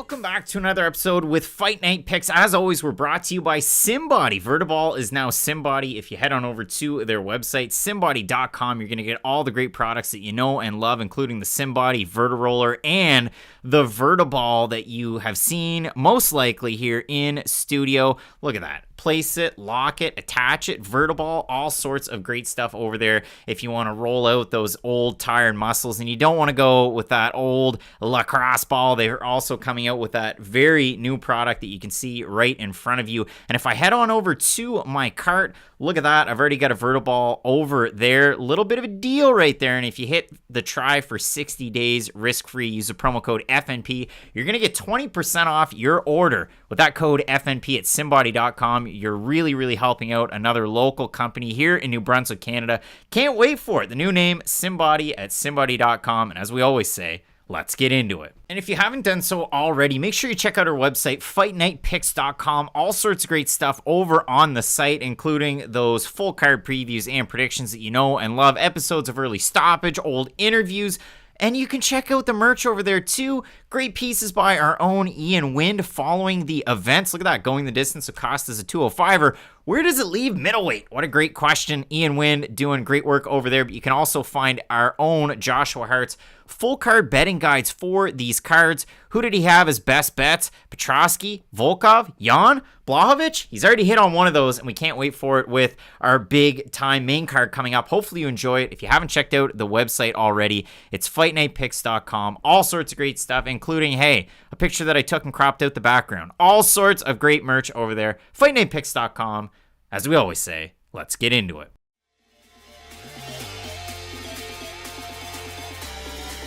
welcome back to another episode with Fight Night Picks. As always, we're brought to you by SimBody. Vertiball is now SimBody. If you head on over to their website, simbody.com, you're going to get all the great products that you know and love, including the SimBody Vertiroller and the Vertiball that you have seen most likely here in studio. Look at that. Place it, lock it, attach it, Vertiball, all sorts of great stuff over there if you want to roll out those old tired muscles and you don't want to go with that old lacrosse ball. They're also coming out with that very new product that you can see right in front of you. And if I head on over to my cart, look at that. I've already got a Vertiball over there. Little bit of a deal right there. And if you hit the try for 60 days risk-free, use the promo code FNP, you're going to get 20% off your order with that code FNP at simbody.com. You're really, really helping out another local company here in New Brunswick, Canada. Can't wait for it. The new name, SimBody at simbody.com. And as we always say, let's get into it. And if you haven't done so already, make sure you check out our website, fightnightpicks.com. All sorts of great stuff over on the site, including those full card previews and predictions that you know and love, episodes of Early Stoppage, old interviews, and you can check out the merch over there too. Great pieces by our own Ian Wind following the events. Look at that, going the distance of Costa's a 205er. Where does it leave middleweight? What a great question. Ian Wind doing great work over there, but you can also find our own Joshua Hart's full card betting guides for these cards. Who did he have as best bets? Petrosky, Volkov, Jan, Blachowicz. He's already hit on one of those, and we can't wait for it with our big time main card coming up. Hopefully you enjoy it. If you haven't checked out the website already, it's fightnightpicks.com. All sorts of great stuff, including, hey, a picture that I took and cropped out the background. All sorts of great merch over there. Fightnightpicks.com. As we always say, let's get into it.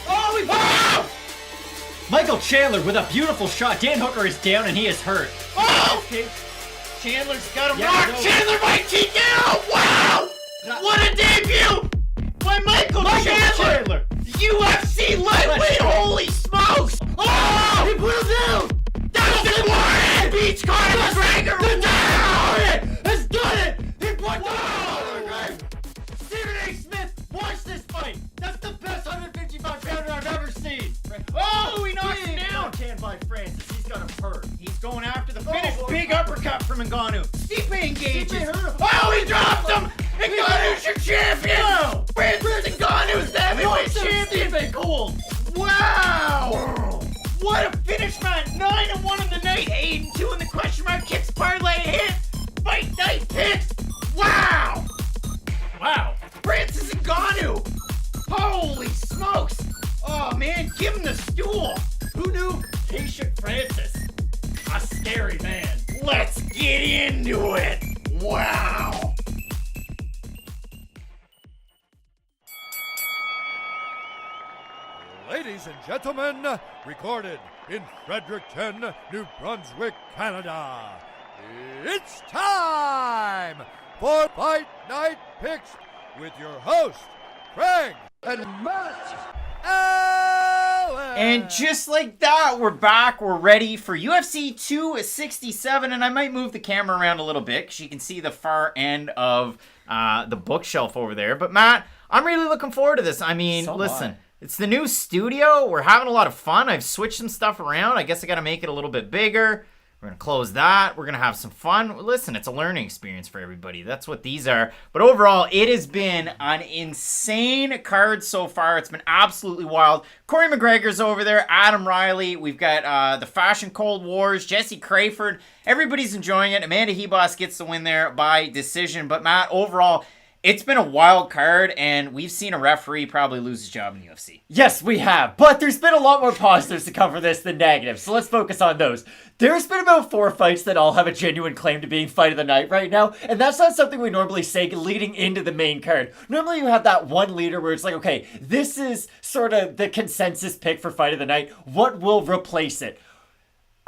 Oh, Michael Chandler with a beautiful shot. Dan Hooker is down and he is hurt. Oh! Okay. Chandler's got him locked. Chandler by TKO! Wow! What a debut by Michael Chandler! UFC lightweight, holy smokes! Oh! He put him down! Dustin Warren beats Conor McGregor! Has done it! He put down! Stephen A. Smith, watch this fight! That's the best 155 pounder I've ever seen! Oh, he knocks him down! Can by Francis, he's got him hurt. He's going after the finish. Big uppercut from Ngannou. Stipe engages. Oh, he dropped him! Ngannou's your champion! No. Francis Ngannou's the heavyweight champion! Stipe cool! Wow! What a finish, man! 9-1 in the night, 8-2 in the question mark kicks parlay hit! Fight Night Picks! Wow! Wow! Francis Ngannou! Holy smokes! Oh man, give him the stool! Who knew? Teixeira Francis. A scary man. Let's get into it! Wow! Ladies and gentlemen, recorded in Fredericton, New Brunswick, Canada, it's time for Fight Night Picks with your host, Craig and Matt Allen. And just like that, we're back. We're ready for UFC 267, and I might move the camera around a little bit because you can see the far end of the bookshelf over there. But Matt, I'm really looking forward to this. I mean, listen. It's the new studio. We're having a lot of fun. I've switched some stuff around. I guess I got to make it a little bit bigger. We're going to close that. We're going to have some fun. Listen, it's a learning experience for everybody. That's what these are. But overall, it has been an insane card so far. It's been absolutely wild. Corey McGregor's over there. Adam Riley. We've got the Fashion Cold Wars. Jesse Crayford. Everybody's enjoying it. Amanda Hebos gets the win there by decision. But Matt, overall, it's been a wild card, and we've seen a referee probably lose his job in the UFC. Yes, we have, but there's been a lot more positives to cover this than negatives, so let's focus on those. There's been about 4 fights that all have a genuine claim to being fight of the night right now, and that's not something we normally say leading into the main card. Normally you have that one leader where it's like, okay, this is sort of the consensus pick for fight of the night. What will replace it?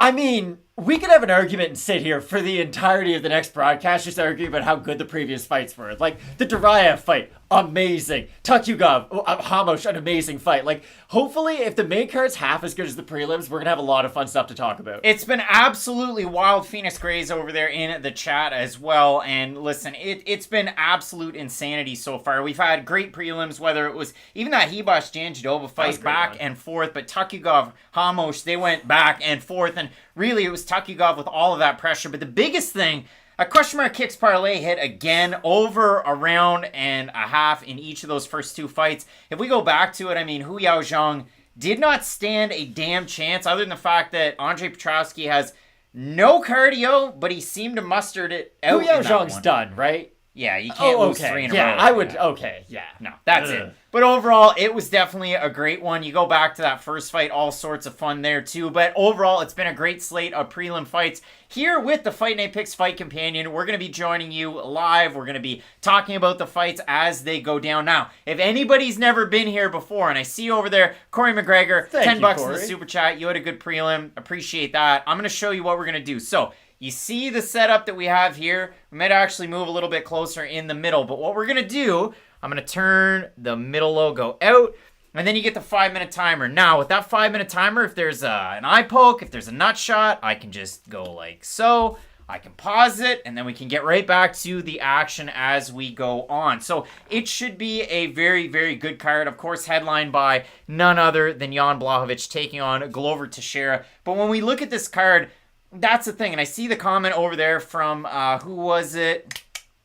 I mean, we could have an argument and sit here for the entirety of the next broadcast just arguing about how good the previous fights were. Like, the Duraev fight, amazing. Takugov, Hamosh, an amazing fight. Like, hopefully, if the main card's half as good as the prelims, we're going to have a lot of fun stuff to talk about. It's been absolutely wild. Phoenix Grays over there in the chat as well. And listen, it's been absolute insanity so far. We've had great prelims, whether it was even that Hibash Janjidova fight back and forth, but Takugov, Hamosh, they went back and forth. And really, it was Takugov with all of that pressure. But the biggest thing, a question mark kicks parlay hit again over a round and a half in each of those first two fights. If we go back to it, I mean, Hu Yao Zhang did not stand a damn chance other than the fact that Andre Petrowski has no cardio, but he seemed to muster it out. Hu Yao Zhang's done, right? Yeah, you can't lose 3 in a row. I would, okay, yeah. No, that's it. But overall, it was definitely a great one. You go back to that first fight, all sorts of fun there too. But overall, it's been a great slate of prelim fights here with the Fight Night Picks Fight Companion. We're going to be joining you live. We're going to be talking about the fights as they go down. Now, if anybody's never been here before, and I see you over there, Corey McGregor, $10 in the super chat. You had a good prelim. Appreciate that. I'm going to show you what we're going to do. So, you see the setup that we have here? We might actually move a little bit closer in the middle. But what we're going to do, I'm going to turn the middle logo out. And then you get the 5-minute timer. Now, with that 5-minute timer, if there's an eye poke, if there's a nut shot, I can just go like so. I can pause it, and then we can get right back to the action as we go on. So it should be a very, very good card. Of course, headlined by none other than Jan Blachowicz taking on Glover Teixeira. But when we look at this card, that's the thing, and I see the comment over there from, who was it?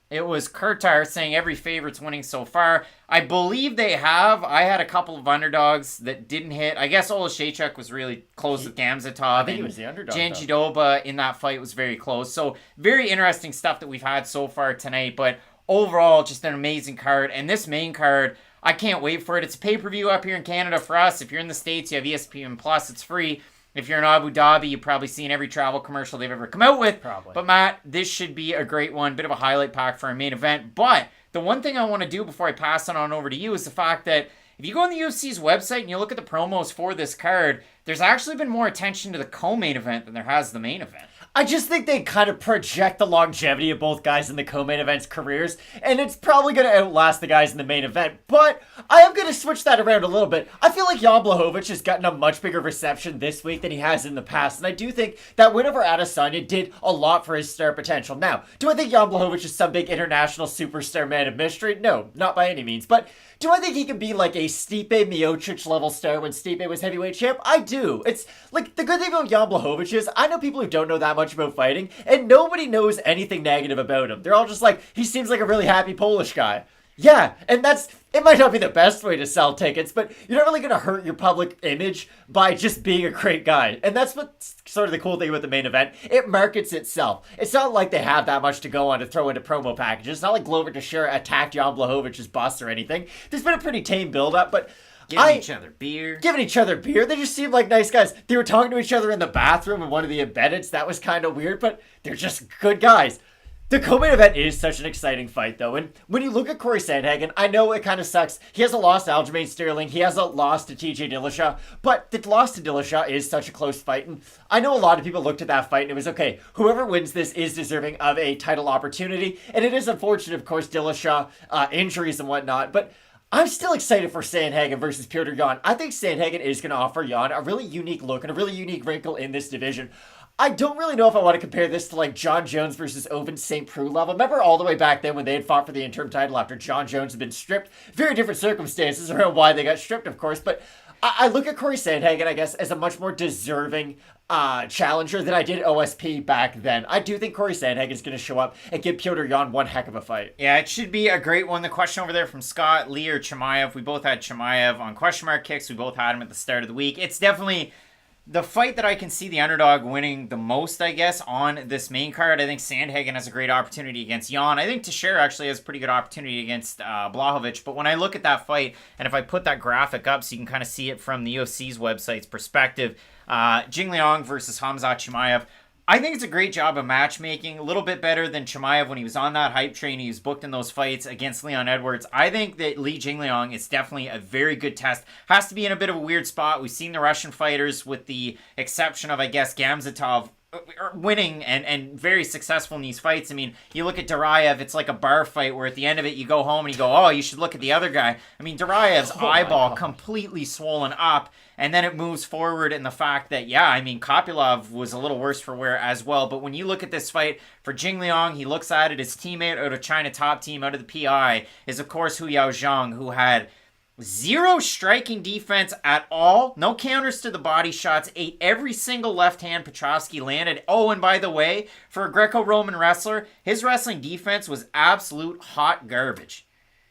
It was Kurtar saying every favorite's winning so far. I believe they have. I had a couple of underdogs that didn't hit. I guess Olashechuk was really close with Gamzatov. I think he was the underdog. Janjidova in that fight was very close. So very interesting stuff that we've had so far tonight, but overall, just an amazing card. And this main card, I can't wait for it. It's a pay-per-view up here in Canada for us. If you're in the States, you have ESPN Plus. It's free. If you're in Abu Dhabi, you've probably seen every travel commercial they've ever come out with. Probably. But Matt, this should be a great one. Bit of a highlight pack for our main event. But the one thing I want to do before I pass it on over to you is the fact that if you go on the UFC's website and you look at the promos for this card, there's actually been more attention to the co-main event than there has the main event. I just think they kind of project the longevity of both guys in the co-main event's careers, and it's probably going to outlast the guys in the main event, but I am going to switch that around a little bit. I feel like Jan Blachowicz has gotten a much bigger reception this week than he has in the past, and I do think that win over Adesanya did a lot for his star potential. Now, do I think Jan Blachowicz is some big international superstar man of mystery? No, not by any means, but do I think he can be like a Stipe Miocic level star when Stipe was heavyweight champ? I do. It's like the good thing about Jan Blachowicz is I know people who don't know that much about fighting, and nobody knows anything negative about him. They're all just like, he seems like a really happy Polish guy. Yeah, and it might not be the best way to sell tickets, but you're not really going to hurt your public image by just being a great guy. And that's what's sort of the cool thing about the main event. It markets itself. It's not like they have that much to go on to throw into promo packages. It's not like Glover Teixeira attacked Jan Blachowicz's bus or anything. There's been a pretty tame build-up, but Giving each other beer. They just seem like nice guys. They were talking to each other in the bathroom in one of the embeddeds. That was kind of weird, but they're just good guys. The co-main event is such an exciting fight, though, and when you look at Corey Sandhagen, I know it kind of sucks. He has a loss to Aljamain Sterling, he has a loss to TJ Dillashaw, but the loss to Dillashaw is such a close fight, and I know a lot of people looked at that fight and it was, okay, whoever wins this is deserving of a title opportunity, and it is unfortunate, of course, Dillashaw, injuries and whatnot, but I'm still excited for Sandhagen versus Petr Yan. I think Sandhagen is going to offer Yan a really unique look and a really unique wrinkle in this division. I don't really know if I want to compare this to like John Jones versus Ovince St. Preux level. Remember all the way back then when they had fought for the interim title after John Jones had been stripped? Very different circumstances around why they got stripped, of course, but I look at Corey Sandhagen, I guess, as a much more deserving challenger than I did OSP back then. I do think Corey Sandhagen is going to show up and give Petr Yan one heck of a fight. Yeah, it should be a great one. The question over there from Scott, Lee or Chimaev. We both had Chimaev on question mark kicks. We both had him at the start of the week. It's definitely the fight that I can see the underdog winning the most, I guess, on this main card. I think Sandhagen has a great opportunity against Yan. I think Teixeira actually has a pretty good opportunity against Blachowicz. But when I look at that fight, and if I put that graphic up so you can kind of see it from the UFC's website's perspective, Jing Liang versus Khamzat Chimaev, I think it's a great job of matchmaking. A little bit better than Chimaev when he was on that hype train. He was booked in those fights against Leon Edwards. I think that Li Jingliang is definitely a very good test. Has to be in a bit of a weird spot. We've seen the Russian fighters, with the exception of, I guess, Gamzatov, winning and very successful in these fights. I mean, you look at Duraev, it's like a bar fight where at the end of it you go home and you go, oh, you should look at the other guy. I mean, Duraev's eyeball completely swollen up, and then it moves forward in the fact that, yeah, I mean, Kopylov was a little worse for wear as well. But when you look at this fight for Jing Liang, he looks at it, his teammate out of China top team, out of the PI, is of course Hu Yaozhang, who had zero striking defense at all. No counters to the body shots. Ate every single left hand Petroski landed. Oh, and by the way, for a Greco-Roman wrestler, his wrestling defense was absolute hot garbage.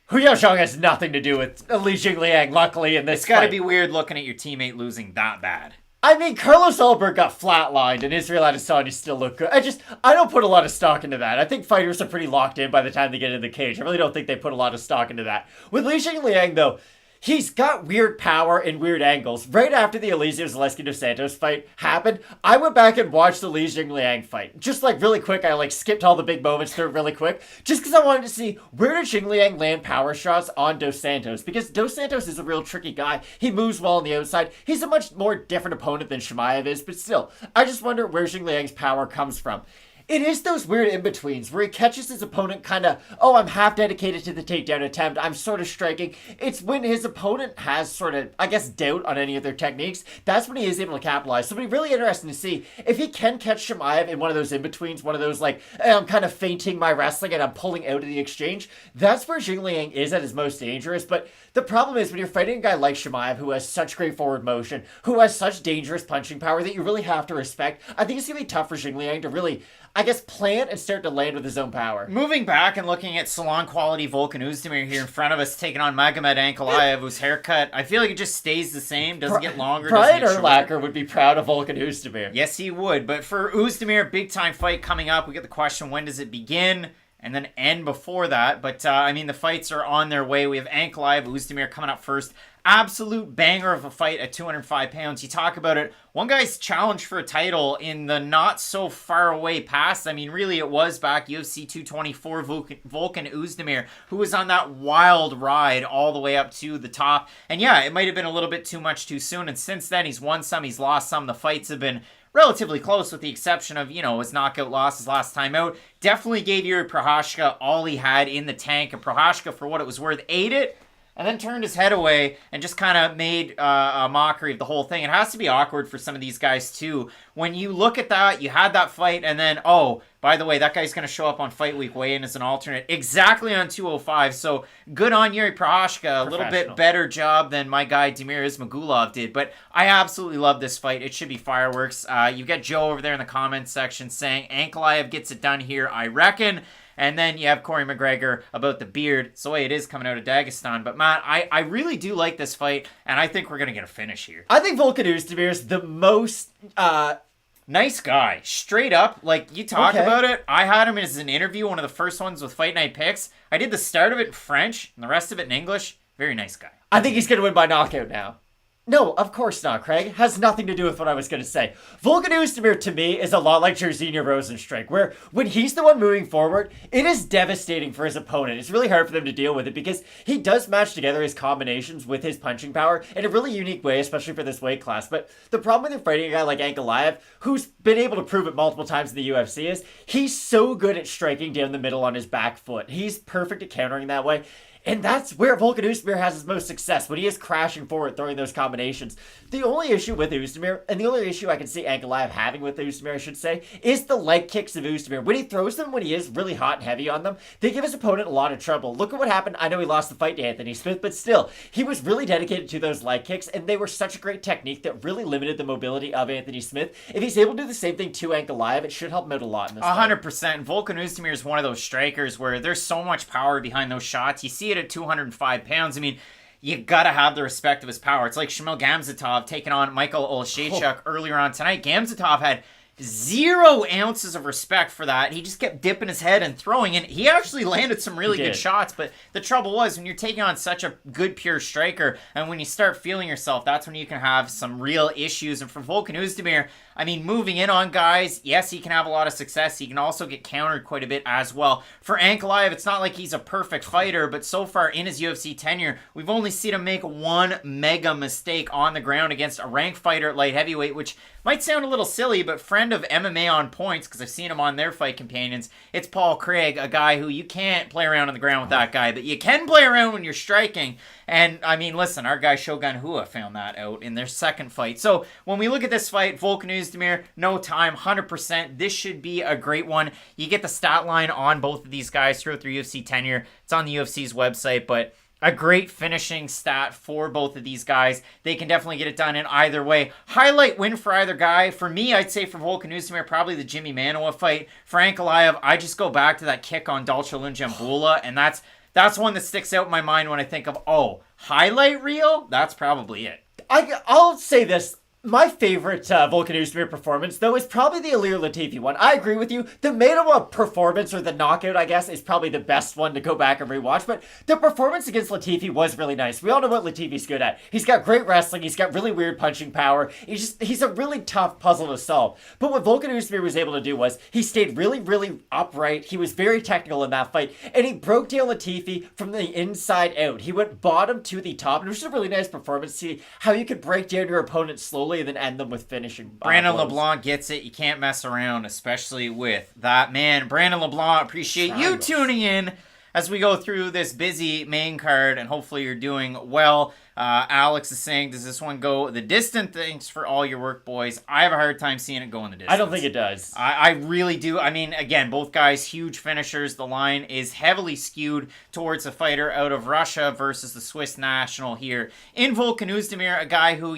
Hu Yaozhang has nothing to do with Li Jingliang, luckily, in this It's got to fight. be weird looking at your teammate losing that bad. I mean, Carlos Alberg got flatlined, and Israel Adesanya still looked good. I don't put a lot of stock into that. I think fighters are pretty locked in by the time they get in the cage. I really don't think they put a lot of stock into that. With Li Jingliang, though, he's got weird power and weird angles. Right after the Elysium Zaleski dos Santos fight happened, I went back and watched the Li Jingliang fight. Just really quick, I skipped all the big moments through it really quick, just because I wanted to see where did Jingliang land power shots on Dos Santos, because Dos Santos is a real tricky guy. He moves well on the outside. He's a much more different opponent than Chimaev is, but still, I just wonder where Jingliang's power comes from. It is those weird in-betweens where he catches his opponent kind of, oh, I'm half dedicated to the takedown attempt, I'm sort of striking. It's when his opponent has sort of, I guess, doubt on any of their techniques, that's when he is able to capitalize. So it'll be really interesting to see if he can catch Chimaev in one of those in-betweens, one of those hey, I'm kind of feinting my wrestling and I'm pulling out of the exchange. That's where Jingliang is at his most dangerous, but the problem is when you're fighting a guy like Chimaev who has such great forward motion, who has such dangerous punching power that you really have to respect, I think it's going to be tough for Jingliang to really, I guess, plant and start to land with his own power. Moving back and looking at salon quality Volkan Oezdemir here in front of us, taking on Magomed Ankalaev, whose haircut, I feel like it just stays the same, doesn't get longer, Brian doesn't get shorter. Urlacher would be proud of Volkan Oezdemir. Yes, he would. But for Oezdemir, big time fight coming up. We get the question, when does it begin? And then end before that. But, I mean, the fights are on their way. We have Ankalaev, Oezdemir coming up first. Absolute banger of a fight at 205 pounds. You talk about it. One guy's challenged for a title in the not so far away past. I mean, really, it was back UFC 224 Volkan Oezdemir, who was on that wild ride all the way up to the top. And yeah, it might have been a little bit too much too soon. And since then, he's won some, he's lost some. The fights have been relatively close with the exception of, his knockout loss his last time out. Definitely gave Yuri Prochazka all he had in the tank. And Prochazka, for what it was worth, ate it. And then turned his head away and just kind of made a mockery of the whole thing. It has to be awkward for some of these guys, too. When you look at that, you had that fight, and then, oh, by the way, that guy's going to show up on Fight Week weigh-in as an alternate exactly on 205. So good on Yuri Prochazka. A little bit better job than my guy Damir Ismagulov did. But I absolutely love this fight. It should be fireworks. You got Joe over there in the comments section saying Ankalaev gets it done here, I reckon. And then you have Corey McGregor about the beard. So it is coming out of Dagestan. But Matt, I really do like this fight, and I think we're going to get a finish here. I think Volkan Oezdemir is the most nice guy. Straight up, like you talk about it. I had him as an interview, one of the first ones with Fight Night Picks. I did the start of it in French and the rest of it in English. Very nice guy. I think he's going to win by knockout now. No, of course not, Craig. Has nothing to do with what I was going to say. Volkan Oezdemir, to me, is a lot like Jairzinho Rozenstruik, where when he's the one moving forward, it is devastating for his opponent. It's really hard for them to deal with it because he does match together his combinations with his punching power in a really unique way, especially for this weight class. But the problem with fighting a guy like Ankalaev, who's been able to prove it multiple times in the UFC, is he's so good at striking down the middle on his back foot. He's perfect at countering that way. And that's where Volkan Oezdemir has his most success, when he is crashing forward, throwing those combinations. The only issue with Oezdemir, and the only issue I can see Ankalaev having with Oezdemir, I should say, is the leg kicks of Oezdemir. When he throws them, when he is really hot and heavy on them, they give his opponent a lot of trouble. Look at what happened. I know he lost the fight to Anthony Smith, but still, he was really dedicated to those leg kicks, and they were such a great technique that really limited the mobility of Anthony Smith. If he's able to do the same thing to Ankalaev, it should help him out a lot in this fight. 100%. Volkan Oezdemir is one of those strikers where there's so much power behind those shots. You see it at 205 pounds. I mean, you gotta have the respect of his power. It's like Shamil Gamzatov taking on Michael Olszewczuk earlier on tonight. Gamzatov had 0 ounces of respect for that. He just kept dipping his head and throwing, and he actually landed some really good shots. But the trouble was, when you're taking on such a good pure striker, and when you start feeling yourself, that's when you can have some real issues. And for Volkan Oezdemir, I mean, moving in on guys, yes, he can have a lot of success. He can also get countered quite a bit as well. For Ankalaev, it's not like he's a perfect fighter, but so far in his UFC tenure, we've only seen him make one mega mistake on the ground against a ranked fighter at light heavyweight, which might sound a little silly, but Fran friend of MMA on Points, because I've seen him on their fight companions. It's Paul Craig, a guy who you can't play around on the ground with that guy, but you can play around when you're striking. And, I mean, listen, our guy Shogun Hua found that out in their second fight. So, when we look at this fight, Volkan Oezdemir, no time, 100%. This should be a great one. You get the stat line on both of these guys throughout their UFC tenure. It's on the UFC's website, but a great finishing stat for both of these guys. They can definitely get it done in either way. Highlight win for either guy. For me, I'd say for Volkan Oezdemir, probably the Jimmy Manoa fight. For Ankalaev, I just go back to that kick on Dalcha Lunjambula, and that's one that sticks out in my mind when I think of, highlight reel? That's probably it. I'll say this. My favorite Volkan Oezdemir performance, though, is probably the Ilir Latifi one. I agree with you. The Manoa performance, or the knockout, I guess, is probably the best one to go back and rewatch. But the performance against Latifi was really nice. We all know what Latifi's good at. He's got great wrestling. He's got really weird punching power. He's a really tough puzzle to solve. But what Volkan Oezdemir was able to do was he stayed really, really upright. He was very technical in that fight. And he broke down Latifi from the inside out. He went bottom to the top. And it was just a really nice performance to see how you could break down your opponent slowly and then end them with finishing. Brandon blows. LeBlanc gets it. You can't mess around, especially with that man. Brandon LeBlanc, appreciate you tuning in as we go through this busy main card, and hopefully you're doing well. Alex is saying, does this one go the distance? Thanks for all your work, boys. I have a hard time seeing it go in the distance. I don't think it does. I really do. I mean, again, both guys, huge finishers. The line is heavily skewed towards a fighter out of Russia versus the Swiss national here in Volkan Oezdemir, a guy who,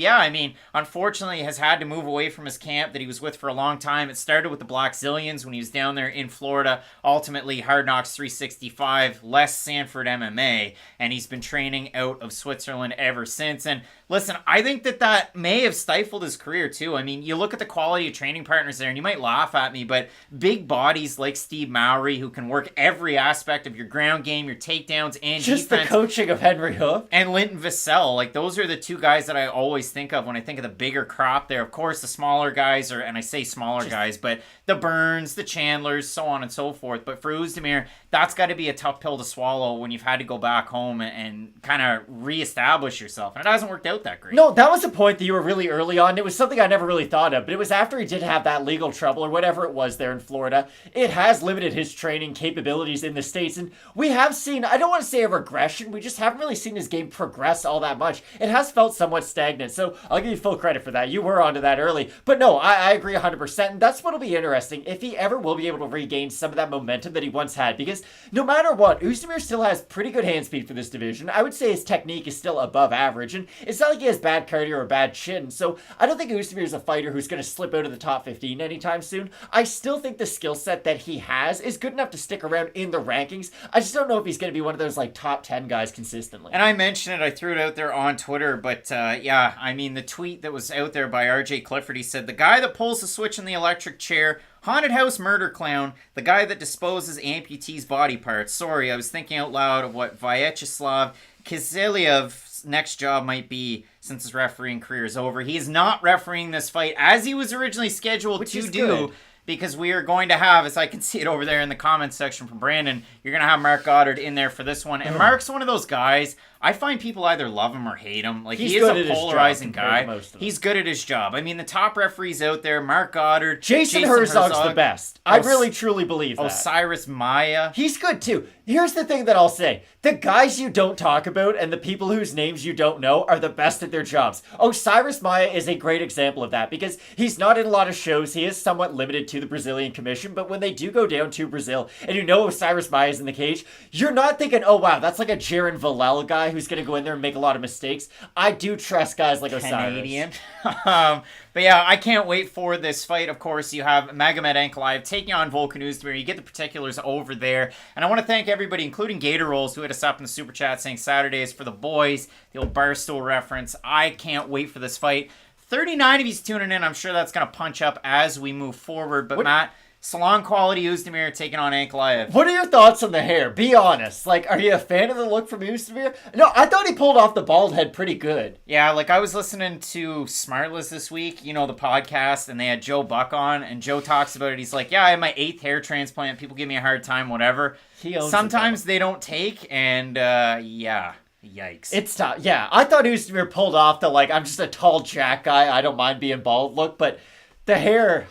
unfortunately has had to move away from his camp that he was with for a long time. It started with the Black Zillions when he was down there in Florida. Ultimately, Hard Knocks 365, less Sanford MMA, and he's been training out of Switzerland ever since. And listen, I think that may have stifled his career too. I mean, you look at the quality of training partners there, and you might laugh at me, but big bodies like Steve Mowry, who can work every aspect of your ground game, your takedowns, and just defense. The coaching of Henry Hoof. And Linton Vassell, like those are the two guys that I always think of when I think of the bigger crop there. Of course, the smaller guys and I say smaller guys, but the Burns, the Chandlers, so on and so forth. But for Oezdemir, that's got to be a tough pill to swallow when you've had to go back home and kind of reestablish yourself. And it hasn't worked out that great. No, that was a point that you were really early on. It was something I never really thought of, but it was after he did have that legal trouble or whatever it was there in Florida. It has limited his training capabilities in the States, and we have seen, I don't want to say a regression, we just haven't really seen his game progress all that much. It has felt somewhat stagnant, so I'll give you full credit for that. You were onto that early. But no, I agree 100%, and that's what'll be interesting, if he ever will be able to regain some of that momentum that he once had, because no matter what, Oezdemir still has pretty good hand speed for this division. I would say his technique is still above average, and it's not like he has bad cardio or bad chin, so I don't think Oezdemir is a fighter who's going to slip out of the top 15 anytime soon. I still think the skill set that he has is good enough to stick around in the rankings. I just don't know if he's going to be one of those like top 10 guys consistently. And I mentioned it, I threw it out there on Twitter, but I mean, the tweet that was out there by RJ Clifford, he said, the guy that pulls the switch in the electric chair, haunted house murder clown, the guy that disposes amputees' body parts. Sorry, I was thinking out loud of what Vyacheslav Kiselyev's next job might be since his refereeing career is over. He is not refereeing this fight as he was originally scheduled to do. Good. Because we are going to have, as I can see it over there in the comments section from Brandon, you're going to have Mark Goddard in there for this one. And Mark's one of those guys, I find people either love him or hate him. Like, he is a polarizing guy. He's good at his job. I mean, the top referees out there, Mark Goddard, Jason Herzog's the best. I really, truly believe that. Osiris Maya. He's good, too. Here's the thing that I'll say. The guys you don't talk about and the people whose names you don't know are the best at their jobs. Osiris Maya is a great example of that because he's not in a lot of shows. He is somewhat limited to the Brazilian Commission, but when they do go down to Brazil and you know Osiris Maya is in the cage, you're not thinking, oh wow, that's like a Jaron Vallel guy who's going to go in there and make a lot of mistakes. I do trust guys like Canadian. Osiris. But yeah, I can't wait for this fight. Of course, you have Magomed Ankalaev taking on Volkan Oezdemir. You get the particulars over there. And I want to thank everybody, including Gator Rolls, who hit us up in the Super Chat saying Saturdays for the boys, the old Barstool reference. I can't wait for this fight. 39 of you's tuning in. I'm sure that's going to punch up as we move forward. But Matt, salon quality Oezdemir taking on Ankalaev. What are your thoughts on the hair? Be honest. Like, are you a fan of the look from Oezdemir? No, I thought he pulled off the bald head pretty good. Yeah, like I was listening to Smartless this week, you know, the podcast, and they had Joe Buck on, and Joe talks about it. He's like, yeah, I had my 8th hair transplant. People give me a hard time, whatever. Sometimes they don't take, and yeah. Yikes. It's tough. Yeah, I thought Oezdemir pulled off the, like, I'm just a tall Jack guy, I don't mind being bald look, but The hair,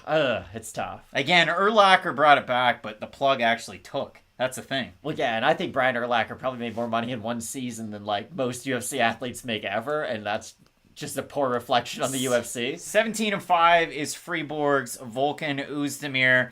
it's tough. Again, Urlacher brought it back, but the plug actually took. That's the thing. Well, yeah, and I think Brian Urlacher probably made more money in one season than like most UFC athletes make ever, and that's just a poor reflection on the UFC. 17-5 is Fribourg's Volkan Oezdemir.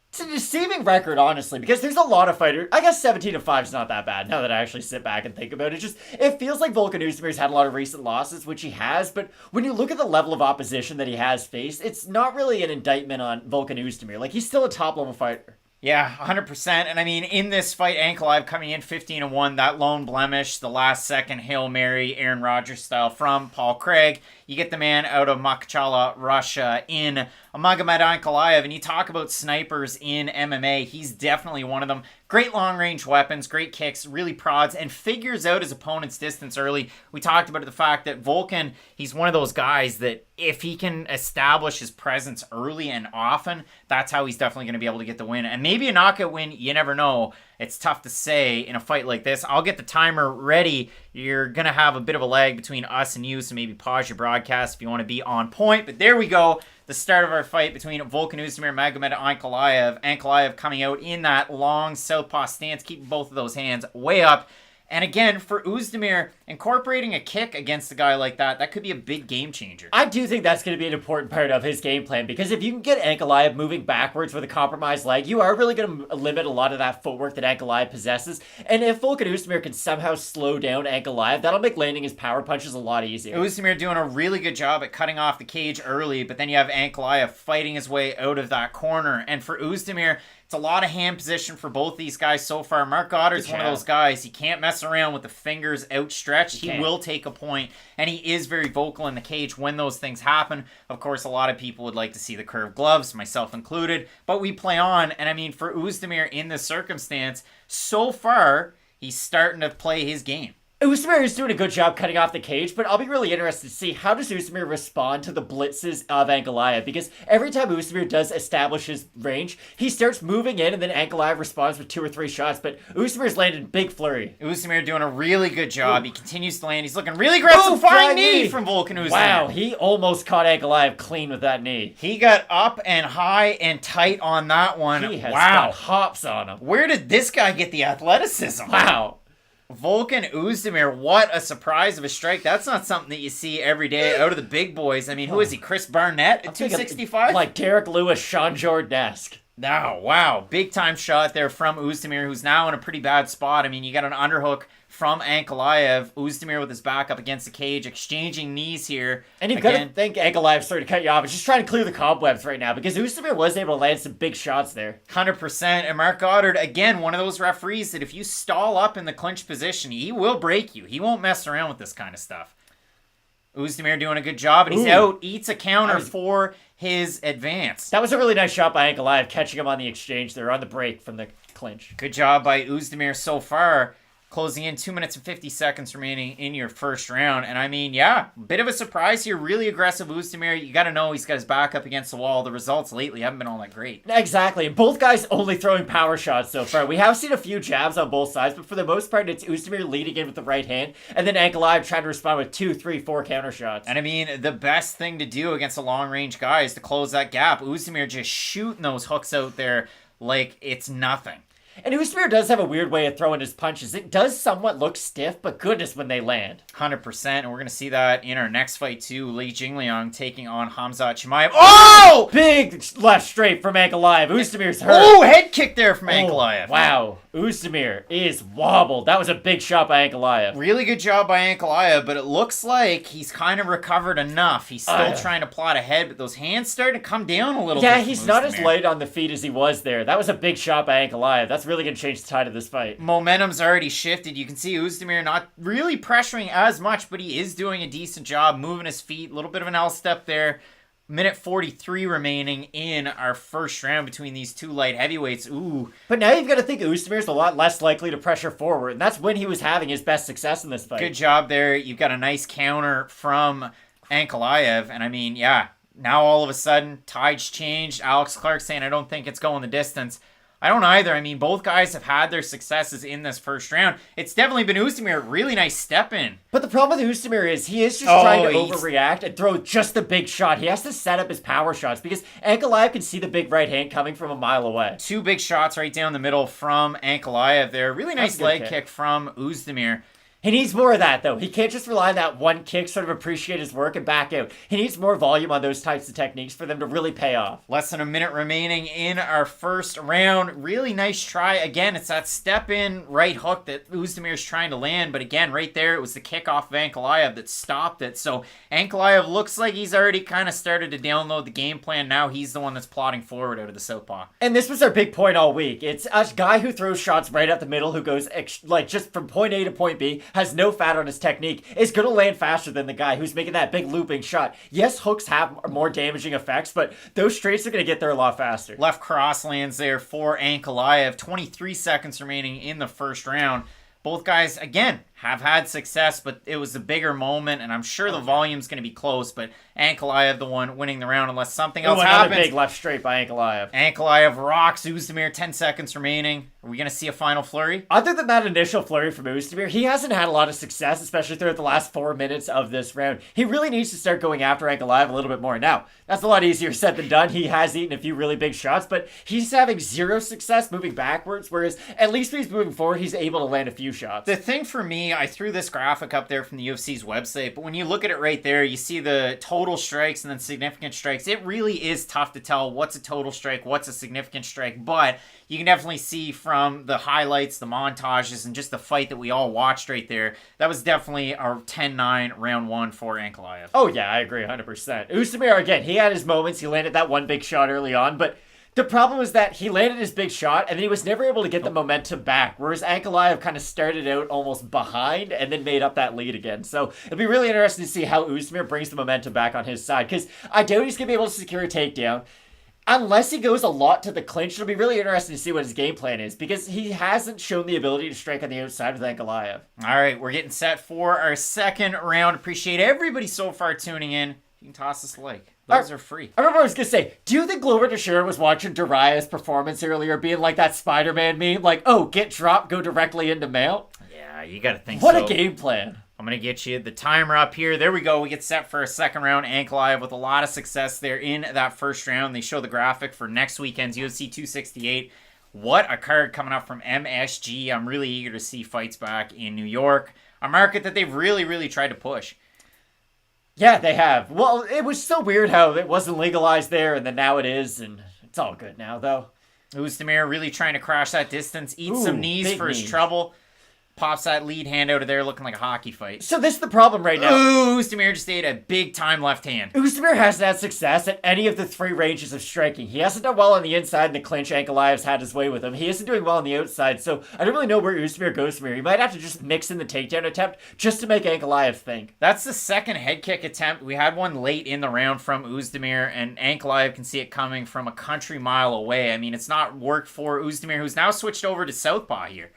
It's a deceiving record, honestly, because there's a lot of fighters. I guess 17-5 is not that bad now that I actually sit back and think about it. It feels like Volkan Oezdemir's had a lot of recent losses, which he has, but when you look at the level of opposition that he has faced, it's not really an indictment on Volkan Oezdemir. Like, he's still a top-level fighter. Yeah, 100%. And I mean, in this fight, Ankalaev coming in 15-1, that lone blemish, the last second Hail Mary, Aaron Rodgers style from Paul Craig. You get the man out of Makhachkala, Russia, in Magomed Ankalaev. And you talk about snipers in MMA, he's definitely one of them. Great long-range weapons, great kicks, really prods, and figures out his opponent's distance early. We talked about the fact that Volkan, he's one of those guys that if he can establish his presence early and often, that's how he's definitely going to be able to get the win. And maybe a knockout win, you never know. It's tough to say in a fight like this. I'll get the timer ready. You're going to have a bit of a lag between us and you, so maybe pause your broadcast if you want to be on point. But there we go. The start of our fight between Volkan Oezdemir and Magomed Ankalaev. Ankalaev coming out in that long southpaw stance, keeping both of those hands way up. And again, for Oezdemir, incorporating a kick against a guy like that could be a big game changer. I do think that's going to be an important part of his game plan, because if you can get Ankalaev moving backwards with a compromised leg, you are really going to limit a lot of that footwork that Ankalaev possesses. And if Volkan Oezdemir can somehow slow down Ankalaev, that'll make landing his power punches a lot easier. Oezdemir doing a really good job at cutting off the cage early, but then you have Ankalaev fighting his way out of that corner. And for Oezdemir, it's a lot of hand position for both these guys so far. Mark Goddard's one of those guys. He can't mess around with the fingers outstretched. He will take a point, and he is very vocal in the cage when those things happen. Of course, a lot of people would like to see the curved gloves, myself included, but we play on. And I mean, for Oezdemir in this circumstance, so far, he's starting to play his game. Oezdemir is doing a good job cutting off the cage, but I'll be really interested to see how does Oezdemir respond to the blitzes of Ankalaev, because every time Oezdemir does establish his range, he starts moving in and then Ankalaev responds with 2 or 3 shots, but Oezdemir's landed big flurry. Oezdemir doing a really good job. He continues to land. He's looking really aggressive. Flying knee from Volkan Oezdemir. Wow, he almost caught Ankalaev clean with that knee. He got up and high and tight on that one. He has got hops on him. Where did this guy get the athleticism? Wow. Volkan Oezdemir, what a surprise of a strike. That's not something that you see every day out of the big boys. I mean, who is he? Chris Barnett at 265? Like Derek Lewis, Sean Jordan-esque. Oh, wow. Big time shot there from Oezdemir, who's now in a pretty bad spot. I mean, you got an underhook from Ankalaev. Oezdemir with his back up against the cage, exchanging knees here. And you've got to think Ankalaev started to cut you off. It's just trying to clear the cobwebs right now, because Oezdemir was able to land some big shots there. 100%. And Mark Goddard, again, one of those referees that if you stall up in the clinch position, he will break you. He won't mess around with this kind of stuff. Oezdemir doing a good job, and he's out. Eats a counter for his advance. That was a really nice shot by Ankalaev, catching him on the exchange there, on the break from the clinch. Good job by Oezdemir so far. Closing in 2 minutes and 50 seconds remaining in your first round. And I mean, yeah, bit of a surprise here. Really aggressive Oezdemir. You got to know he's got his back up against the wall. The results lately haven't been all that great. Exactly. And both guys only throwing power shots so far. We have seen a few jabs on both sides, but for the most part, it's Oezdemir leading in with the right hand, and then Ankalaev trying to respond with 2, 3, 4 counter shots. And I mean, the best thing to do against a long-range guy is to close that gap. Oezdemir just shooting those hooks out there like it's nothing. And Oezdemir does have a weird way of throwing his punches. It does somewhat look stiff, but goodness when they land. 100%, and we're going to see that in our next fight too. Li Jingliang taking on Khamzat Chimaev. Oh! Big left straight from Ankalaev. Oezdemir's hurt. Oh, head kick there from Ankalaev. Wow. Oezdemir is wobbled. That was a big shot by Ankalaev. Really good job by Ankalaev, but it looks like he's kind of recovered enough. He's still trying to plot ahead, but those hands starting to come down a little bit. Yeah, he's not as light on the feet as he was there. That was a big shot by Ankalaev. That's really going to change the tide of this fight. Momentum's already shifted. You can see Oezdemir not really pressuring as much, but he is doing a decent job moving his feet. A little bit of an L step there. Minute 43 remaining in our first round between these two light heavyweights. Ooh. But now you've got to think Oezdemir's a lot less likely to pressure forward, and that's when he was having his best success in this fight. Good job there. You've got a nice counter from Ankalaev, and I mean, yeah, now all of a sudden, tides changed. Alex Clark saying, I don't think it's going the distance. I don't either. I mean, both guys have had their successes in this first round. It's definitely been Oezdemir. Really nice step in. But the problem with Oezdemir is he is just trying to overreact and throw just the big shot. He has to set up his power shots because Ankalaev can see the big right hand coming from a mile away. 2 big shots right down the middle from Ankalaev there. Really nice leg kick from Oezdemir. He needs more of that, though. He can't just rely on that one kick, sort of appreciate his work and back out. He needs more volume on those types of techniques for them to really pay off. Less than a minute remaining in our first round. Really nice try. Again, it's that step-in right hook that Oezdemir's trying to land. But again, right there, it was the kick off of Ankalaev that stopped it. So Ankalaev looks like he's already kind of started to download the game plan. Now he's the one that's plotting forward out of the southpaw. And this was our big point all week. It's a guy who throws shots right at the middle, who goes like just from point A to point B, has no fat on his technique, is going to land faster than the guy who's making that big looping shot. Yes, hooks have more damaging effects, but those straights are going to get there a lot faster. Left cross lands there for Ankalaev. 23 seconds remaining in the first round. Both guys, again, have had success, but it was a bigger moment, and I'm sure the volume's going to be close, but Ankalaev the one winning the round unless something else happens. Another big left straight by Ankalaev. Ankalaev rocks Oezdemir, 10 seconds remaining. Are we going to see a final flurry? Other than that initial flurry from Oezdemir, he hasn't had a lot of success, especially throughout the last 4 minutes of this round. He really needs to start going after Ankalaev a little bit more. Now, that's a lot easier said than done. He has eaten a few really big shots, but he's having zero success moving backwards, whereas at least when he's moving forward, he's able to land a few shots. The thing for me, I threw this graphic up there from the UFC's website, but when you look at it right there, you see the total strikes and then significant strikes. It really is tough to tell what's a total strike, what's a significant strike, but you can definitely see from the highlights, the montages, and just the fight that we all watched right there, that was definitely our 10-9 round 1 for Ankalaev. Oh yeah, I agree 100%. Oezdemir, again, he had his moments. He landed that one big shot early on, but the problem was that he landed his big shot and then he was never able to get the momentum back, whereas Ankalaev kind of started out almost behind and then made up that lead again. So it'll be really interesting to see how Oezdemir brings the momentum back on his side, because I doubt he's going to be able to secure a takedown. Unless he goes a lot to the clinch, it'll be really interesting to see what his game plan is, because he hasn't shown the ability to strike on the outside with Ankalaev. All right, we're getting set for our second round. Appreciate everybody so far tuning in. You can toss us a like. Those are free. I remember I was going to say, do you think Glover Teixeira was watching Daria's performance earlier, being like that Spider-Man meme? Like, oh, get dropped, go directly into mount? Yeah, you got to think What a game plan. I'm going to get you the timer up here. There we go. We get set for a second round. Ankalaev with a lot of success there in that first round. They show the graphic for next weekend's UFC 268. What a card coming up from MSG. I'm really eager to see fights back in New York, a market that they've really, really tried to push. Yeah, they have. Well, it was so weird how it wasn't legalized there, and then now it is, and it's all good now, though. Oezdemir really trying to crash that distance, eat some knees for his trouble. Pops that lead hand out of there looking like a hockey fight. So this is the problem right now. Ooh, Oezdemir just ate a big time left hand. Oezdemir hasn't had success at any of the 3 ranges of striking. He hasn't done well on the inside in the clinch. Ankalaev's had his way with him. He isn't doing well on the outside, so I don't really know where Oezdemir goes from here. He might have to just mix in the takedown attempt just to make Ankalaev think. That's the second head kick attempt. We had one late in the round from Oezdemir, and Ankalaev can see it coming from a country mile away. I mean, it's not worked for Oezdemir, who's now switched over to southpaw here.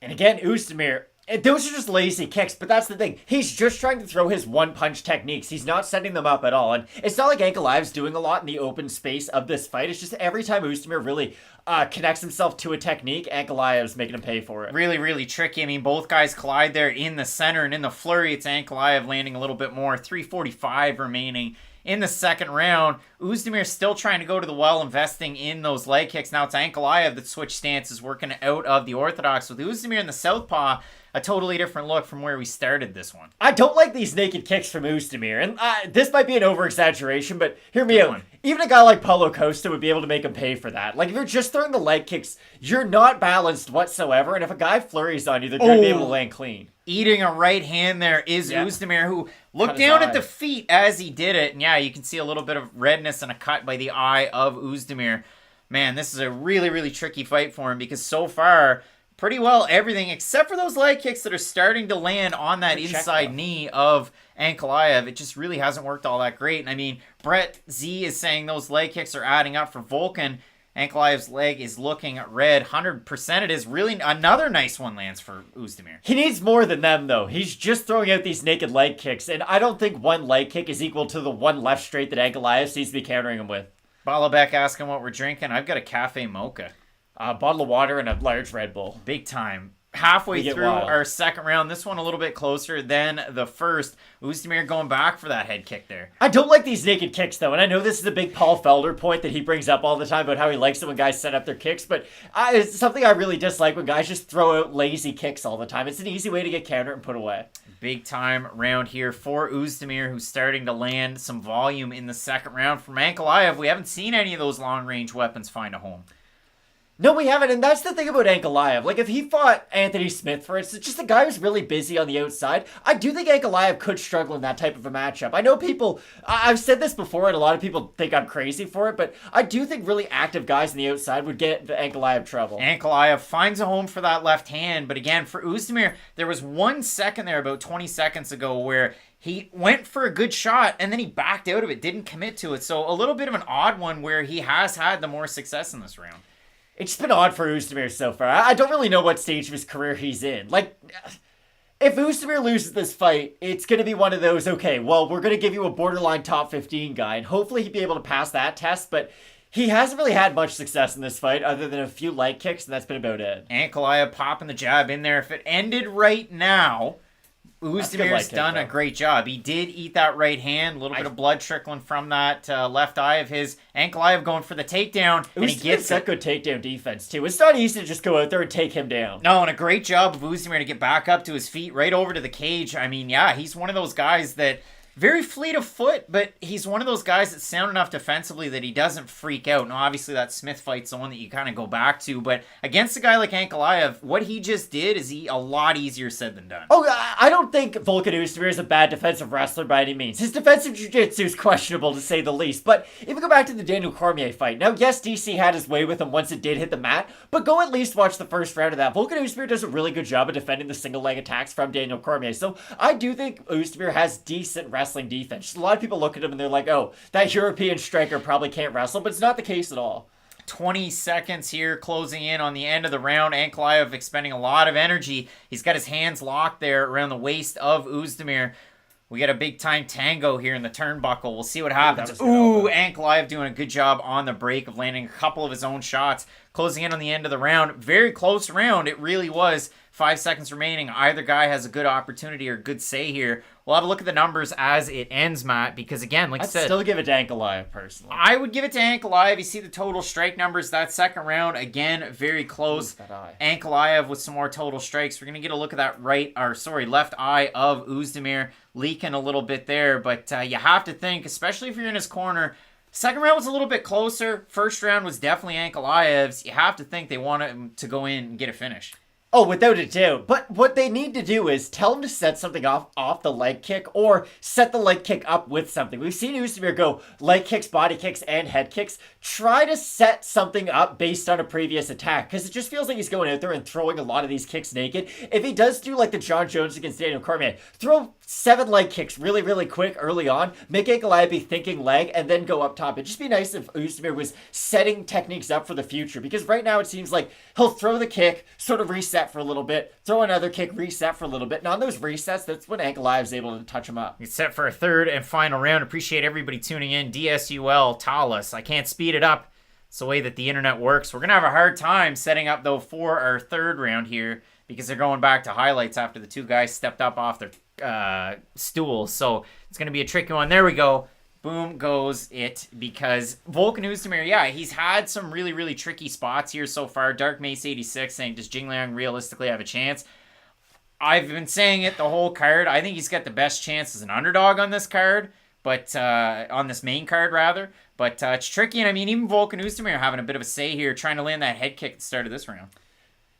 And again, Oezdemir, those are just lazy kicks, but that's the thing. He's just trying to throw his one-punch techniques. He's not setting them up at all. And it's not like Ankalaev's doing a lot in the open space of this fight. It's just every time Oezdemir really connects himself to a technique, Ankalaev's making him pay for it. Really, really tricky. I mean, both guys collide there in the center, and in the flurry, it's Ankalaev landing a little bit more. 3:45 remaining in the second round. Oezdemir still trying to go to the well, investing in those leg kicks. Now it's Ankalaev that switched stances, working out of the orthodox. With Oezdemir in the southpaw, a totally different look from where we started this one. I don't like these naked kicks from Oezdemir, and this might be an over-exaggeration, but hear me out. Even a guy like Paulo Costa would be able to make him pay for that. Like, if you're just throwing the leg kicks, you're not balanced whatsoever, and if a guy flurries on you, they're going to be able to land clean. Eating a right hand there is Oezdemir, who looked down at the feet as he did it. And yeah, you can see a little bit of redness and a cut by the eye of Oezdemir. Man, this is a really, really tricky fight for him, because so far, pretty well everything, except for those leg kicks that are starting to land on that inside knee of Ankalaev, it just really hasn't worked all that great. And I mean, Brett Z is saying those leg kicks are adding up for Volkan. Ankalaev's leg is looking red. 100% it is. Really, another nice one lands for Oezdemir. He needs more than them, though. He's just throwing out these naked leg kicks, and I don't think one leg kick is equal to the one left straight that Ankalaev seems to be countering him with. Balabek asking what we're drinking. I've got a cafe mocha. A bottle of water and a large Red Bull. Big time. Halfway We get through wild. our second round. This one a little bit closer than the first. Oezdemir going back for that head kick there. I don't like these naked kicks, though, and I know this is a big Paul Felder point that he brings up all the time about how he likes it when guys set up their kicks, but it's something I really dislike when guys just throw out lazy kicks all the time. It's an easy way to get countered and put away. Big time round here for Oezdemir, who's starting to land some volume in the second round. From Ankalaev, we haven't seen any of those long-range weapons find a home. No, we haven't, and that's the thing about Ankalaev. Like, if he fought Anthony Smith, for instance, just a guy who's really busy on the outside, I do think Ankalaev could struggle in that type of a matchup. I know people, I've said this before, and a lot of people think I'm crazy for it, but I do think really active guys on the outside would get the Ankalaev trouble. Ankalaev finds a home for that left hand, but again, for Oezdemir, there was 1 second there, about 20 seconds ago, where he went for a good shot, and then he backed out of it, didn't commit to it. So a little bit of an odd one where he has had the more success in this round. It's been odd for Oezdemir so far. I don't really know what stage of his career he's in. Like, if Oezdemir loses this fight, it's going to be one of those, okay, well, we're going to give you a borderline top 15 guy, and hopefully he'd be able to pass that test, but he hasn't really had much success in this fight other than a few leg kicks, and that's been about it. Ankalaev popping the jab in there. If it ended right now, Oezdemir's done a great job. He did eat that right hand. A little bit of blood trickling from that left eye of his. Ankalaev going for the takedown, and he gets got good takedown defense, too. It's not easy to just go out there and take him down. No, and a great job of Oezdemir to get back up to his feet, right over to the cage. I mean, yeah, he's one of those guys that... very fleet of foot, but he's one of those guys that's sound enough defensively that he doesn't freak out. Now, obviously, that Smith fight's the one that you kind of go back to, but against a guy like Ankalaev, what he just did is a lot easier said than done. Oh, I don't think Volkan Oezdemir is a bad defensive wrestler by any means. His defensive jiu-jitsu is questionable, to say the least, but if we go back to the Daniel Cormier fight, now, yes, DC had his way with him once it did hit the mat, but go at least watch the first round of that. Volkan Oezdemir does a really good job of defending the single leg attacks from Daniel Cormier, so I do think Oezdemir has decent wrestling defense. A lot of people look at him and they're like, oh, that European striker probably can't wrestle, but it's not the case at all. 20 seconds here, closing in on the end of the round. Ankalaev expending a lot of energy. He's got his hands locked there around the waist of Oezdemir. We got a big-time tango here in the turnbuckle. We'll see what happens. Ooh, Ankalaev doing a good job on the break of landing a couple of his own shots. Closing in on the end of the round. Very close round. It really was. 5 seconds remaining. Either guy has a good opportunity or good say here. We'll have a look at the numbers as it ends, Matt, because again, like I said... I'd still give it to Ankalaev, personally. I would give it to Ankalaev. You see the total strike numbers. That second round, again, very close. Ankalaev with some more total strikes. We're going to get a look at that left eye of Oezdemir leaking a little bit there, but you have to think, especially if you're in his corner... Second round was a little bit closer. First round was definitely Ankalaev's. You have to think they want him to go in and get a finish. Oh, without a doubt. But what they need to do is tell him to set something off the leg kick or set the leg kick up with something. We've seen Oezdemir go leg kicks, body kicks, and head kicks. Try to set something up based on a previous attack because it just feels like he's going out there and throwing a lot of these kicks naked. If he does do like the John Jones against Daniel Cormier, throw 7 leg kicks really, really quick early on, make Ankalaev be thinking leg, and then go up top. It'd just be nice if Oezdemir was setting techniques up for the future because right now it seems like he'll throw the kick, sort of reset for a little bit, throw another kick, reset for a little bit. And on those resets, that's when Ankalaev is able to touch him up. It's set for a third and final round. Appreciate everybody tuning in. DSUL, Talas. I can't speed it up. It's the way that the internet works. We're going to have a hard time setting up, though, for our third round here because they're going back to highlights after the two guys stepped up off their stools. So it's going to be a tricky one. There we go. Boom goes it because Volkan Oezdemir, yeah, he's had some really, really tricky spots here so far. Dark Mace 86 saying, does Jingliang realistically have a chance? I've been saying it the whole card. I think he's got the best chance as an underdog on this card, but on this main card, rather. But it's tricky, and I mean, even Volkan Oezdemir having a bit of a say here, trying to land that head kick at the start of this round.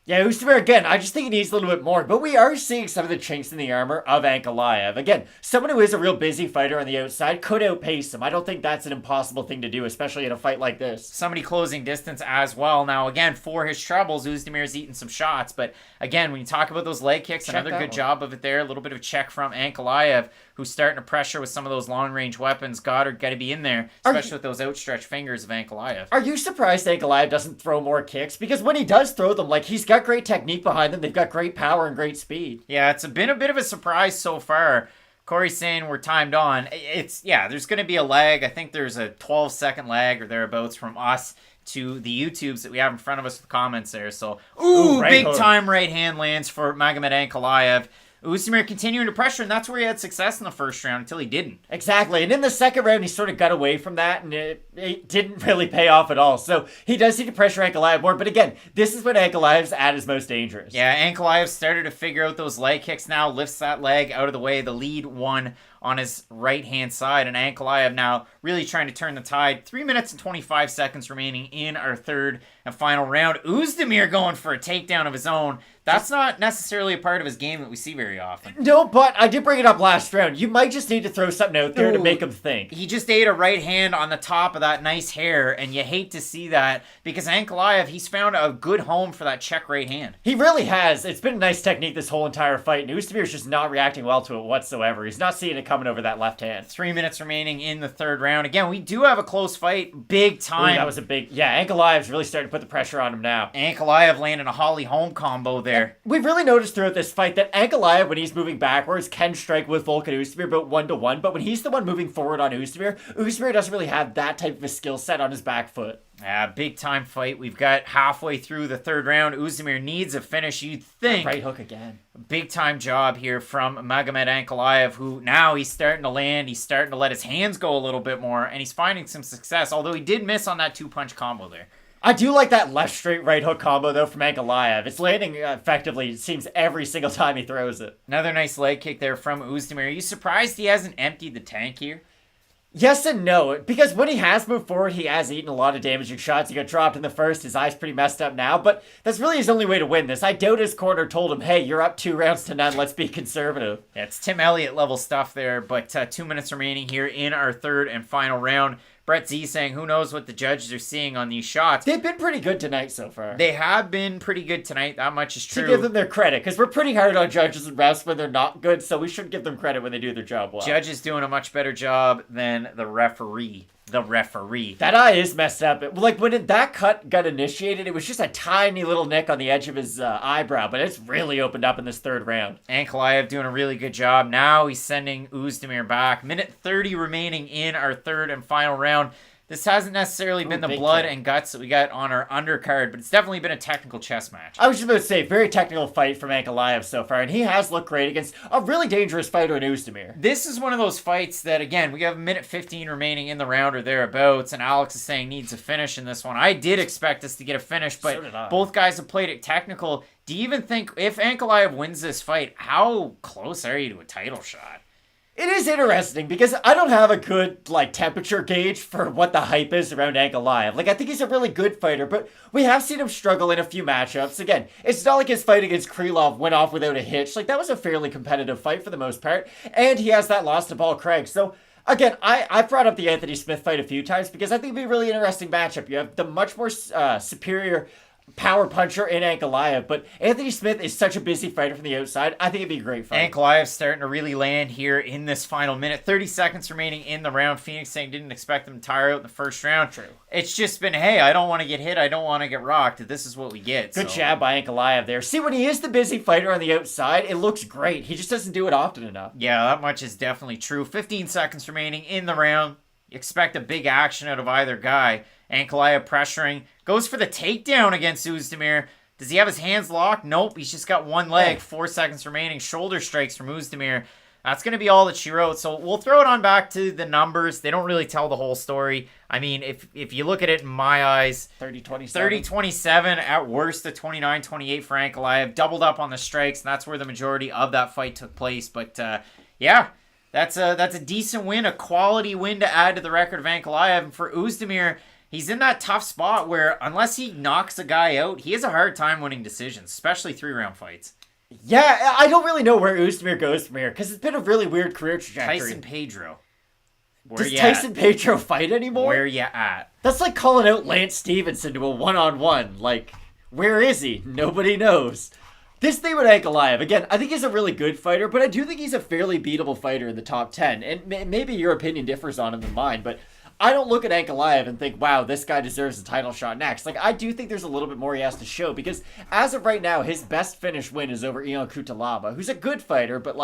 Yeah, Oezdemir, again, I just think he needs a little bit more, but we are seeing some of the chinks in the armor of Ankalaev. Again, someone who is a real busy fighter on the outside could outpace him. I don't think that's an impossible thing to do, especially in a fight like this. Somebody closing distance as well. Now, again, for his troubles, Oezdemir's eating some shots, but again, when you talk about those leg kicks, another good job of it there. A little bit of a check from Ankalaev, who's starting to pressure with some of those long-range weapons. Goddard got to be in there, especially with those outstretched fingers of Ankalaev. Are you surprised Ankalaev doesn't throw more kicks? Because when he does throw them, like, he's got great technique behind them. They've got great power and great speed. Yeah, it's been a bit of a surprise so far. Corey's saying we're timed on. There's going to be a lag. I think there's a 12-second lag or thereabouts from us to the YouTubes that we have in front of us with comments there. So, big time right hand lands for Magomed Ankalaev. Oezdemir continuing to pressure, and that's where he had success in the first round until he didn't. Exactly, and in the second round, he sort of got away from that, and it didn't really pay off at all. So he does need to pressure Ankalaev more, but again, this is when Ankalaev's at his most dangerous. Yeah, Ankalaev started to figure out those leg kicks now, lifts that leg out of the way. The lead one on his right-hand side, and Ankalaev now really trying to turn the tide. 3 minutes and 25 seconds remaining in our third and final round. Oezdemir going for a takedown of his own. That's not necessarily a part of his game that we see very often. No, but I did bring it up last round. You might just need to throw something out there to make him think. He just ate a right hand on the top of that nice hair, and you hate to see that because Ankalaev, he's found a good home for that check right hand. He really has. It's been a nice technique this whole entire fight, and Oezdemir's just not reacting well to it whatsoever. He's not seeing it coming over that left hand. 3 minutes remaining in the third round. Again, we do have a close fight. Big time. That was a big... Yeah, Ankalaev's really starting to put the pressure on him now. Ankalaev landing a Holly Holm combo there. We've really noticed throughout this fight that Ankalaev, when he's moving backwards, can strike with Volkan Oezdemir about 1-to-1, but when he's the one moving forward on Oezdemir, Oezdemir doesn't really have that type of a skill set on his back foot. Big time fight. We've got halfway through the third round. Oezdemir needs a finish, you'd think. Right hook again. Big time job here from Magomed Ankalaev, who now he's starting to land. He's starting to let his hands go a little bit more, and he's finding some success, although he did miss on that 2-punch combo there. I do like that left straight right hook combo, though, from Ankalaev. It's landing effectively, it seems, every single time he throws it. Another nice leg kick there from Oezdemir. Are you surprised he hasn't emptied the tank here? Yes and no, because when he has moved forward, he has eaten a lot of damaging shots. He got dropped in the first, his eye's pretty messed up now, but that's really his only way to win this. I doubt his corner told him, hey, you're up 2-0, let's be conservative. Yeah, it's Tim Elliott level stuff there, but 2 minutes remaining here in our third and final round. Brett Z saying, who knows what the judges are seeing on these shots. They've been pretty good tonight so far. They have been pretty good tonight. That much is true. To give them their credit, because we're pretty hard on judges and refs when they're not good, so we should give them credit when they do their job well. Judge is doing a much better job than the referee. That eye is messed up. Like, when that cut got initiated, it was just a tiny little nick on the edge of his eyebrow, but it's really opened up in this third round. Ankalaev doing a really good job. Now he's sending Oezdemir back. Minute 30 remaining in our third and final round. This hasn't necessarily been the blood and guts that we got on our undercard, but it's definitely been a technical chess match. I was just about to say, very technical fight from Ankalaev so far, and he has looked great against a really dangerous fighter in Oezdemir. This is one of those fights that, again, we have a minute 15 remaining in the round or thereabouts, and Alex is saying needs a finish in this one. I did expect us to get a finish, but so both guys have played it technical. Do you even think, if Ankalaev wins this fight, how close are you to a title shot? It is interesting because I don't have a good, temperature gauge for what the hype is around Ankalaev. I think he's a really good fighter, but we have seen him struggle in a few matchups. Again, it's not like his fight against Krylov went off without a hitch. That was a fairly competitive fight for the most part, and he has that loss to Paul Craig. So, again, I've brought up the Anthony Smith fight a few times because I think it'd be a really interesting matchup. You have the much more superior power puncher in Ankalaev, but Anthony Smith is such a busy fighter from the outside. I think it'd be a great fight. Ankalaev starting to really land here in this final minute. 30 seconds remaining in the round. Phoenix saying didn't expect them to tire out in the first round. True. It's just been, hey, I don't want to get hit. I don't want to get rocked. This is what we get. Good jab by Ankalaev there. See, when he is the busy fighter on the outside, it looks great. He just doesn't do it often enough. Yeah, that much is definitely true. 15 seconds remaining in the round. Expect a big action out of either guy. Ankalaev pressuring. Goes for the takedown against Oezdemir. Does he have his hands locked? Nope. He's just got one leg. 4 seconds remaining. Shoulder strikes from Oezdemir. That's going to be all that she wrote. So we'll throw it on back to the numbers. They don't really tell the whole story. I mean, if you look at it in my eyes, 30-27. 30-27, at worst a 29-28 for Ankalaev. Doubled up on the strikes, and that's where the majority of that fight took place. But yeah, that's a decent win, a quality win to add to the record of Ankalaev. And for Oezdemir, he's in that tough spot where unless he knocks a guy out, he has a hard time winning decisions, especially 3-round fights. Yeah, I don't really know where Oezdemir goes from here because it's been a really weird career trajectory. Tyson Pedro. Does Tyson Pedro fight anymore? Where you at? That's like calling out Lance Stevenson to a one-on-one. Where is he? Nobody knows. This thing with Ankalaev, again, I think he's a really good fighter, but I do think he's a fairly beatable fighter in the top 10. And maybe your opinion differs on him than mine, but I don't look at Ankalaev and think, wow, this guy deserves a title shot next. I do think there's a little bit more he has to show, because as of right now, his best finish win is over Ion Kutalaba, who's a good fighter, but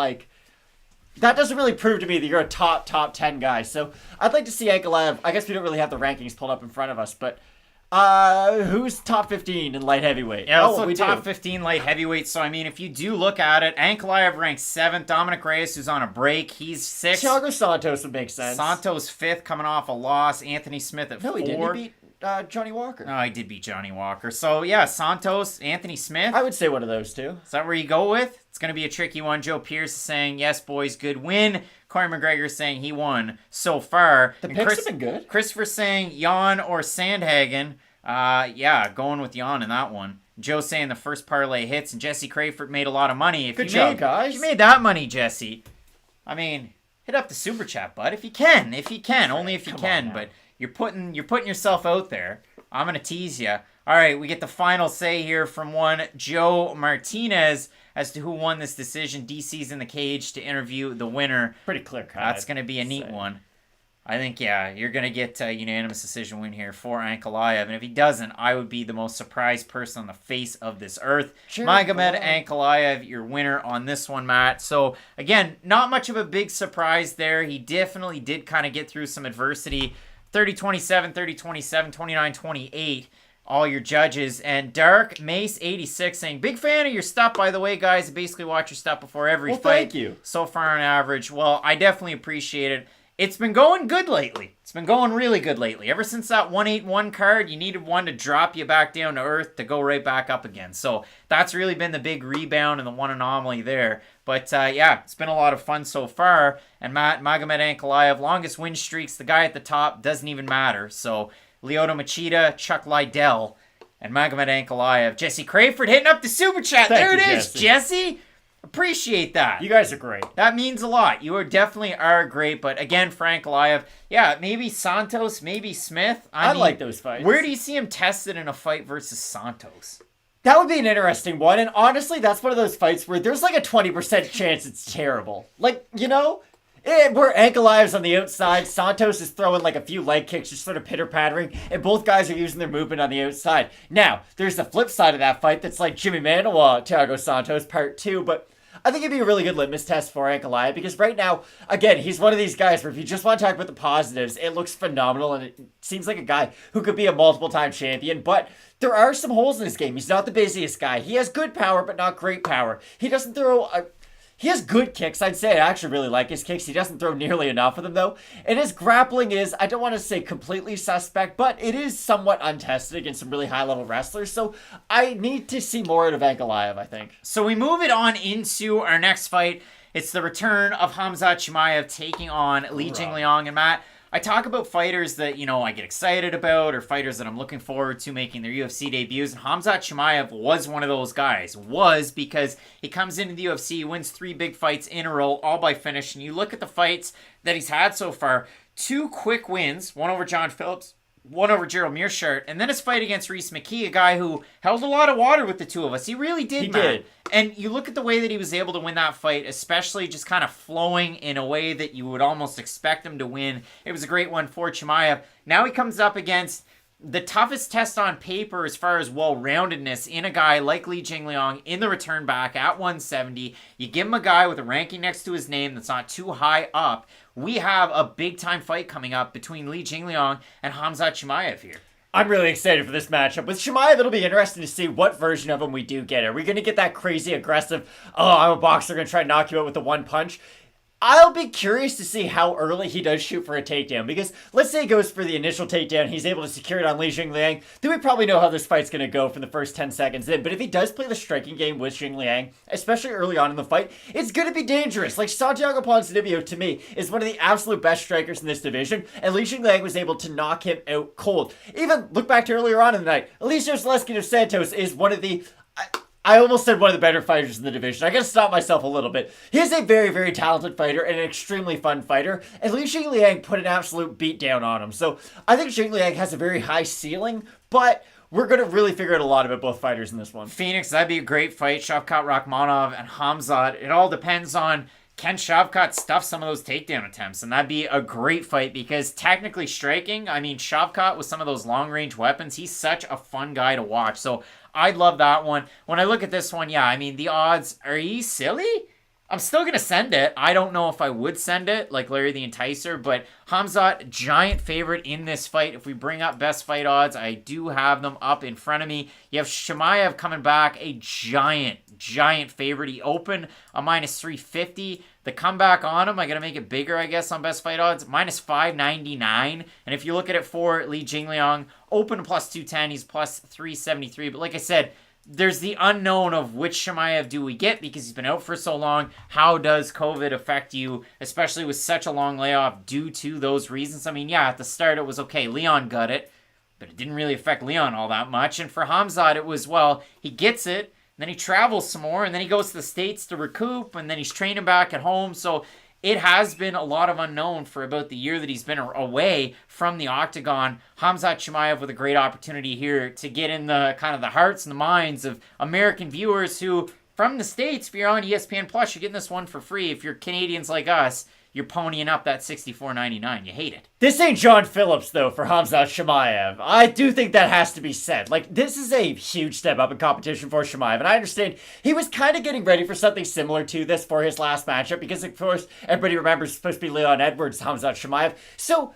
that doesn't really prove to me that you're a top 10 guy. So I'd like to see Ankalaev. I guess we don't really have the rankings pulled up in front of us, but who's top 15 in light heavyweight? Yeah, also we top do. 15 light heavyweight. So, I mean, if you do look at it, Ankalaev ranks 7th. Dominic Reyes, who's on a break, he's 6th. Thiago Santos would make sense. Santos 5th, coming off a loss. Anthony Smith at 4th. No, he didn't. He beat Johnny Walker. No, he did beat Johnny Walker. So, yeah, Santos, Anthony Smith. I would say one of those two. Is that where you go with? It's going to be a tricky one. Joe Pierce is saying, yes, boys, good win. Corey McGregor is saying he won so far. The picks have been good. Christopher saying Jan or Sandhagen. Yeah, going with Jan in that one. Joe saying the first parlay hits, and Jesse Crayford made a lot of money. Good job, guys. If you made that money, Jesse, I mean, hit up the super chat, bud. If you can, only if you can. But you're putting yourself out there. I'm gonna tease you. All right, we get the final say here from one Joe Martinez as to who won this decision. DC's in the cage to interview the winner. Pretty clear cut. That's gonna be a neat one. I think, yeah, you're going to get a unanimous decision win here for Ankalaev. And if he doesn't, I would be the most surprised person on the face of this earth. Sure, Magomed Ankalaev, your winner on this one, Matt. So, again, not much of a big surprise there. He definitely did kind of get through some adversity. 30-27, 30-27, 29-28. All your judges. And Dark Mace 86 saying, big fan of your stuff, by the way, guys. I basically watch your stuff before every fight. Thank you. So far on average. Well, I definitely appreciate it. It's been going good lately. It's been going really good lately. Ever since that 181 card, you needed one to drop you back down to earth to go right back up again. So that's really been the big rebound and the one anomaly there. But yeah, it's been a lot of fun so far. And Magomed Ankalaev, longest win streaks, the guy at the top, doesn't even matter. So Lyoto Machida, Chuck Liddell, and Magomed Ankalaev. Jesse Crayford hitting up the super chat. There it is, Jesse. Appreciate that. You guys are great. That means a lot. You definitely are great. But again, Frank Ankalaev, yeah, maybe Santos, maybe Smith. I mean, like those fights. Where do you see him tested in a fight versus Santos? That would be an interesting one. And honestly, that's one of those fights where there's like a 20% chance it's terrible. Like, where Ankalaev's on the outside, Santos is throwing like a few leg kicks, just sort of pitter-pattering, and both guys are using their movement on the outside. Now, there's the flip side of that fight that's like Jimmy Manuwa, Thiago Santos, part 2, but I think it'd be a really good litmus test for Ankalaev because right now, again, he's one of these guys where if you just want to talk about the positives, it looks phenomenal and it seems like a guy who could be a multiple-time champion, but there are some holes in his game. He's not the busiest guy. He has good power, but not great power. He doesn't throw He has good kicks. I'd say I actually really like his kicks. He doesn't throw nearly enough of them, though. And his grappling is, I don't want to say completely suspect, but it is somewhat untested against some really high-level wrestlers. So I need to see more out of Ankalaev, I think. So we move it on into our next fight. It's the return of Khamzat Chimaev taking on Li Jingliang. And Matt, I talk about fighters that, I get excited about or fighters that I'm looking forward to making their UFC debuts. And Khamzat Chimaev was one of those guys. Was because he comes into the UFC, wins 3 big fights in a row, all by finish. And you look at the fights that he's had so far, 2 quick wins, one over John Phillips, one over Gerald Mearshart, and then his fight against Reese McKee, a guy who held a lot of water with the two of us. He really did, He man. did. And you look at the way that he was able to win that fight, especially just kind of flowing in a way that you would almost expect him to win. It was a great one for Chimaev. Now he comes up against the toughest test on paper as far as well-roundedness in a guy like Li Jingliang in the return back at 170. You give him a guy with a ranking next to his name that's not too high up. We have a big-time fight coming up between Li Jingliang and Khamzat Chimaev here. I'm really excited for this matchup. With Chimaev, it'll be interesting to see what version of him we do get. Are we going to get that crazy, aggressive, I'm a boxer, going to try and knock you out with the one punch? I'll be curious to see how early he does shoot for a takedown, because let's say he goes for the initial takedown, he's able to secure it on Li Jingliang, then we probably know how this fight's going to go from the first 10 seconds in. But if he does play the striking game with Jingliang, especially early on in the fight, it's going to be dangerous. Like, Santiago Ponzinibbio, to me, is one of the absolute best strikers in this division, and Li Jingliang was able to knock him out cold. Even look back to earlier on in the night, Alicia Zaleski dos Santos is one of the... I almost said one of the better fighters in the division. I gotta stop myself a little bit. He is a very, very talented fighter and an extremely fun fighter. And Li Jingliang put an absolute beat down on him. So I think Jingliang has a very high ceiling, but we're gonna really figure out a lot about both fighters in this one. Phoenix, that'd be a great fight. Shavkat Rakhmonov and Khamzat. It all depends on can Shavkat stuff some of those takedown attempts? And that'd be a great fight because technically striking, I mean, Shavkat with some of those long-range weapons, he's such a fun guy to watch. So I'd love that one. When I look at this one, yeah, I mean, the odds, are you silly? I'm still going to send it. I don't know if I would send it like Larry the Enticer, but Khamzat, giant favorite in this fight. If we bring up best fight odds, I do have them up in front of me. You have Chimaev coming back, a giant favorite. He opened a minus 350. The comeback on him, I got to make it bigger, I guess, on best fight odds, minus 599. And if you look at it for Li Jingliang, open plus 210, he's plus 373. But like I said, there's the unknown of which Chimaev do we get because he's been out for so long. How does COVID affect you, especially with such a long layoff due to those reasons? I mean, yeah, at the start it was okay. Leon got it, but it didn't really affect Leon all that much. And for Khamzat, it was, well, he gets it, then he travels some more, and then he goes to the States to recoup, and then he's training back at home. So it has been a lot of unknown for about the year that he's been away from the octagon. Khamzat Chimaev with a great opportunity here to get in the kind of the hearts and the minds of American viewers who, from the States, if you're on ESPN Plus, you're getting this one for free. If you're Canadians like us, you're ponying up that $64.99. You hate it. This ain't John Phillips, though, for Khamzat Chimaev. I do think that has to be said. Like, this is a huge step up in competition for Chimaev, and I understand he was kind of getting ready for something similar to this for his last matchup, because, of course, everybody remembers it's supposed to be Leon Edwards, Khamzat Chimaev. So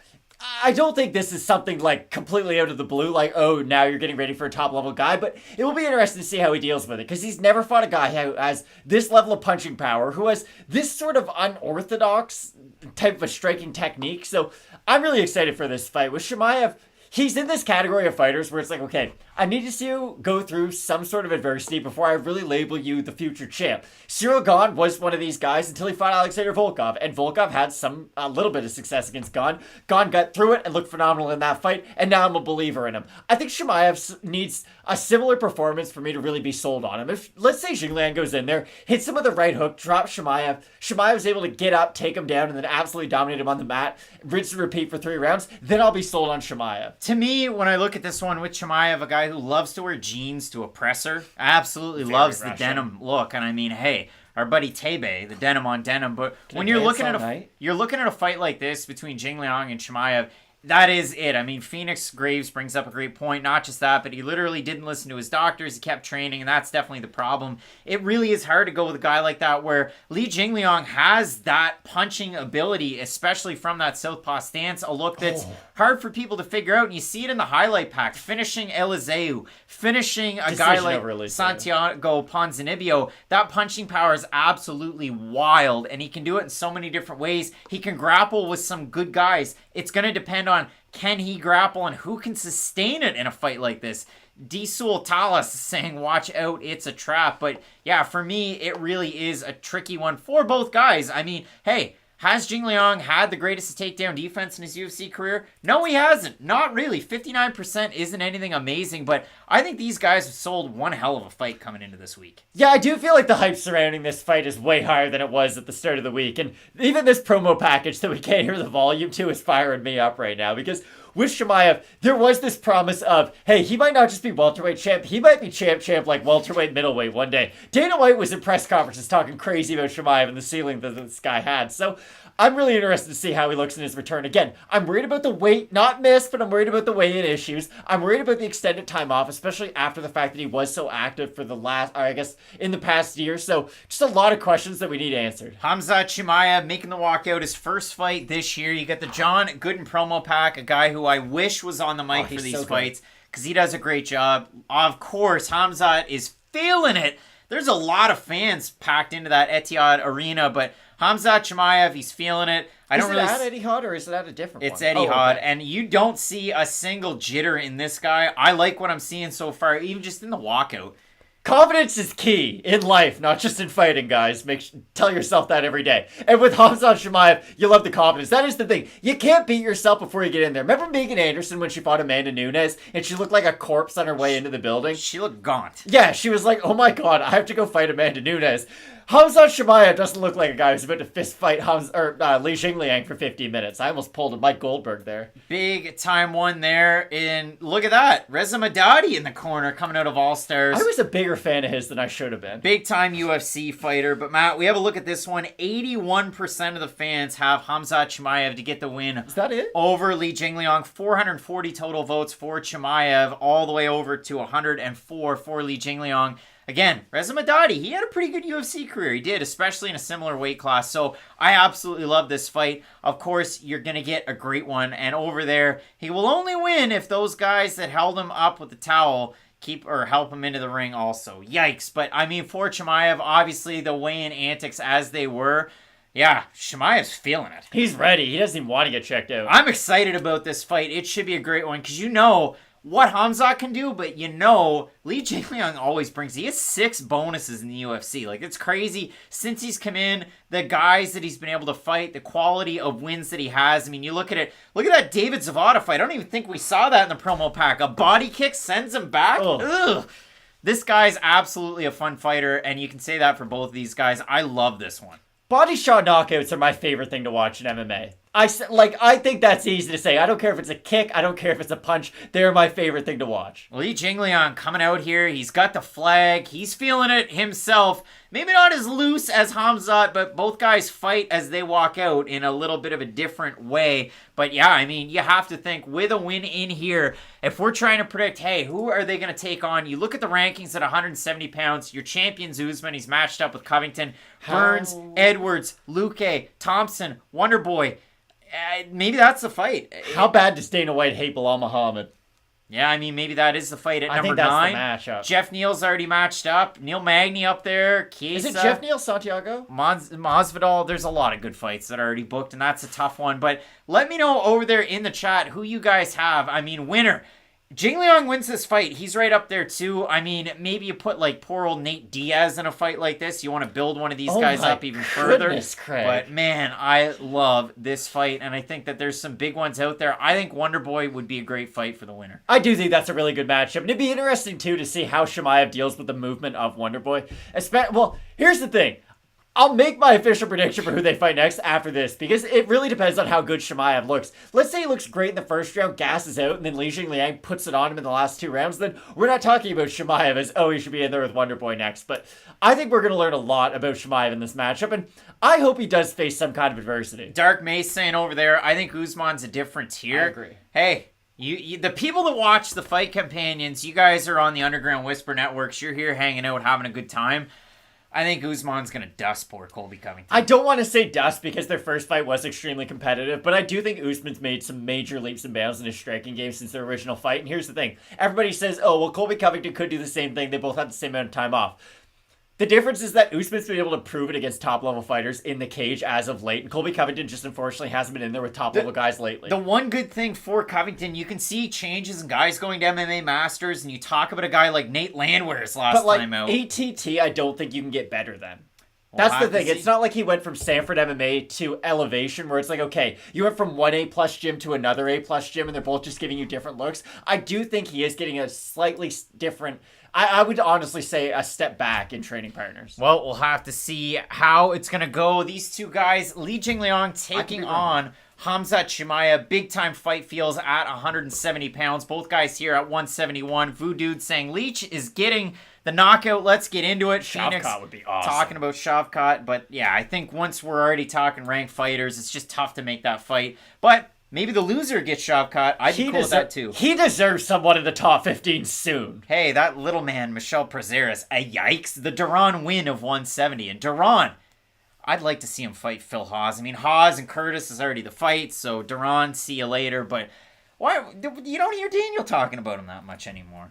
I don't think this is something like completely out of the blue, like, oh, now you're getting ready for a top level guy, but it will be interesting to see how he deals with it, because he's never fought a guy who has this level of punching power, who has this sort of unorthodox type of a striking technique. So I'm really excited for this fight with Chimaev. He's in this category of fighters where it's like, okay, I need to see you go through some sort of adversity before I really label you the future champ. Cyril Gane was one of these guys until he fought Alexander Volkov, and Volkov had a little bit of success against Gane. Gane got through it and looked phenomenal in that fight, and now I'm a believer in him. I think Chimaev needs a similar performance for me to really be sold on him. If, let's say Jingliang goes in there, hits him with a right hook, drops Chimaev, Chimaev's able to get up, take him down, and then absolutely dominate him on the mat, rinse and repeat for 3 rounds, then I'll be sold on Chimaev. To me, when I look at this one with Chimaev, a guy who loves to wear jeans to oppress her, absolutely loves the denim look. And I mean, hey, our buddy Tebe, the denim on denim. But when you're looking at a fight like this between Jingliang and Chimaev, that is it. I mean, Phoenix Graves brings up a great point. Not just that, but he literally didn't listen to his doctors. He kept training, and that's definitely the problem. It really is hard to go with a guy like that where Li Jingliang has that punching ability, especially from that southpaw stance, a look that's hard for people to figure out. And you see it in the highlight pack, finishing Eliseu, finishing a guy like Santiago Ponzinibbio. That punching power is absolutely wild, and he can do it in so many different ways. He can grapple with some good guys. It's going to depend on can he grapple and who can sustain it in a fight like this. Disul Talas is saying, watch out, it's a trap. But yeah, for me, it really is a tricky one for both guys. I mean, hey, has Jingliang had the greatest takedown defense in his UFC career? No, he hasn't. Not really. 59% isn't anything amazing, but I think these guys have sold one hell of a fight coming into this week. Yeah, I do feel like the hype surrounding this fight is way higher than it was at the start of the week, and even this promo package that we can't hear the volume to is firing me up right now, because with Chimaev, there was this promise of, hey, he might not just be welterweight champ, he might be champ like welterweight, middleweight one day. Dana White was in press conferences talking crazy about Chimaev and the ceiling that this guy had. So I'm really interested to see how he looks in his return. Again, I'm worried about the weight, not miss, but I'm worried about the weigh-in issues. I'm worried about the extended time off, especially after the fact that he was so active for the in the past year. So just a lot of questions that we need answered. Khamzat Chimaev making the walkout, his first fight this year. You got the John Gooden promo pack, a guy who I wish was on the mic for these fights because he does a great job. Of course, Khamzat is feeling it. There's a lot of fans packed into that Etihad arena, but Khamzat Chimaev, he's feeling it. Is it at Etihad or is it at a different one? It's Etihad, and you don't see a single jitter in this guy. I like what I'm seeing so far, even just in the walkout. Confidence is key in life, not just in fighting, guys. Tell yourself that every day. And with Khamzat Chimaev, you love the confidence. That is the thing. You can't beat yourself before you get in there. Remember Megan Anderson when she fought Amanda Nunes and she looked like a corpse on her way into the building? She looked gaunt. Yeah, she was like, oh my god, I have to go fight Amanda Nunes. Khamzat Chimaev doesn't look like a guy who's about to fist fight Li Jingliang for 15 minutes. I almost pulled a Mike Goldberg there. Big time one there. And look at that. Reza Madadi in the corner coming out of All Stars. I was a bigger fan of his than I should have been. Big time UFC fighter. But Matt, we have a look at this one. 81% of the fans have Khamzat Chimaev to get the win. Is that it? Over Li Jingliang. 440 total votes for Chimaev, all the way over to 104 for Li Jingliang. again, Reza Madadi, he had a pretty good UFC career. He did, especially in a similar weight class. So I absolutely love this fight. Of course, you're going to get a great one. And over there, he will only win if those guys that held him up with the towel keep or help him into the ring also. Yikes. But I mean, for Chimaev, obviously the weigh-in antics as they were, yeah, Chimaev's feeling it. He's ready. He doesn't even want to get checked out. I'm excited about this fight. It should be a great one because you know what Hamzat can do, but you know Li Jingliang always brings. He has 6 bonuses in the UFC. Like, it's crazy. Since he's come in, the guys that he's been able to fight, the quality of wins that he has. I mean, you look at it. Look at that David Zavada fight. I don't even think we saw that in the promo pack. A body kick sends him back. Ugh. This guy's absolutely a fun fighter, and you can say that for both of these guys. I love this one. Body shot knockouts are my favorite thing to watch in MMA. I think that's easy to say. I don't care if it's a kick. I don't care if it's a punch. They're my favorite thing to watch. Li Jingliang coming out here. He's got the flag. He's feeling it himself. Maybe not as loose as Hamzat, but both guys fight as they walk out in a little bit of a different way. But yeah, I mean, you have to think with a win in here, if we're trying to predict, hey, who are they going to take on? You look at the rankings at 170 pounds. Your champion's Usman. He's matched up with Covington. Burns, Edwards, Luque, Thompson, Wonderboy. Maybe that's the fight. How bad does Dana White hate Bilal Muhammad? Yeah, I mean, maybe that is the fight at I number think that's 9. the matchup. Jeff Neal's already matched up. Neil Magny up there. Chiesa, Is it Jeff Neal, Santiago? Masvidal. There's a lot of good fights that are already booked, and that's a tough one. But let me know over there in the chat who you guys have. I mean, winner. Jingliang wins this fight. He's right up there, too. I mean, maybe you put, like, poor old Nate Diaz in a fight like this. You want to build one of these guys up even further. Craig. But, man, I love this fight, and I think that there's some big ones out there. I think Wonderboy would be a great fight for the winner. I do think that's a really good matchup. And it'd be interesting, too, to see how Chimaev deals with the movement of Wonderboy. Well, here's the thing. I'll make my official prediction for who they fight next after this, because it really depends on how good Chimaev looks. Let's say he looks great in the first round, gasses out, and then Li Jingliang puts it on him in the last 2 rounds, then we're not talking about Chimaev as, oh, he should be in there with Wonderboy next. But I think we're going to learn a lot about Chimaev in this matchup, and I hope he does face some kind of adversity. Dark Mace saying over there, I think Usman's a different tier. I agree. Hey, you the people that watch the Fight Companions, you guys are on the Underground Whisper networks. You're here hanging out, having a good time. I think Usman's going to dust poor Colby Covington. I don't want to say dust because their first fight was extremely competitive, but I do think Usman's made some major leaps and bounds in his striking game since their original fight. And here's the thing. Everybody says, oh, well, Colby Covington could do the same thing. They both had the same amount of time off. The difference is that Usman's been able to prove it against top-level fighters in the cage as of late, and Colby Covington just unfortunately hasn't been in there with top-level guys lately. The one good thing for Covington, you can see changes in guys going to MMA Masters, and you talk about a guy like Nate Landwehr's last time out. ATT, I don't think you can get better than. That's the thing. It's not like he went from Sanford MMA to Elevation, where it's like, okay, you went from one A-plus gym to another A-plus gym, and they're both just giving you different looks. I do think he is getting a slightly different... I would honestly say a step back in training partners. Well, we'll have to see how it's going to go. These two guys, Li Jingliang taking on Hamzat Chimaev. Big-time fight feels at 170 pounds. Both guys here at 171. Voodoo saying Leach is getting the knockout. Let's get into it. Shavkat would be awesome. Talking about Shavkat. But, yeah, I think once we're already talking ranked fighters, it's just tough to make that fight. But... maybe the loser gets Shavkat. I'd be cool with that, too. He deserves someone in the top 15 soon. Hey, that little man, Michel Prazeres. Yikes. The Duran win of 170. And Duran, I'd like to see him fight Phil Haas. I mean, Haas and Curtis is already the fight, so Duran, see you later. But why you don't hear Daniel talking about him that much anymore.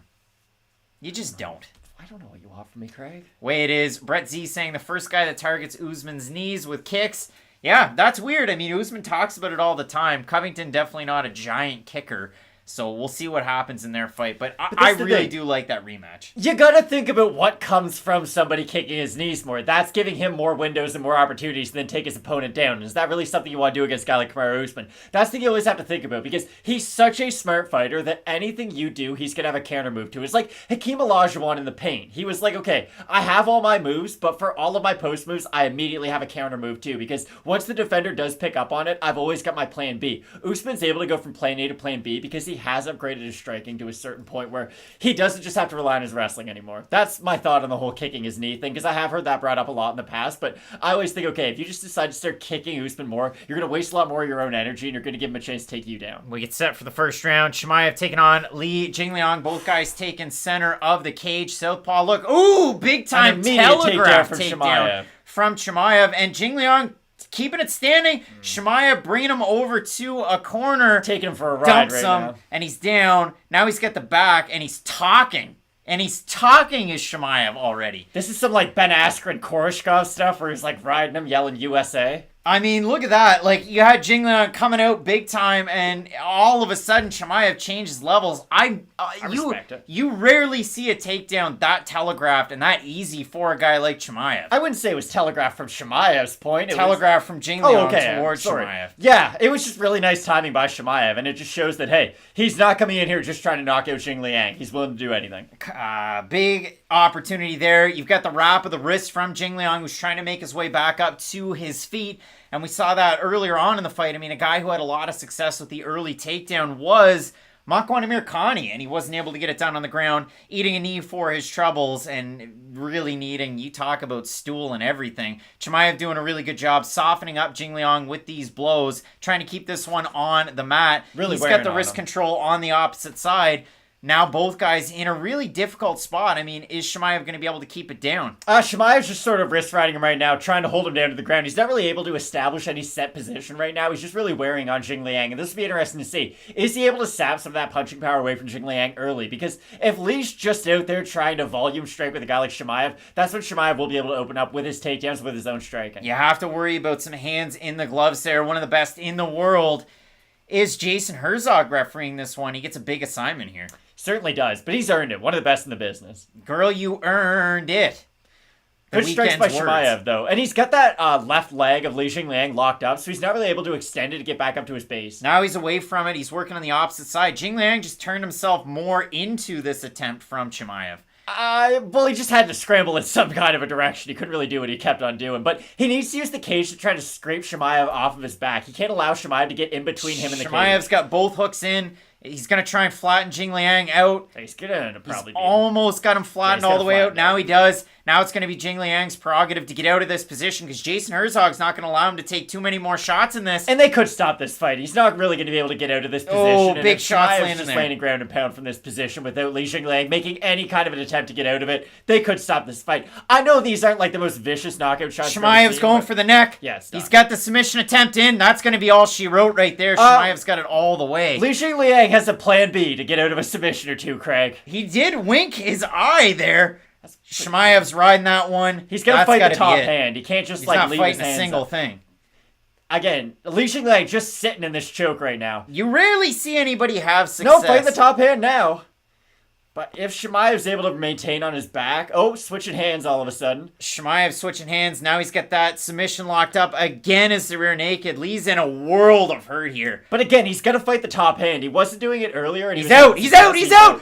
You just don't. I don't know what you want from me, Craig. Way it is. Brett Z saying the first guy that targets Usman's knees with kicks. Yeah, that's weird. I mean, Usman talks about it all the time. Covington definitely not a giant kicker, so we'll see what happens in their fight. But I really do like that rematch. You gotta think about what comes from somebody kicking his knees more. That's giving him more windows and more opportunities to then take his opponent down. Is that really something you want to do against a guy like Kamaru Usman? That's the thing you always have to think about, because he's such a smart fighter that anything you do, he's gonna have a counter move to. It's like Hakeem Olajuwon in the paint. He was like, okay, I have all my moves, but for all of my post moves, I immediately have a counter move too, because once the defender does pick up on it, I've always got my plan B. Usman's able to go from plan A to plan B because he he has upgraded his striking to a certain point where he doesn't just have to rely on his wrestling anymore. That's my thought on the whole kicking his knee thing, because I have heard that brought up a lot in the past, but I always think, okay, if you just decide to start kicking Usman more, you're going to waste a lot more of your own energy, and you're going to give him a chance to take you down. We get set for the first round. Chimaev taking on Li Jingliang. Both guys taking center of the cage. Southpaw look. Ooh, big time telegraph takedown from Chimaev. And Jingliang keeping it standing. Chimaev bringing him over to a corner. Taking him for a ride dumps right him, now. and he's down. Now he's got the back, and he's talking. And he's talking as Chimaev already. This is some like Ben Askren Koreshkov stuff where he's like riding him, yelling USA. I mean, look at that. Like, you had Jingliang coming out big time, and all of a sudden, Chimaev changes levels. I respect it. You rarely see a takedown that telegraphed and that easy for a guy like Chimaev. I wouldn't say it was telegraphed from Chimaev's point. It Telegraph from Jingliang towards sorry. Chimaev. Yeah, it was just really nice timing by Chimaev, and it just shows that, hey, he's not coming in here just trying to knock out Jingliang. He's willing to do anything. Big opportunity there. You've got the wrap of the wrist from Jingliang, who's trying to make his way back up to his feet. And we saw that earlier on in the fight. I mean, a guy who had a lot of success with the early takedown was Magomed Khani, and he wasn't able to get it down on the ground, eating a knee for his troubles and really needing, you talk about stool and everything. Chimaev doing a really good job softening up Jingliang with these blows, trying to keep this one on the mat. Really, he's got the wrist control on the opposite side. Now both guys in a really difficult spot. I mean, is Chimaev going to be able to keep it down? Chimaev's just sort of wrist riding him right now, trying to hold him down to the ground. He's not really able to establish any set position right now. He's just really wearing on Jingliang, and this will be interesting to see. Is he able to sap some of that punching power away from Jingliang early? Because if Li's just out there trying to volume strike with a guy like Chimaev, that's when Chimaev will be able to open up with his takedowns, with his own striking. You have to worry about some hands in the gloves there. One of the best in the world is Jason Herzog refereeing this one. He gets a big assignment here. Certainly does, but he's earned it. One of the best in the business. Girl, you earned it. Good strikes by Chimaev, though. And he's got that left leg of Li Jingliang locked up, so he's not really able to extend it to get back up to his base. Now he's away from it. He's working on the opposite side. Jingliang just turned himself more into this attempt from Chimaev. Well, he just had to scramble in some kind of a direction. He couldn't really do what he kept on doing. But he needs to use the cage to try to scrape Chimaev off of his back. He can't allow Chimaev to get in between him and the cage. Chimaev's got both hooks in. He's going to try and flatten Jingliang out. He's going to probably almost got him flattened all the way out. Now he does. Now it's going to be Jingliang's prerogative to get out of this position because Jason Herzog's not going to allow him to take too many more shots in this. And they could stop this fight. He's not really going to be able to get out of this position. Oh, big shots landing just there. landing ground and pound from this position without Li Jingliang making any kind of an attempt to get out of it. They could stop this fight. I know these aren't like the most vicious knockout shots. Chimaev's going for the neck. Yes, he's got the submission attempt in. That's going to be all she wrote right there. Chimaev's got it all the way. Li Jingliang has a plan B to get out of a submission or two, Craig. He did wink his eye there. Chimaev's riding that one. He's got to fight the top hand. He can't just leave his hands hands a single up. thing. Again, Li Jingliang just sitting in this choke right now. You rarely see anybody have success. No, fighting the top hand now. But if Chimaev's able to maintain on his back... Oh, switching hands all of a sudden. Chimaev switching hands. Now he's got that submission locked up again as the rear naked. Li's in a world of hurt here. But again, he's got to fight the top hand. He wasn't doing it earlier. And He's out!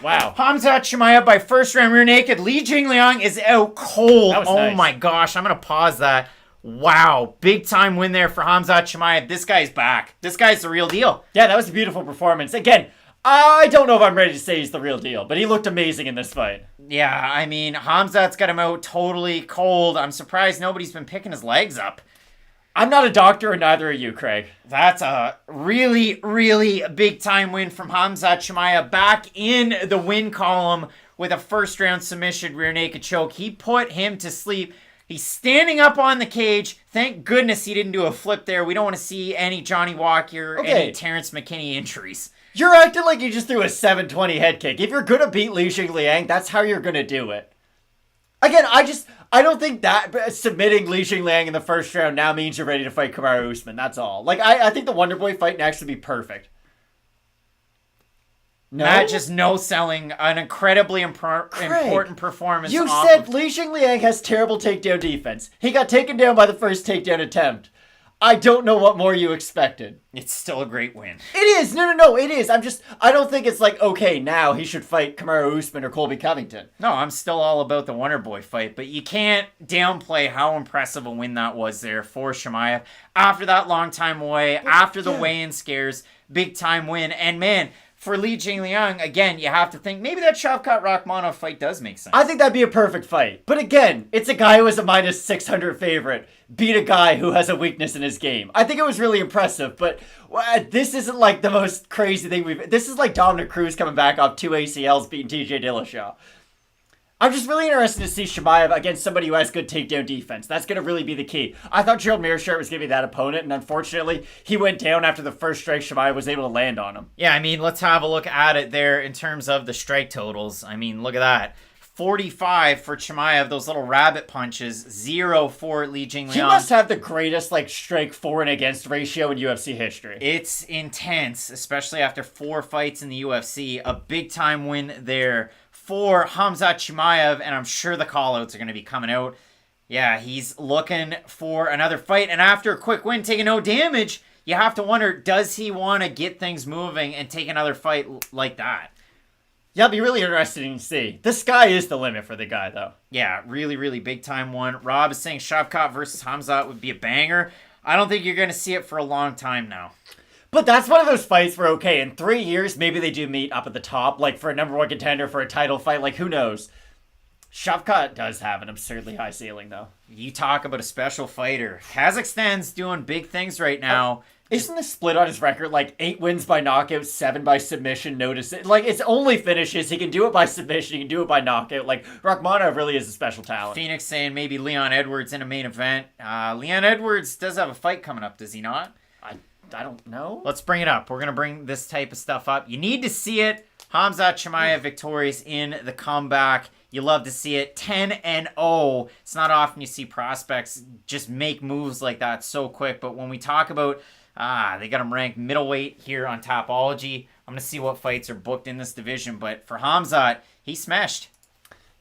Wow. Khamzat Chimaev by first round rear naked. Li Jingliang is out cold. That was Oh nice. my gosh. I'm going to pause that. Wow. Big time win there for Khamzat Chimaev. This guy's back. This guy's the real deal. Yeah, that was a beautiful performance. Again, I don't know if I'm ready to say he's the real deal, but he looked amazing in this fight. Yeah, I mean, Khamzat's got him out totally cold. I'm surprised nobody's been picking his legs up. I'm not a doctor, and neither are you, Craig. That's a really, really big-time win from Khamzat Chimaev. Back in the win column with a first-round submission rear naked choke. He put him to sleep. He's standing up on the cage. Thank goodness he didn't do a flip there. We don't want to see any Johnny Walker, any Terrence McKinney injuries. You're acting like you just threw a 720 head kick. If you're gonna beat Li Jingliang, that's how you're gonna do it. Again, I don't think that submitting Li Jingliang in the first round now means you're ready to fight Kamaru Usman. That's all. Like, I think the Wonder Boy fight next would be perfect. No? Matt just no-selling an incredibly important performance. You said Li Jingliang has terrible takedown defense. He got taken down by the first takedown attempt. I don't know what more you expected. It's still a great win. It is. No, it is. I don't think it's like, okay, now he should fight Kamaru Usman or Colby Covington. No, I'm still all about the Wonder Boy fight, but you can't downplay how impressive a win that was there for Chimaev. After that long time away, after the weigh-in scares, big time win. And man, for Li Jingliang, again, you have to think maybe that Shavkat Rakhmonov fight does make sense. I think that'd be a perfect fight. But again, it's a guy who is a minus 600 favorite. Beat a guy who has a weakness in his game. I think it was really impressive, but this isn't like the most crazy thing This is like Dominic Cruz coming back off 2 ACLs beating TJ Dillashaw. I'm just really interested to see Chimaev against somebody who has good takedown defense. That's going to really be the key. I thought Gerald Meerschaert was going to be that opponent, and unfortunately, he went down after the first strike Chimaev was able to land on him. Yeah, I mean, let's have a look at it there in terms of the strike totals. I mean, look at that. 45 for Chimaev, those little rabbit punches. 0 for Li Jingliang. He must have the greatest strike for and against ratio in UFC history. It's intense, especially after 4 fights in the UFC. A big-time win there for Khamzat Chimaev, and I'm sure the call-outs are going to be coming out. Yeah, he's looking for another fight, and after a quick win, taking no damage, you have to wonder, does he want to get things moving and take another fight like that? Yeah, it'll be really interesting to see. The sky is the limit for the guy, though. Yeah, really, really big-time one. Rob is saying Shavkat versus Khamzat would be a banger. I don't think you're going to see it for a long time now. But that's one of those fights where, okay, in 3 years, maybe they do meet up at the top, for a number 1 contender for a title fight, who knows? Shavkat does have an absurdly high ceiling, though. You talk about a special fighter. Kazakhstan's doing big things right now. Isn't the split on his record 8 wins by knockout, 7 by submission? Notice it. It's only finishes. He can do it by submission. He can do it by knockout. Rakhmonov really is a special talent. Phoenix saying maybe Leon Edwards in a main event. Leon Edwards does have a fight coming up, does he not? I don't know. Let's bring it up. We're going to bring this type of stuff up. You need to see it. Khamzat Chimaev victorious in the comeback. You love to see it. 10-0. It's not often you see prospects just make moves like that so quick. But when we talk about, they got him ranked middleweight here on Topology. I'm going to see what fights are booked in this division. But for Khamzat, he smashed.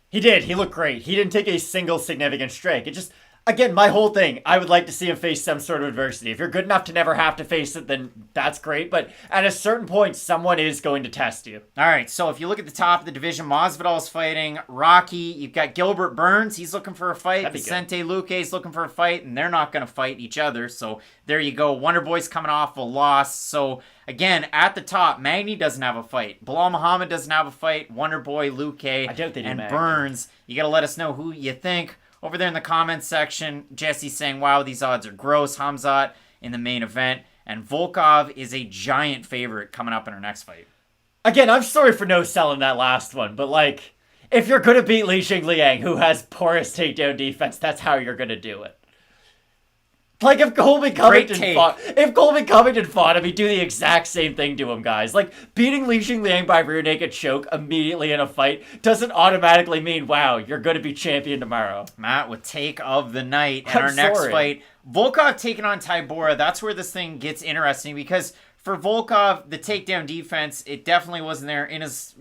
He did. He looked great. He didn't take a single significant strike. It just... Again, my whole thing, I would like to see him face some sort of adversity. If you're good enough to never have to face it, then that's great. But at a certain point, someone is going to test you. All right, so if you look at the top of the division, Masvidal's fighting Rocky. You've got Gilbert Burns. He's looking for a fight. Vicente Luque's looking for a fight, and they're not going to fight each other. So there you go. Wonder Boy's coming off a loss. So again, at the top, Magny doesn't have a fight. Bilal Muhammad doesn't have a fight. Wonder Boy, Luque, and Burns. You got to let us know who you think. Over there in the comments section, Jesse's saying, wow, these odds are gross. Khamzat in the main event. And Volkov is a giant favorite coming up in our next fight. Again, I'm sorry for no selling that last one, but if you're going to beat Li Jingliang, who has porous takedown defense, that's how you're going to do it. If Colby Covington fought him, he'd do the exact same thing to him, guys. Beating Li Jingliang by rear naked choke immediately in a fight doesn't automatically mean, wow, you're going to be champion tomorrow. Matt with take of the night. And our next fight, Volkov taking on Tybura. That's where this thing gets interesting because for Volkov, the takedown defense, it definitely wasn't there in his,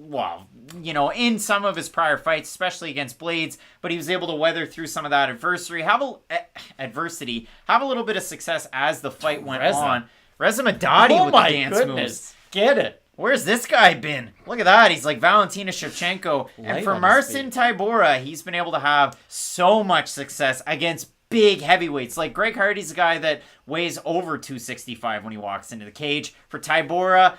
in some of his prior fights, especially against Blades, but he was able to weather through some of that adversity, have a little bit of success as the fight went on. Reza Madadi with the dance moves. Get it. Where's this guy been? Look at that. He's like Valentina Shevchenko. And for Marcin Tybura, he's been able to have so much success against big heavyweights. Greg Hardy's a guy that weighs over 265 when he walks into the cage. For Tybura,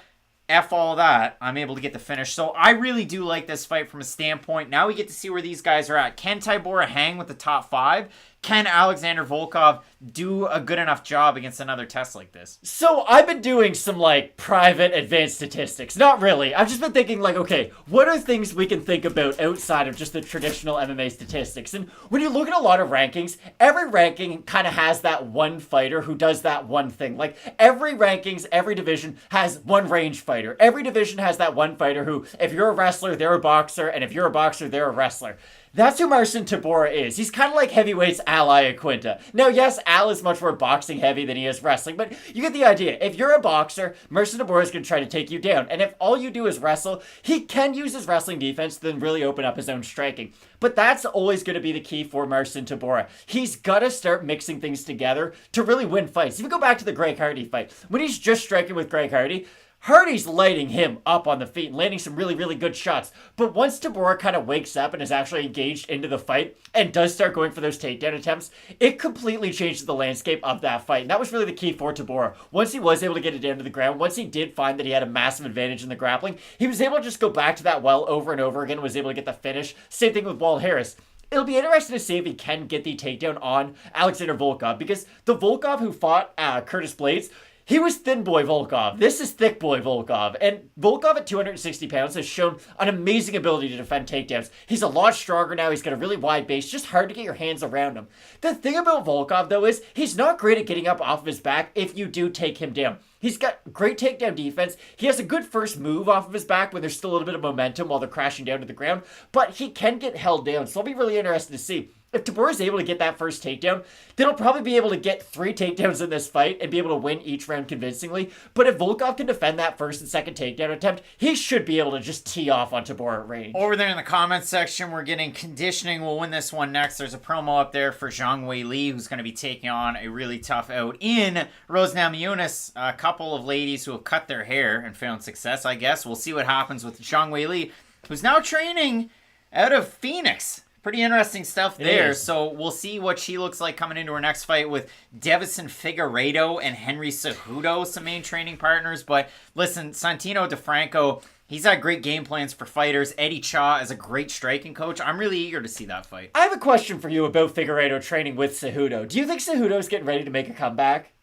F all that, I'm able to get the finish. So I really do like this fight from a standpoint. Now we get to see where these guys are at. Can Tybura hang with the top 5? Can Alexander Volkov do a good enough job against another test like this? So I've been doing some private advanced statistics. Not really. I've just been thinking okay, what are things we can think about outside of just the traditional MMA statistics? And when you look at a lot of rankings, every ranking kind of has that one fighter who does that one thing. Every rankings, every division has one range fighter. Every division has that one fighter who, if you're a wrestler, they're a boxer, and if you're a boxer, they're a wrestler. That's who Marcin Tybura is. He's kind of like heavyweight's Al Iaquinta. Now, yes, Al is much more boxing heavy than he is wrestling, but you get the idea. If you're a boxer, Marcin Tybura is going to try to take you down. And if all you do is wrestle, he can use his wrestling defense to then really open up his own striking. But that's always going to be the key for Marcin Tybura. He's got to start mixing things together to really win fights. If you go back to the Greg Hardy fight, when he's just striking with Greg Hardy, Hardy's lighting him up on the feet and landing some really, really good shots. But once Tybura kind of wakes up and is actually engaged into the fight and does start going for those takedown attempts, it completely changes the landscape of that fight. And that was really the key for Tybura. Once he was able to get it down to the ground, once he did find that he had a massive advantage in the grappling, he was able to just go back to that well over and over again and was able to get the finish. Same thing with Walt Harris. It'll be interesting to see if he can get the takedown on Alexander Volkov, because the Volkov who fought Curtis Blades, he was thin boy Volkov. This is thick boy Volkov. And Volkov at 260 pounds has shown an amazing ability to defend takedowns. He's a lot stronger now. He's got a really wide base. Just hard to get your hands around him. The thing about Volkov, though, is he's not great at getting up off of his back if you do take him down. He's got great takedown defense. He has a good first move off of his back when there's still a little bit of momentum while they're crashing down to the ground. But he can get held down. So I'll be really interested to see. If Tybura is able to get that first takedown, then he'll probably be able to get 3 takedowns in this fight and be able to win each round convincingly. But if Volkov can defend that first and second takedown attempt, he should be able to just tee off on Tybura at range. Over there in the comments section, we're getting conditioning. We'll win this one next. There's a promo up there for Zhang Weili, who's going to be taking on a really tough out in Rose Namajunas. A couple of ladies who have cut their hair and found success, I guess. We'll see what happens with Zhang Weili, who's now training out of Phoenix. Pretty interesting stuff there. So we'll see what she looks like coming into her next fight with Devison Figueiredo and Henry Cejudo, some main training partners. But listen, Santino DeFranco, he's had great game plans for fighters. Eddie Cha is a great striking coach. I'm really eager to see that fight. I have a question for you about Figueiredo training with Cejudo. Do you think Cejudo's getting ready to make a comeback?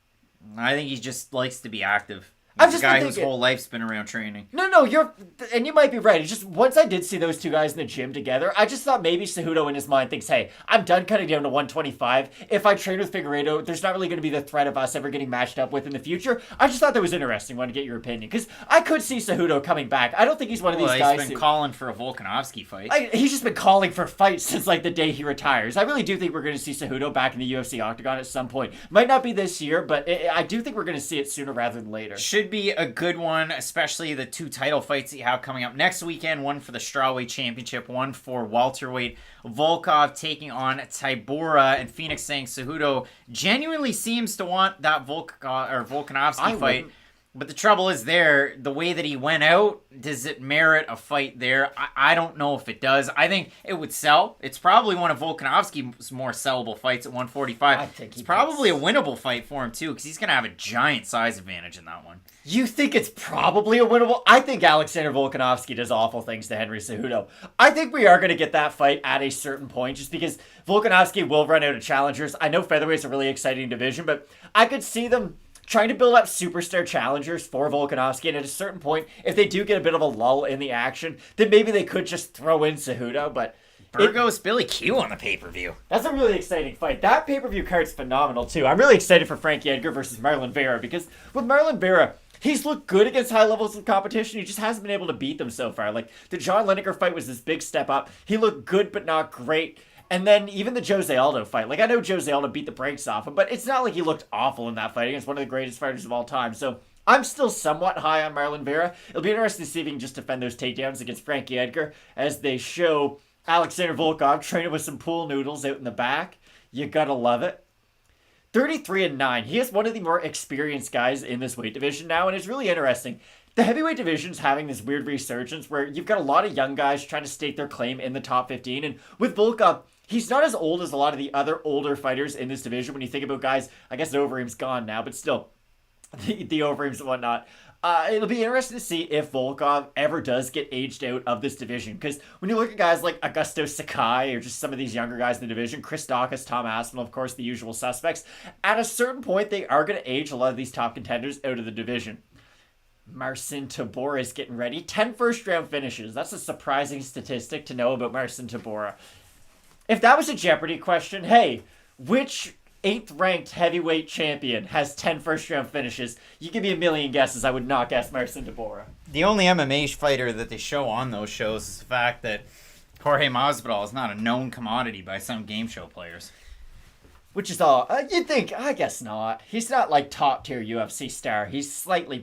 I think he just likes to be active. I've He's just a guy been whose thinking- whole life's been around training. No, you might be right. It's just, once I did see those two guys in the gym together, I just thought maybe Cejudo in his mind thinks, hey, I'm done cutting down to 125. If I train with Figueiredo, there's not really going to be the threat of us ever getting matched up with in the future. I just thought that was interesting. Want to get your opinion. Because I could see Cejudo coming back. I don't think he's one of these guys He's been calling for a Volkanovski fight. He's just been calling for fights since like the day he retires. I really do think we're going to see Cejudo back in the UFC octagon at some point. Might not be this year, but I do think we're going to see it sooner rather than later. Should be a good one, especially the 2 title fights that you have coming up next weekend. One for the strawweight championship, one for welterweight. Volkov taking on Tybura, and Phoenix saying Cejudo genuinely seems to want that Volkanovski fight. But the trouble is the way that he went out, does it merit a fight there? I don't know if it does. I think it would sell. It's probably one of Volkanovski's more sellable fights at 145. I think it's probably a winnable fight for him, too, because he's going to have a giant size advantage in that one. You think it's probably a winnable? I think Alexander Volkanovski does awful things to Henry Cejudo. I think we are going to get that fight at a certain point, just because Volkanovski will run out of challengers. I know featherweight's a really exciting division, but I could see them trying to build up superstar challengers for Volkanovski, and at a certain point, if they do get a bit of a lull in the action, then maybe they could just throw in Cejudo, but Burgos Billy Q on the pay-per-view. That's a really exciting fight. That pay-per-view card's phenomenal, too. I'm really excited for Frankie Edgar versus Marlon Vera, because with Marlon Vera, he's looked good against high levels of competition. He just hasn't been able to beat them so far. Like, the John Lineker fight was this big step up. He looked good, but not great. And then even the Jose Aldo fight. Like, I know Jose Aldo beat the brakes off him, but it's not like he looked awful in that fight against one of the greatest fighters of all time. So I'm still somewhat high on Marlon Vera. It'll be interesting to see if he can just defend those takedowns against Frankie Edgar as they show Alexander Volkov training with some pool noodles out in the back. You gotta love it. 33-9. He is one of the more experienced guys in this weight division now, and it's really interesting. The heavyweight division's having this weird resurgence where you've got a lot of young guys trying to stake their claim in the top 15, and with Volkov, he's not as old as a lot of the other older fighters in this division. When you think about guys, I guess Overeem's gone now, but still, the Overeems and whatnot. It'll be interesting to see if Volkov ever does get aged out of this division. Because when you look at guys like Augusto Sakai or just some of these younger guys in the division, Chris Daukaus, Tom Aspinall, of course, the usual suspects, at a certain point, they are going to age a lot of these top contenders out of the division. Marcin Tybura is getting ready. 10 first-round finishes. That's a surprising statistic to know about Marcin Tybura. If that was a Jeopardy question, hey, which 8th-ranked heavyweight champion has 10 first-round finishes? You give me a million guesses, I would not guess Marcin Tybura. The only MMA fighter that they show on those shows is the fact that Jorge Masvidal is not a known commodity by some game show players. Which is all, you'd think, I guess not. He's not like top-tier UFC star. He's slightly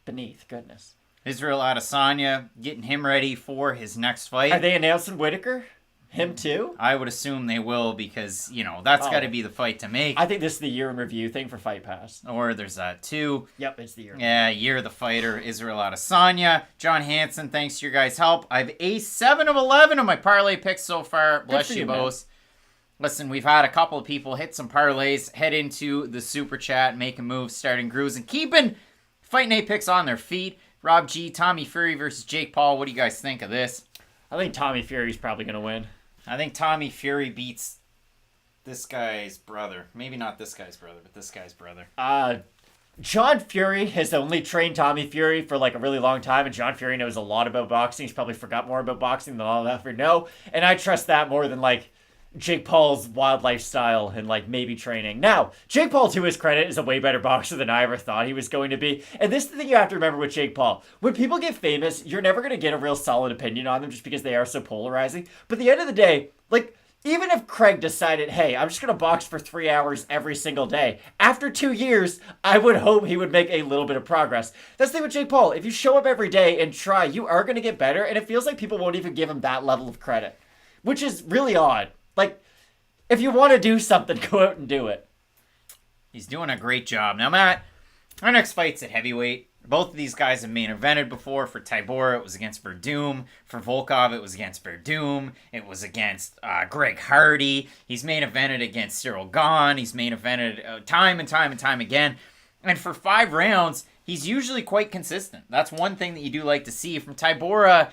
beneath, goodness. Israel Adesanya, getting him ready for his next fight. Are they announcing Whitaker? Him too? I would assume they will because, that's got to be the fight to make. I think this is the year in review thing for Fight Pass. Or there's that too. Yep, it's the year. Yeah, Year of the Fighter, Israel Adesanya, John Hansen, thanks to your guys' help. I have a 7 of 11 of my parlay picks so far. Bless you both. Listen, we've had a couple of people hit some parlays, head into the super chat, making moves, starting grooves, and keeping Fight Night picks on their feet. Rob G, Tommy Fury versus Jake Paul. What do you guys think of this? I think Tommy Fury's probably going to win. I think Tommy Fury beats this guy's brother. Maybe not this guy's brother, but this guy's brother. John Fury has only trained Tommy Fury for like a really long time, and John Fury knows a lot about boxing. He's probably forgot more about boxing than I'll ever know, and I trust that more than like Jake Paul's wild lifestyle and like maybe training. Now, Jake Paul, to his credit, is a way better boxer than I ever thought he was going to be. And this is the thing you have to remember with Jake Paul. When people get famous, you're never going to get a real solid opinion on them just because they are so polarizing. But at the end of the day, like, even if Craig decided, hey, I'm just going to box for 3 hours every single day, after 2 years, I would hope he would make a little bit of progress. That's the thing with Jake Paul. If you show up every day and try, you are going to get better. And it feels like people won't even give him that level of credit, which is really odd. Like, if you want to do something, go out and do it. He's doing a great job. Now, Matt, our next fight's at heavyweight. Both of these guys have main evented before. For Tybura, it was against Verdum. For Volkov, it was against Verdum. It was against Greg Hardy. He's main evented against Cyril Gahn. He's main evented time and time and time again. And for 5 rounds, he's usually quite consistent. That's one thing that you do like to see. From Tybura,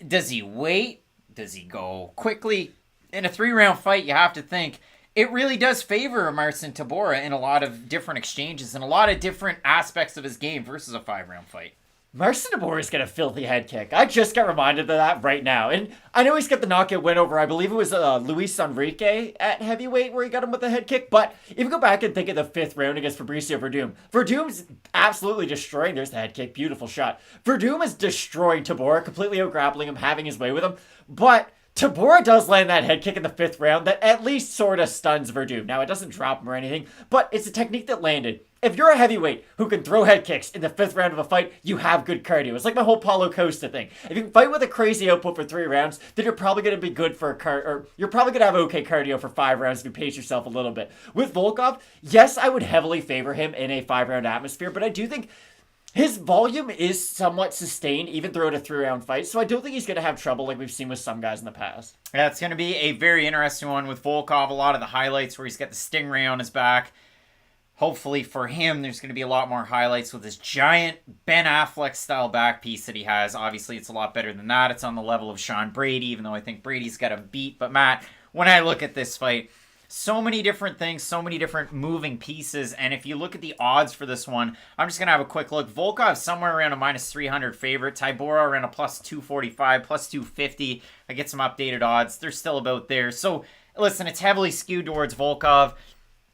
does he wait? Does he go quickly? In a 3-round fight, you have to think it really does favor Marcin Tybura in a lot of different exchanges and a lot of different aspects of his game versus a 5-round fight. Marcin Tybura's got a filthy head kick. I just got reminded of that right now. And I know he's got the knockout win over, I believe it was Luis Enrique at heavyweight where he got him with the head kick. But if you go back and think of the 5th round against Fabricio Verdum, Verdum's absolutely destroying. There's the head kick. Beautiful shot. Verdum is destroying Tybura, completely out-grappling him, having his way with him. But Tybura does land that head kick in the 5th round that at least sort of stuns Verdum. Now, it doesn't drop him or anything, but it's a technique that landed. If you're a heavyweight who can throw head kicks in the 5th round of a fight, you have good cardio. It's like my whole Paulo Costa thing. If you can fight with a crazy output for 3 rounds, then you're probably going to be good for or you're probably going to have okay cardio for 5 rounds if you pace yourself a little bit. With Volkov, yes, I would heavily favor him in a 5-round atmosphere, but I do think his volume is somewhat sustained even throughout a 3-round fight, so I don't think he's going to have trouble like we've seen with some guys in the past. Yeah, it's going to be a very interesting one with Volkov. A lot of the highlights where he's got the stingray on his back. Hopefully for him, there's going to be a lot more highlights with this giant Ben Affleck-style back piece that he has. Obviously, it's a lot better than that. It's on the level of Sean Brady, even though I think Brady's got him beat. But Matt, when I look at this fight, so many different things, so many different moving pieces, and if you look at the odds for this one, I'm just going to have a quick look. Volkov somewhere around a -300 favorite. Tybura around a +245, +250. I get some updated odds. They're still about there. So, listen, it's heavily skewed towards Volkov.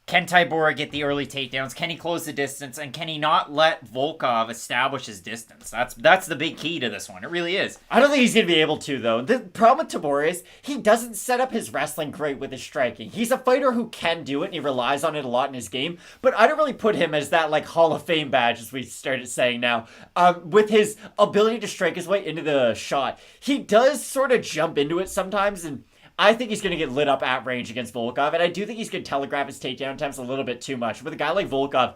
Can Tybura get the early takedowns? Can he close the distance? And can he not let Volkov establish his distance? That's the big key to this one. It really is. I don't think he's going to be able to, though. The problem with Tybura is he doesn't set up his wrestling great with his striking. He's a fighter who can do it, and he relies on it a lot in his game. But I don't really put him as that, like, Hall of Fame badge, as we started saying now. With his ability to strike his way into the shot, he does sort of jump into it sometimes, and I think he's going to get lit up at range against Volkov, and I do think he's going to telegraph his takedown attempts a little bit too much. With a guy like Volkov,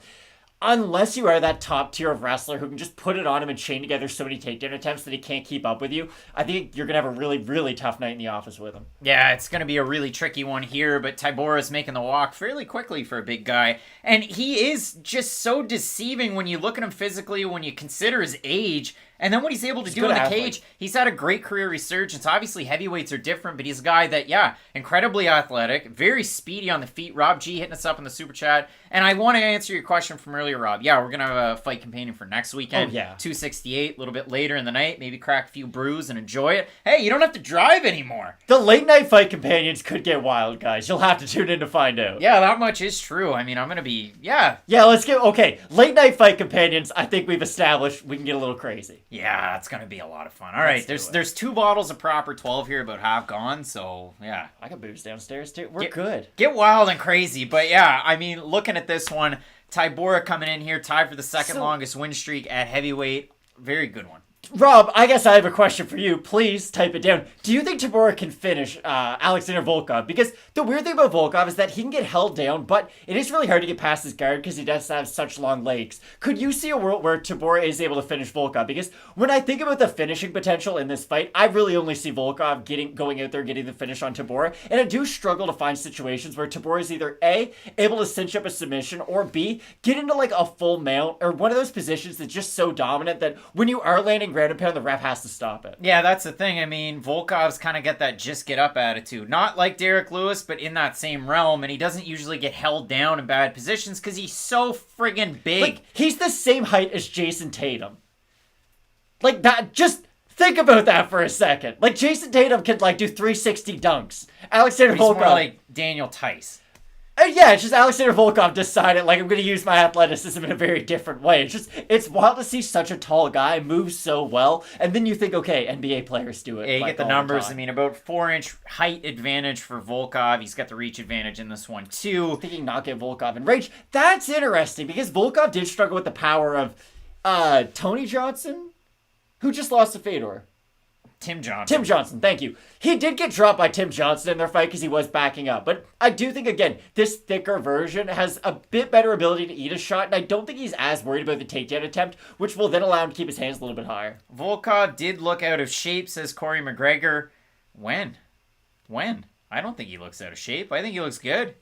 unless you are that top tier of wrestler who can just put it on him and chain together so many takedown attempts that he can't keep up with you, I think you're going to have a really, really tough night in the office with him. Yeah, it's going to be a really tricky one here, but Tybura is making the walk fairly quickly for a big guy, and he is just so deceiving when you look at him physically, when you consider his age. And then what he's able to do in the cage, he's had a great career resurgence. Obviously, heavyweights are different, but he's a guy that, incredibly athletic, very speedy on the feet. Rob G hitting us up in the super chat. And I want to answer your question from earlier, Rob. Yeah, we're going to have a fight companion for next weekend. Oh, yeah. 268, a little bit later in the night. Maybe crack a few brews and enjoy it. Hey, you don't have to drive anymore. The late night fight companions could get wild, guys. You'll have to tune in to find out. Yeah, that much is true. I mean, I'm going to be, Yeah, okay. Late night fight companions, I think we've established we can get a little crazy. Yeah, it's going to be a lot of fun. All right, there's 2 bottles of proper 12 here, about half gone, so yeah. I got booze downstairs too. We're good. Get wild and crazy, but yeah, I mean, looking at this one, Tybura coming in here, tied for the second longest win streak at heavyweight. Very good one. Rob, I guess I have a question for you. Please type it down. Do you think Tybura can finish Alexander Volkov? Because the weird thing about Volkov is that he can get held down, but it is really hard to get past his guard because he does have such long legs. Could you see a world where Tybura is able to finish Volkov? Because when I think about the finishing potential in this fight, I really only see Volkov going out there, getting the finish on Tybura, and I do struggle to find situations where Tybura is either A, able to cinch up a submission, or B, get into like a full mount, or one of those positions that's just so dominant that when you are landing ground and pound, the ref has to stop it. Yeah, that's the thing. I mean, Volkov's kind of got that just get up attitude. Not like Derek Lewis, but in that same realm, and he doesn't usually get held down in bad positions because he's so friggin' big. Like, he's the same height as Jason Tatum. Like, that, just think about that for a second. Like, Jason Tatum could, like, do 360 dunks. Alexander he's Volkov. more like Daniel Tice. Yeah, it's just Alexander Volkov decided, like, I'm going to use my athleticism in a very different way. It's wild to see such a tall guy move so well, and then you think, okay, NBA players do it. Yeah, you like, get the all numbers. time. I mean, about 4-inch height advantage for Volkov. He's got the reach advantage in this one, too. Thinking not get Volkov in range. That's interesting, because Volkov did struggle with the power of Tony Johnson, who just lost to Fedor. Tim Johnson. Tim Johnson, thank you. He did get dropped by Tim Johnson in their fight because he was backing up. But I do think, again, this thicker version has a bit better ability to eat a shot, and I don't think he's as worried about the takedown attempt, which will then allow him to keep his hands a little bit higher. Volkov did look out of shape, says Corey McGregor. When? I don't think he looks out of shape. I think he looks good.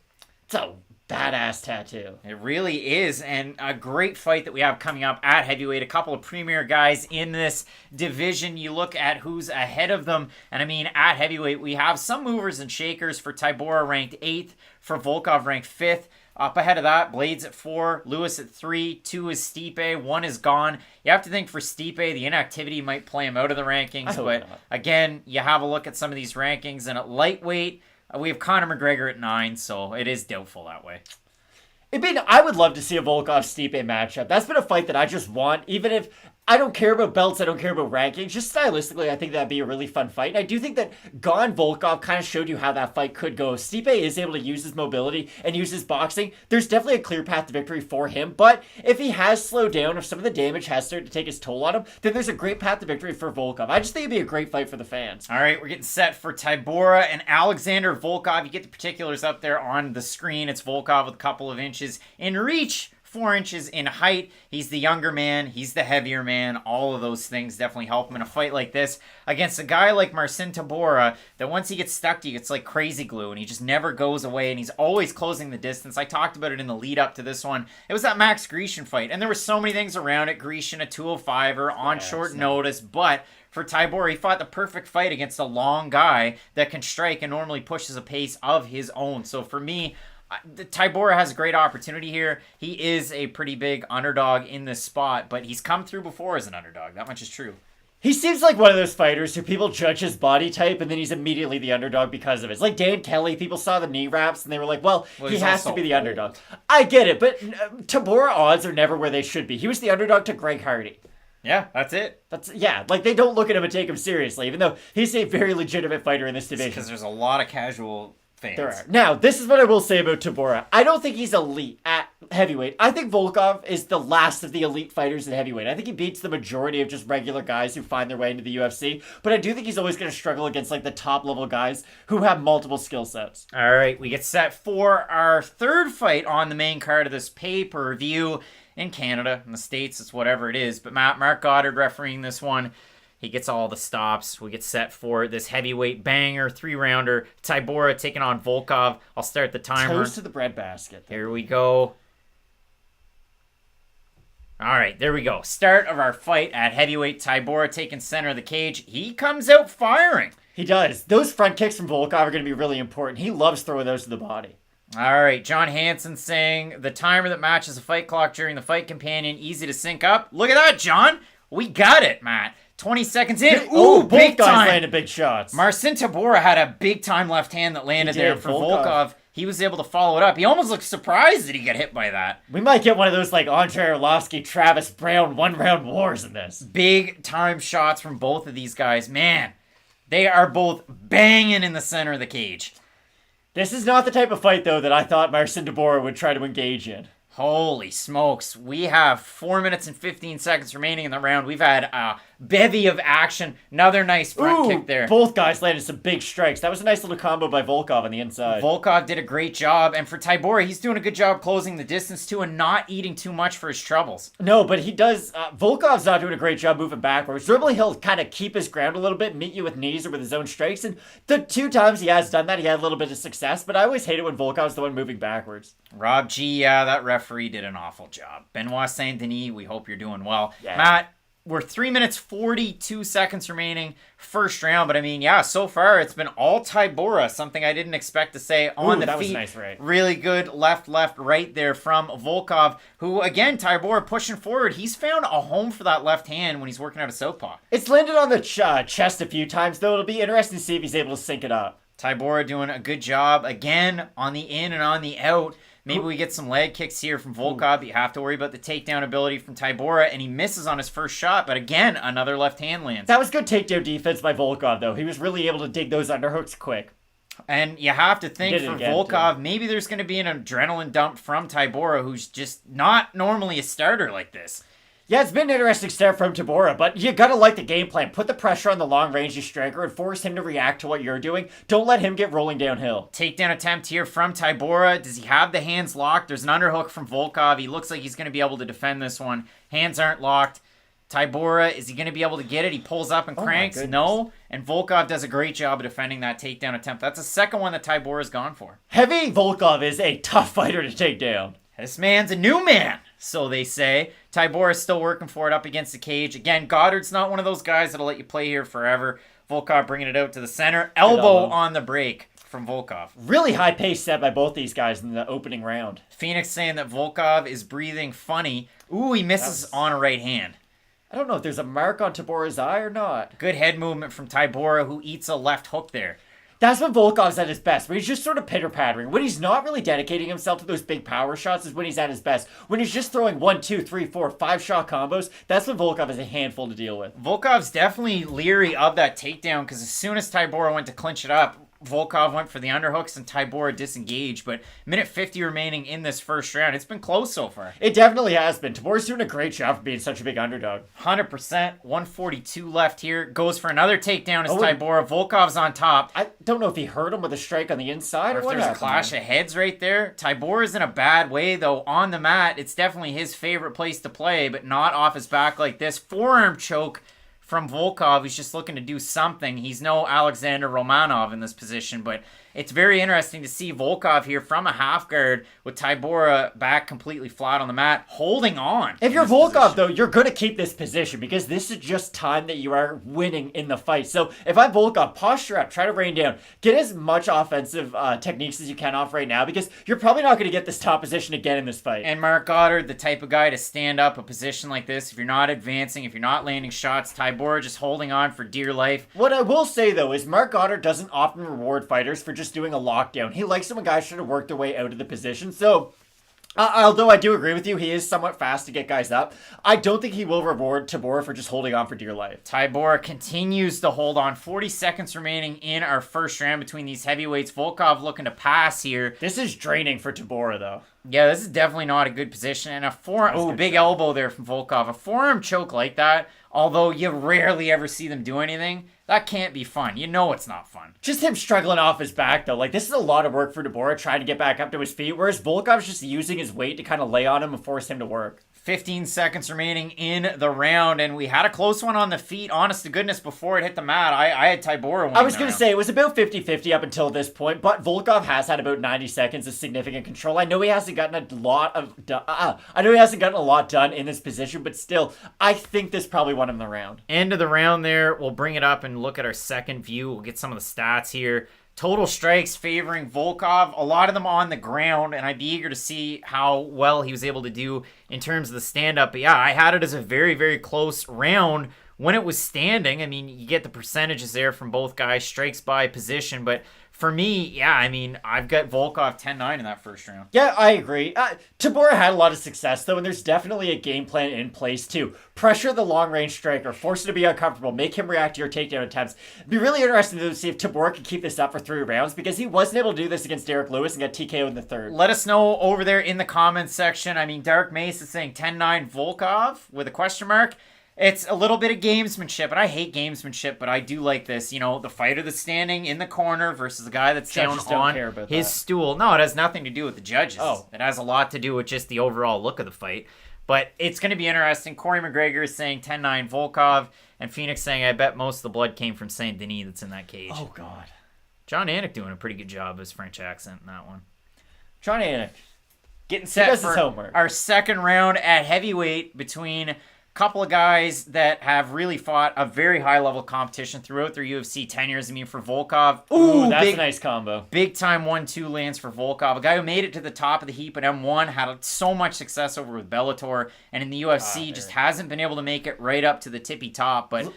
It's a badass tattoo. It really is, and a great fight that we have coming up at heavyweight. A couple of premier guys in this division. You look at who's ahead of them, and I mean, at heavyweight, we have some movers and shakers. For Tybura, ranked 8th. For Volkov, ranked 5th. Up ahead of that, Blades at 4, Lewis at 3, 2 is Stipe, 1 is gone. You have to think for Stipe, the inactivity might play him out of the rankings, but not. Again, you have a look at some of these rankings, and at lightweight, we have Conor McGregor at 9, so it is doubtful that way. I would love to see a Volkov-Stipe matchup. That's been a fight that I just want, even if I don't care about belts, I don't care about rankings. Just stylistically, I think that'd be a really fun fight. And I do think that Gone Volkov kind of showed you how that fight could go. Stipe is able to use his mobility and use his boxing. There's definitely a clear path to victory for him. But if he has slowed down, if some of the damage has started to take its toll on him, then there's a great path to victory for Volkov. I just think it'd be a great fight for the fans. All right, we're getting set for Tybura and Alexander Volkov. You get the particulars up there on the screen. It's Volkov with a couple of inches in reach. 4 inches in height. He's the younger man. He's the heavier man. All of those things definitely help him in a fight like this against a guy like Marcin Tybura that once he gets stuck to you, it's like crazy glue and he just never goes away and he's always closing the distance. I talked about it in the lead up to this one. It was that Max Grecian fight and there were so many things around it. Grecian, a 205er on short notice, but for Tybura, he fought the perfect fight against a long guy that can strike and normally pushes a pace of his own. So for me, Tybura has a great opportunity here. He is a pretty big underdog in this spot, but he's come through before as an underdog. That much is true. He seems like one of those fighters who people judge his body type and then he's immediately the underdog because of it. It's like Dan Kelly. People saw the knee wraps and they were like, well he has to be the underdog. I get it, but Tybura odds are never where they should be. He was the underdog to Greg Hardy. Yeah, that's it. Like they don't look at him and take him seriously, even though he's a very legitimate fighter in this division. Because there's a lot of casual fans. There are. Now, this is what I will say about Tybura. I don't think he's elite at heavyweight. I think Volkov is the last of the elite fighters at heavyweight. I think he beats the majority of just regular guys who find their way into the UFC, but I do think he's always going to struggle against like the top level guys who have multiple skill sets. All right, we get set for our third fight on the main card of this pay-per-view in Canada. In the States, it's whatever it is, but Mark Goddard refereeing this one. He gets all the stops. We get set for this heavyweight banger, 3-rounder. Tybura taking on Volkov. I'll start the timer. Toes to the breadbasket. Here we go. All right, there we go. Start of our fight at heavyweight. Tybura taking center of the cage. He comes out firing. He does. Those front kicks from Volkov are going to be really important. He loves throwing those to the body. All right, John Hansen saying the timer that matches the fight clock during the fight companion. Easy to sync up. Look at that, John. We got it, Matt. 20 seconds in. Ooh, both big guys time. landed big shots. Marcin Tybura had a big time left hand that landed there for Volkov. He was able to follow it up. He almost looked surprised that he got hit by that. We might get one of those like Andre Arlovsky, Travis Brown 1-round wars in this. Big time shots from both of these guys. Man, they are both banging in the center of the cage. This is not the type of fight, though, that I thought Marcin Tybura would try to engage in. Holy smokes. We have 4 minutes and 15 seconds remaining in the round. We've had a bevy of action. Another nice front kick there. Both guys landed some big strikes. That was a nice little combo by Volkov on the inside. Volkov did a great job, and for Tybura, he's doing a good job closing the distance too and not eating too much for his troubles. No, but he does. Volkov's not doing a great job moving backwards. Normally, he'll kind of keep his ground a little bit, meet you with knees or with his own strikes, and the 2 times he has done that, he had a little bit of success, but I always hate it when Volkov's the one moving backwards. Rob G, yeah, that referee did an awful job. Benoit Saint-Denis, we hope you're doing well. Yeah. Matt, we're 3 minutes 42 seconds remaining, first round. But I mean, yeah, so far it's been all Tybura, something I didn't expect to say on the that feet. was nice, right? Really good left, right there from Volkov, who again, Tybura pushing forward. He's found a home for that left hand when he's working out a southpaw. It's landed on the chest a few times, though. It'll be interesting to see if he's able to sync it up. Tybura doing a good job again on the in and on the out. Maybe we get some leg kicks here from Volkov. You have to worry about the takedown ability from Tybura, and he misses on his first shot, but again, another left hand lands. That was good takedown defense by Volkov, though. He was really able to dig those underhooks quick. And you have to think Did it for again, Volkov, too. maybe there's going to be an adrenaline dump from Tybura, who's just not normally a starter like this. Yeah, it's been an interesting start from Tybura, but you gotta like the game plan. Put the pressure on the long-range striker and force him to react to what you're doing. Don't let him get rolling downhill. Takedown attempt here from Tybura. Does he have the hands locked? There's an underhook from Volkov. He looks like he's going to be able to defend this one. Hands aren't locked. Tybura, is he going to be able to get it? He pulls up and cranks. No. And Volkov does a great job of defending that takedown attempt. That's the second one that Tybura's gone for. Heavy Volkov is a tough fighter to take down. This man's a new man, so they say. Tybura's still working for it up against the cage. Again, Goddard's not one of those guys that'll let you play here forever. Volkov bringing it out to the center. Elbow on the break from Volkov. Really high pace set by both these guys in the opening round. Phoenix saying that Volkov is breathing funny. Ooh, he misses on a right hand. I don't know if there's a mark on Tybura's eye or not. Good head movement from Tybura, who eats a left hook there. That's when Volkov's at his best, when he's just sort of pitter-pattering. When he's not really dedicating himself to those big power shots is when he's at his best. When he's just throwing 1, 2, 3, 4, 5-shot combos, that's when Volkov is a handful to deal with. Volkov's definitely leery of that takedown because as soon as Tybura went to clinch it up, Volkov went for the underhooks and Tybura disengaged, but minute 50 remaining in this first round. It's been close so far. It definitely has been. Tybura's doing a great job for being such a big underdog. 100%, 142 left here. Goes for another takedown as Tybura. Volkov's on top. I don't know if he hurt him with a strike on the inside Or or if what there's a happened clash there. of heads right there. Tybura's in a bad way, though, on the mat. It's definitely his favorite place to play, but not off his back like this. Forearm choke from Volkov. He's just looking to do something. He's no Alexander Romanov in this position, but it's very interesting to see Volkov here from a half guard with Tybura back completely flat on the mat, holding on. If you're Volkov, though, you're going to keep this position because this is just time that you are winning in the fight. So if I'm Volkov, posture up, try to rain down. Get as much offensive techniques as you can off right now because you're probably not going to get this top position again in this fight. And Mark Goddard, the type of guy to stand up a position like this, if you're not advancing, if you're not landing shots, Tybura just holding on for dear life. What I will say, though, is Mark Goddard doesn't often reward fighters for just doing a lockdown. He likes it when guys try to work their way out of the position. So, although I do agree with you, he is somewhat fast to get guys up. I don't think he will reward Tybura for just holding on for dear life. Tybura continues to hold on. 40 seconds remaining in our first round between these heavyweights. Volkov looking to pass here. This is draining for Tybura, though. Yeah, this is definitely not a good position. And a forearm, big elbow there from Volkov. A forearm choke like that, although you rarely ever see them do anything, that can't be fun. You know it's not fun. Just him struggling off his back, though. Like, this is a lot of work for Tybura trying to get back up to his feet, whereas Volkov's just using his weight to kind of lay on him and force him to work. 15 seconds remaining in the round, and we had a close one on the feet, honest to goodness, before it hit the mat. I had Tybura winning. I was going to say, it was about 50-50 up until this point, but Volkov has had about 90 seconds of significant control. I know he hasn't gotten a lot done in this position, but still, I think this probably won him the round. End of the round there. We'll bring it up and look at our second view. We'll get some of the stats here. Total strikes favoring Volkov, a lot of them on the ground, and I'd be eager to see how well he was able to do in terms of the stand-up. But yeah, I had it as a very, very close round when it was standing. I mean, you get the percentages there from both guys, strikes by position, but for me, yeah, I mean, I've got Volkov 10-9 in that first round. Yeah, I agree. Tybura had a lot of success, though, and there's definitely a game plan in place, too. Pressure the long-range striker, force him to be uncomfortable, make him react to your takedown attempts. It'd be really interesting to see if Tybura can keep this up for 3 rounds, because he wasn't able to do this against Derek Lewis and got TKO in the third. Let us know over there in the comments section. I mean, Dark Mace is saying 10-9 Volkov with a question mark. It's a little bit of gamesmanship, and I hate gamesmanship, but I do like this. You know, the fighter that's standing in the corner versus the guy that's down on his stool. No, it has nothing to do with the judges. Oh. It has a lot to do with just the overall look of the fight. But it's going to be interesting. Corey McGregor is saying 10-9 Volkov, and Phoenix saying, I bet most of the blood came from Saint Denis that's in that cage. Oh, God. John Anik doing a pretty good job of his French accent in that one. John Anik. Getting set for our second round at heavyweight between a couple of guys that have really fought a very high-level competition throughout their UFC tenures. I mean, for Volkov... Ooh, that's a nice combo. Big-time 1-2 lands for Volkov. A guy who made it to the top of the heap at M1, had so much success over with Bellator, and in the UFC just hasn't been able to make it right up to the tippy top, but...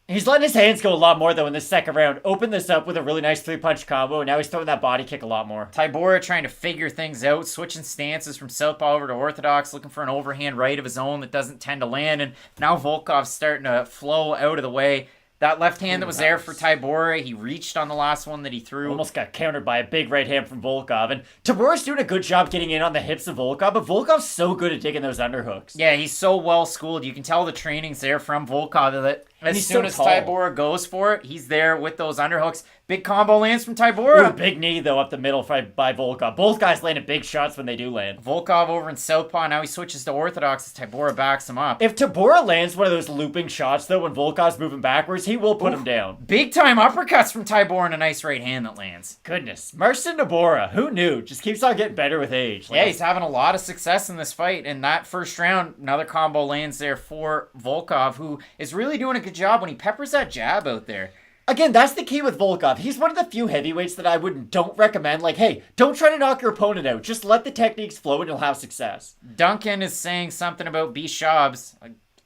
He's letting his hands go a lot more, though, in the second round. Opened this up with a really nice 3-punch combo, and now he's throwing that body kick a lot more. Tybura trying to figure things out, switching stances from southpaw over to orthodox, looking for an overhand right of his own that doesn't tend to land, and now Volkov's starting to flow out of the way. That left hand that was there for Tybura, he reached on the last one that he threw. Almost got countered by a big right hand from Volkov. And Tybura's doing a good job getting in on the hips of Volkov, but Volkov's so good at digging those underhooks. Yeah, he's so well schooled. You can tell the training's there from Volkov that as soon as Tybura goes for it, he's there with those underhooks. Big combo lands from Tybura. Ooh, big knee, though, up the middle by Volkov. Both guys landed big shots when they do land. Volkov over in southpaw. Now he switches to orthodox as Tybura backs him up. If Tybura lands one of those looping shots, though, when Volkov's moving backwards, he will put him down. Big-time uppercuts from Tybura and a nice right hand that lands. Goodness. Marcin Tybura, who knew? Just keeps on getting better with age. Yeah, he's having a lot of success in this fight. And that first round, another combo lands there for Volkov, who is really doing a good job when he peppers that jab out there. Again, that's the key with Volkov. He's one of the few heavyweights that I don't recommend. Like, hey, don't try to knock your opponent out. Just let the techniques flow and you'll have success. Duncan is saying something about B. Shabs.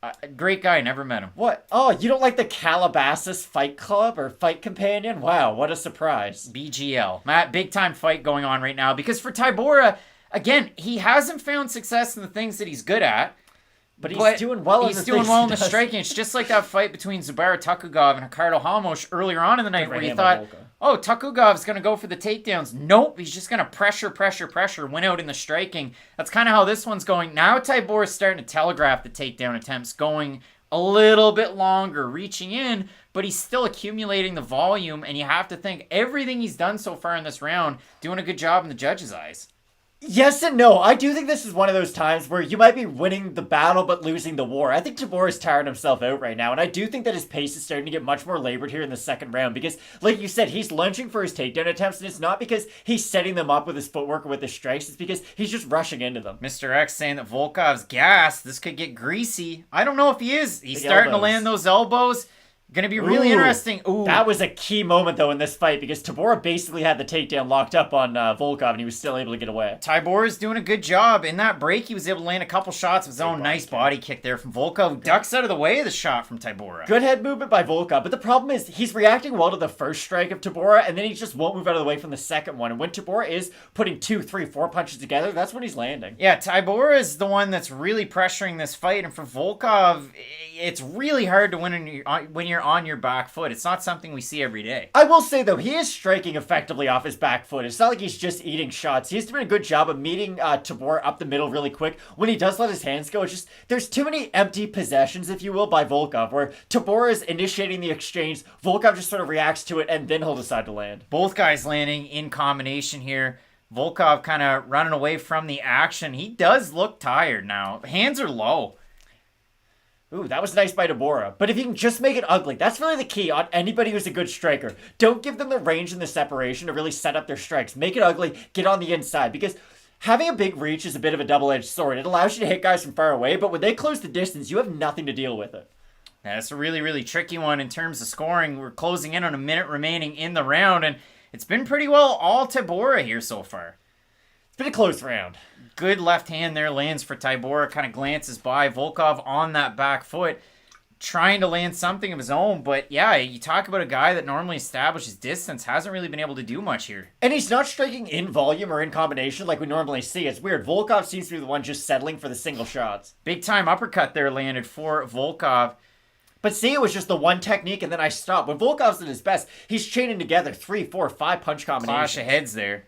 A great guy, never met him. What? Oh, you don't like the Calabasas Fight Club or Fight Companion? Wow, what a surprise. BGL. Matt, big time fight going on right now. Because for Tybura, again, he hasn't found success in the things that he's good at. But he's doing well in the striking. It's just like that fight between Zubair Tukhugov and Ricardo Hamosh earlier on in the night where you thought, oh, Tukhugov's going to go for the takedowns. Nope, he's just going to pressure, win out in the striking. That's kind of how this one's going. Now Tybur's starting to telegraph the takedown attempts, going a little bit longer, reaching in, but he's still accumulating the volume, and you have to think everything he's done so far in this round, doing a good job in the judges' eyes. Yes and no. I do think this is one of those times where you might be winning the battle but losing the war. I think Tybura is tiring himself out right now, and I do think that his pace is starting to get much more labored here in the second round because, like you said, he's lunging for his takedown attempts, and it's not because he's setting them up with his footwork or with his strikes. It's because he's just rushing into them. Mr. X saying that Volkov's gassed. This could get greasy. I don't know if he is. He's starting to land those elbows. Going to be really interesting. Ooh. That was a key moment, though, in this fight because Tybura basically had the takedown locked up on Volkov, and he was still able to get away. Tybura is doing a good job. In that break, he was able to land a couple shots of his own. Nice body kick there from Volkov. Ducks out of the way of the shot from Tybura. Good head movement by Volkov, but the problem is he's reacting well to the first strike of Tybura, and then he just won't move out of the way from the second one. And when Tybura is putting 2, 3, 4 punches together, that's when he's landing. Yeah, Tybura is the one that's really pressuring this fight, and for Volkov, it's really hard to win when you're on your back foot. It's not something we see every day. I will say, though, he is striking effectively off his back foot. It's not like he's just eating shots. He's doing a good job of meeting Tybura up the middle really quick. When he does let his hands go, it's just, there's too many empty possessions, if you will, by Volkov, where Tybura is initiating the exchange, Volkov just sort of reacts to it, and then he'll decide to land. Both guys landing in combination here. Volkov kind of running away from the action. He does look tired now. Hands are low. Ooh, that was nice by Tybura. But if you can just make it ugly, that's really the key on anybody who's a good striker. Don't give them the range and the separation to really set up their strikes. Make it ugly, get on the inside, because having a big reach is a bit of a double-edged sword. It allows you to hit guys from far away, but when they close the distance, you have nothing to deal with it. Yeah, that's a really, really tricky one in terms of scoring. We're closing in on a minute remaining in the round, and it's been pretty well all Tybura here so far. It's been a close round. Good left hand there lands for Tybura, kind of glances by. Volkov on that back foot, trying to land something of his own. But yeah, you talk about a guy that normally establishes distance, hasn't really been able to do much here. And he's not striking in volume or in combination like we normally see. It's weird. Volkov seems to be the one just settling for the single shots. Big time uppercut there landed for Volkov. But see, it was just the one technique and then I stopped. When Volkov's at his best, he's chaining together 3, 4, 5 punch combinations. Clash of heads there.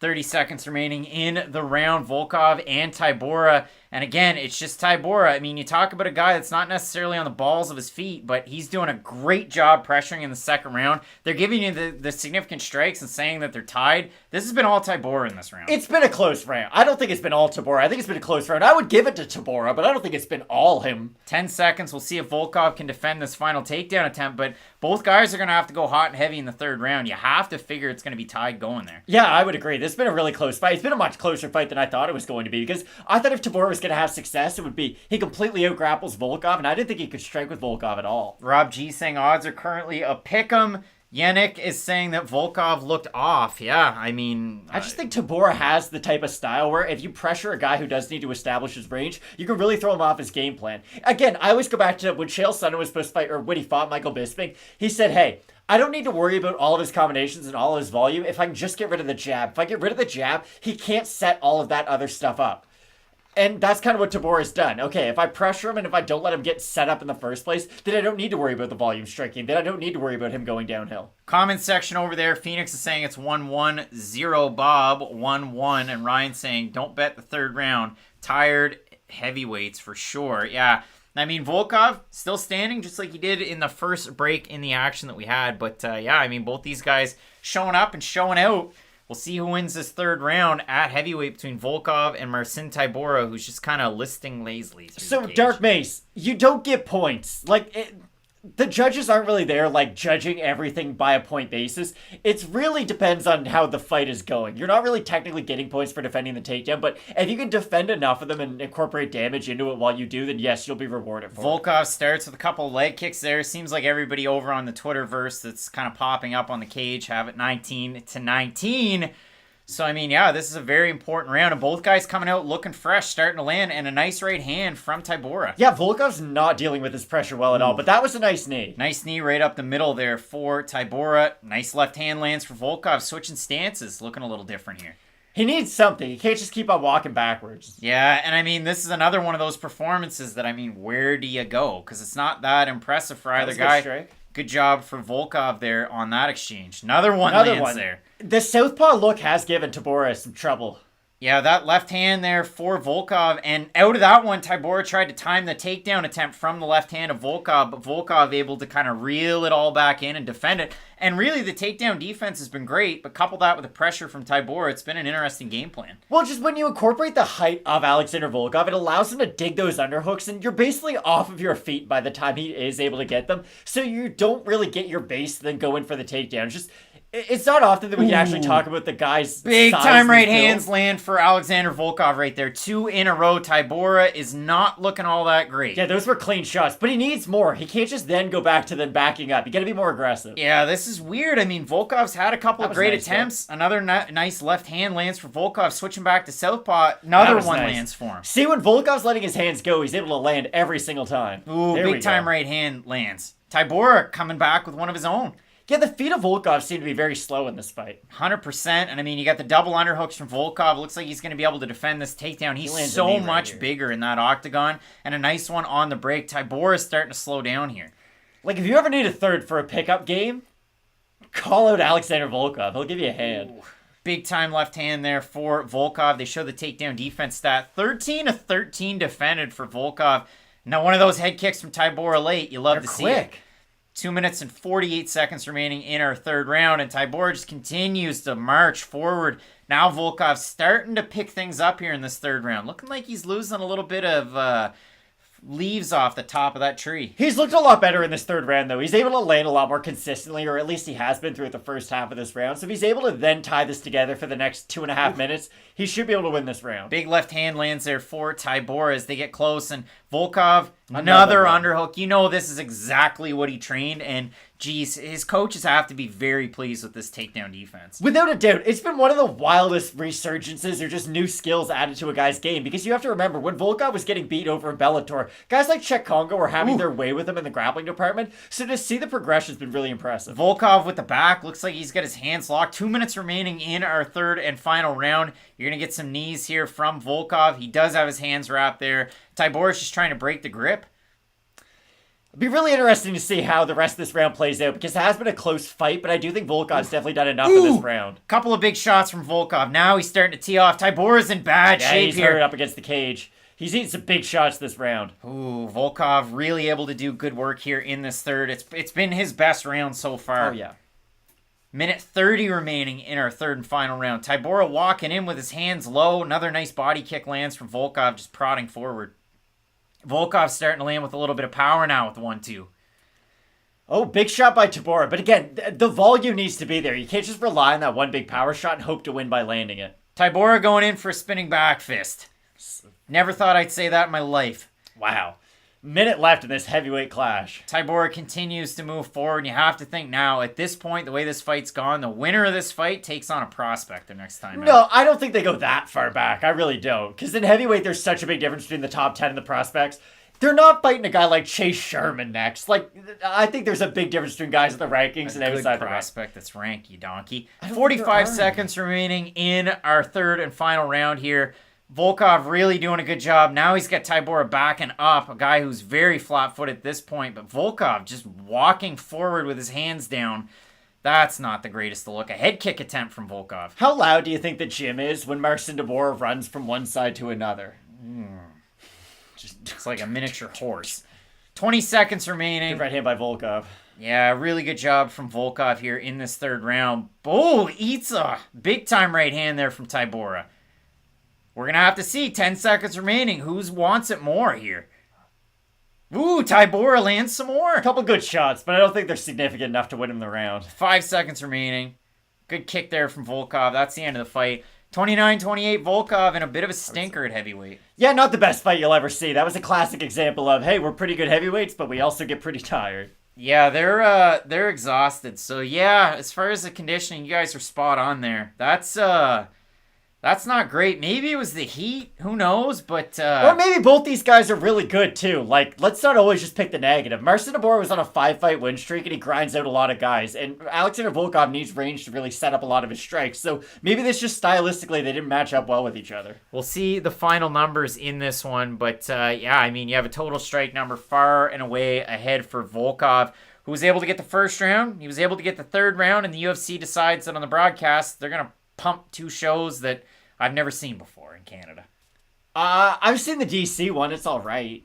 30 seconds remaining in the round. Volkov and Tybura And again, it's just Tybura. I mean, you talk about a guy that's not necessarily on the balls of his feet, but he's doing a great job pressuring in the second round. They're giving you the significant strikes and saying that they're tied. This has been all Tybura in this round. It's been a close round. I don't think it's been all Tybura. I think it's been a close round. I would give it to Tybura, but I don't think it's been all him. 10 seconds. We'll see if Volkov can defend this final takedown attempt, but both guys are going to have to go hot and heavy in the third round. You have to figure it's going to be tied going there. Yeah, I would agree. This has been a really close fight. It's been a much closer fight than I thought it was going to be, because I thought if Tybura was going to have success, it would be he completely out-grapples Volkov, and I didn't think he could strike with Volkov at all. Rob G saying odds are currently a pick'em. Yannick is saying that Volkov looked off. Yeah, I mean... I just think Tybura has the type of style where if you pressure a guy who does need to establish his range, you can really throw him off his game plan. Again, I always go back to when Chael Sonnen was supposed to fight, or when he fought Michael Bisping, he said, hey, I don't need to worry about all of his combinations and all of his volume if I can just get rid of the jab. If I get rid of the jab, he can't set all of that other stuff up. And that's kind of what Tybura's done. Okay, if I pressure him and if I don't let him get set up in the first place, then I don't need to worry about the volume striking. Then I don't need to worry about him going downhill. Comment section over there. Phoenix is saying it's 1-1. Zero Bob, 1-1. And Ryan saying, don't bet the third round. Tired heavyweights for sure. Yeah. I mean, Volkov still standing just like he did in the first break in the action that we had. But yeah, I mean, both these guys showing up and showing out. We'll see who wins this third round at heavyweight between Volkov and Marcin Tybura, who's just kind of listing lazily. So, Dark Mace, you don't get points. The judges aren't really there, judging everything by a point basis. It really depends on how the fight is going. You're not really technically getting points for defending the takedown, but if you can defend enough of them and incorporate damage into it while you do, then yes, you'll be rewarded for it. Volkov starts with a couple of leg kicks there. Seems like everybody over on the Twitterverse that's kind of popping up on the cage have it 19-19. So, I mean, yeah, this is a very important round, and both guys coming out looking fresh, starting to land, and a nice right hand from Tybura. Yeah, Volkov's not dealing with his pressure well at all, but that was a nice knee. Nice knee right up the middle there for Tybura. Nice left hand lands for Volkov, switching stances, looking a little different here. He needs something. He can't just keep on walking backwards. Yeah, and I mean, this is another one of those performances that, I mean, where do you go? Because it's not that impressive for either guy. Good job for Volkov there on that exchange. Another one lands there. The southpaw look has given Tybura some trouble. Yeah, that left hand there for Volkov. And out of that one, Tybura tried to time the takedown attempt from the left hand of Volkov, but Volkov able to kind of reel it all back in and defend it. And really, the takedown defense has been great, but couple that with the pressure from Tybura, it's been an interesting game plan. Well, just when you incorporate the height of Alexander Volkov, it allows him to dig those underhooks, and you're basically off of your feet by the time he is able to get them. So you don't really get your base, then go in for the takedown. It's not often that we can actually talk about the guy's big size time right build. hands land for Alexander Volkov right there. 2 in a row. Tybura is not looking all that great. Yeah, those were clean shots, but he needs more. He can't just then go back to then backing up. You gotta be more aggressive. Yeah, this is weird. I mean, Volkov's had a couple of great attempts. Though. Another nice left hand lands for Volkov. Switching back to southpaw. Another one lands for him. See, when Volkov's letting his hands go, he's able to land every single time. Ooh, big time right hand lands. Tybura coming back with one of his own. Yeah, the feet of Volkov seem to be very slow in this fight. 100%. And I mean, you got the double underhooks from Volkov. Looks like he's going to be able to defend this takedown. He's so much bigger in that octagon. And a nice one on the break. Tybura is starting to slow down here. If you ever need a third for a pickup game, call out Alexander Volkov. He'll give you a hand. Ooh. Big time left hand there for Volkov. They show the takedown defense stat. 13-13 defended for Volkov. Now, one of those head kicks from Tybura late. You love to see it. 2 minutes and 48 seconds remaining in our third round, and Tybura just continues to march forward. Now Volkov's starting to pick things up here in this third round. Looking like he's losing a little bit of leaves off the top of that tree. He's looked a lot better in this third round, though. He's able to land a lot more consistently, or at least he has been throughout the first half of this round. So if he's able to then tie this together for the next 2.5 minutes, he should be able to win this round. Big left hand lands there for Tybura as they get close, and Volkov, another underhook. You know this is exactly what he trained, and geez, his coaches have to be very pleased with this takedown defense. Without a doubt, it's been one of the wildest resurgences or just new skills added to a guy's game, because you have to remember, when Volkov was getting beat over in Bellator, guys like Czech Congo were having their way with him in the grappling department, so to see the progression has been really impressive. Volkov with the back, looks like he's got his hands locked. 2 minutes remaining in our third and final round. You're going to get some knees here from Volkov. He does have his hands wrapped there. Tybura's just trying to break the grip. It'd be really interesting to see how the rest of this round plays out, because it has been a close fight, but I do think Volkov's definitely done enough in this round. Couple of big shots from Volkov. Now he's starting to tee off. Tybura's in bad shape he's here. hurt up against the cage. He's eating some big shots this round. Ooh, Volkov really able to do good work here in this third. It's been his best round so far. Oh, yeah. Minute 30 remaining in our third and final round. Tybura walking in with his hands low. Another nice body kick lands from Volkov, just prodding forward. Volkov starting to land with a little bit of power now with the 1-2. Oh, big shot by Tybura. But again, the volume needs to be there. You can't just rely on that one big power shot and hope to win by landing it. Tybura going in for a spinning back fist. Never thought I'd say that in my life. Wow. Minute left in this heavyweight clash. Tybura continues to move forward, and you have to think now, at this point, the way this fight's gone, the winner of this fight takes on a prospect the next time. No, I don't think they go that far back. I really don't. Because in heavyweight, there's such a big difference between the top 10 and the prospects. They're not fighting a guy like Chase Sherman next. Like, I think there's a big difference between guys in the rankings and outside the prospect that's ranked, you donkey. 45 seconds remaining in our third and final round here. Volkov really doing a good job. Now he's got Tybura backing up, a guy who's very flat-footed at this point, but Volkov just walking forward with his hands down. That's not the greatest to look. A head kick attempt from Volkov. How loud do you think the gym is when Marcin Tybura runs from one side to another? It's like a miniature horse. 20 seconds remaining. Good right hand by Volkov. Yeah, really good job from Volkov here in this third round. Oh, eats a big-time right hand there from Tybura. We're going to have to see. 10 seconds remaining. Who wants it more here? Ooh, Tybura lands some more. A couple good shots, but I don't think they're significant enough to win him the round. 5 seconds remaining. Good kick there from Volkov. That's the end of the fight. 29-28 Volkov and a bit of a stinker at heavyweight. Yeah, not the best fight you'll ever see. That was a classic example of, hey, we're pretty good heavyweights, but we also get pretty tired. Yeah, they're exhausted. So yeah, as far as the conditioning, you guys are spot on there. That's not great. Maybe it was the heat. Who knows? But or maybe both these guys are really good too. Like, let's not always just pick the negative. Marcin Tybura was on a 5-fight win streak and he grinds out a lot of guys. And Alexander Volkov needs range to really set up a lot of his strikes. So maybe this just stylistically they didn't match up well with each other. We'll see the final numbers in this one. But yeah, I mean, you have a total strike number far and away ahead for Volkov, who was able to get the first round. He was able to get the third round, and the UFC decides that on the broadcast they're going to pump 2 shows that I've never seen before in Canada. I've seen the DC one. It's all right.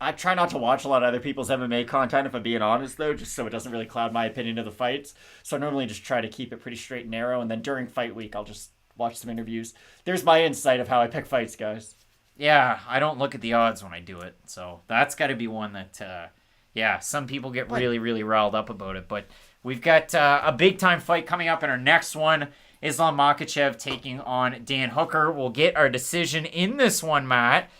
I try not to watch a lot of other people's MMA content, if I'm being honest, though, just so it doesn't really cloud my opinion of the fights. So I normally just try to keep it pretty straight and narrow, and then during fight week, I'll just watch some interviews. There's my insight of how I pick fights, guys. Yeah, I don't look at the odds when I do it, so that's got to be one that, yeah, some people get really, really riled up about it. But we've got a big-time fight coming up in our next one. Islam Makhachev taking on Dan Hooker. We'll get our decision in this one, Matt,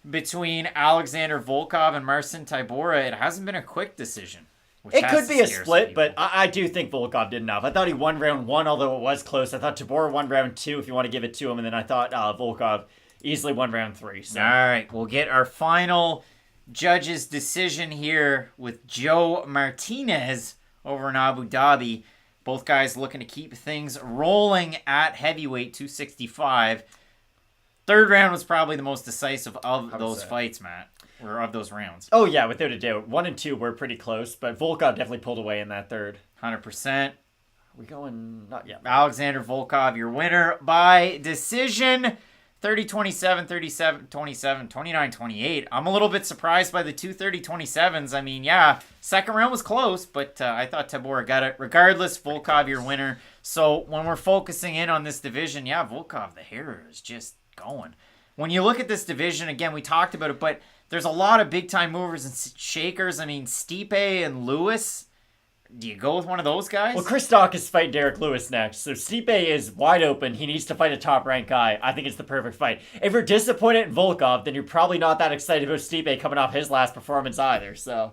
between Alexander Volkov and Marcin Tybura. It hasn't been a quick decision. It could be a split, but I do think Volkov did enough. I thought he won round 1, although it was close. I thought Tybura won round 2, if you want to give it to him, and then I thought Volkov easily won round 3. So. All right, we'll get our final judge's decision here with Joe Martinez over in Abu Dhabi. Both guys looking to keep things rolling at heavyweight 265. Third round was probably the most decisive of those fights, Matt, or of those rounds. Oh, yeah, without a doubt. 1 and 2 were pretty close, but Volkov definitely pulled away in that third. 100%. We going? Not yet. Alexander Volkov, your winner by decision. 30-27, 37-27, 29-28. I'm a little bit surprised by the 2 30-27s. I mean, yeah, second round was close, but I thought Tybura got it. Regardless, Volkov, your winner. So when we're focusing in on this division, yeah, Volkov, the hair is just going. When you look at this division, again, we talked about it, but there's a lot of big-time movers and shakers. I mean, Stipe and Lewis. Do you go with one of those guys? Well, Chris Stock is fighting Derek Lewis next, so Stipe is wide open. He needs to fight a top-ranked guy. I think it's the perfect fight. If you're disappointed in Volkov, then you're probably not that excited about Stipe coming off his last performance either, so...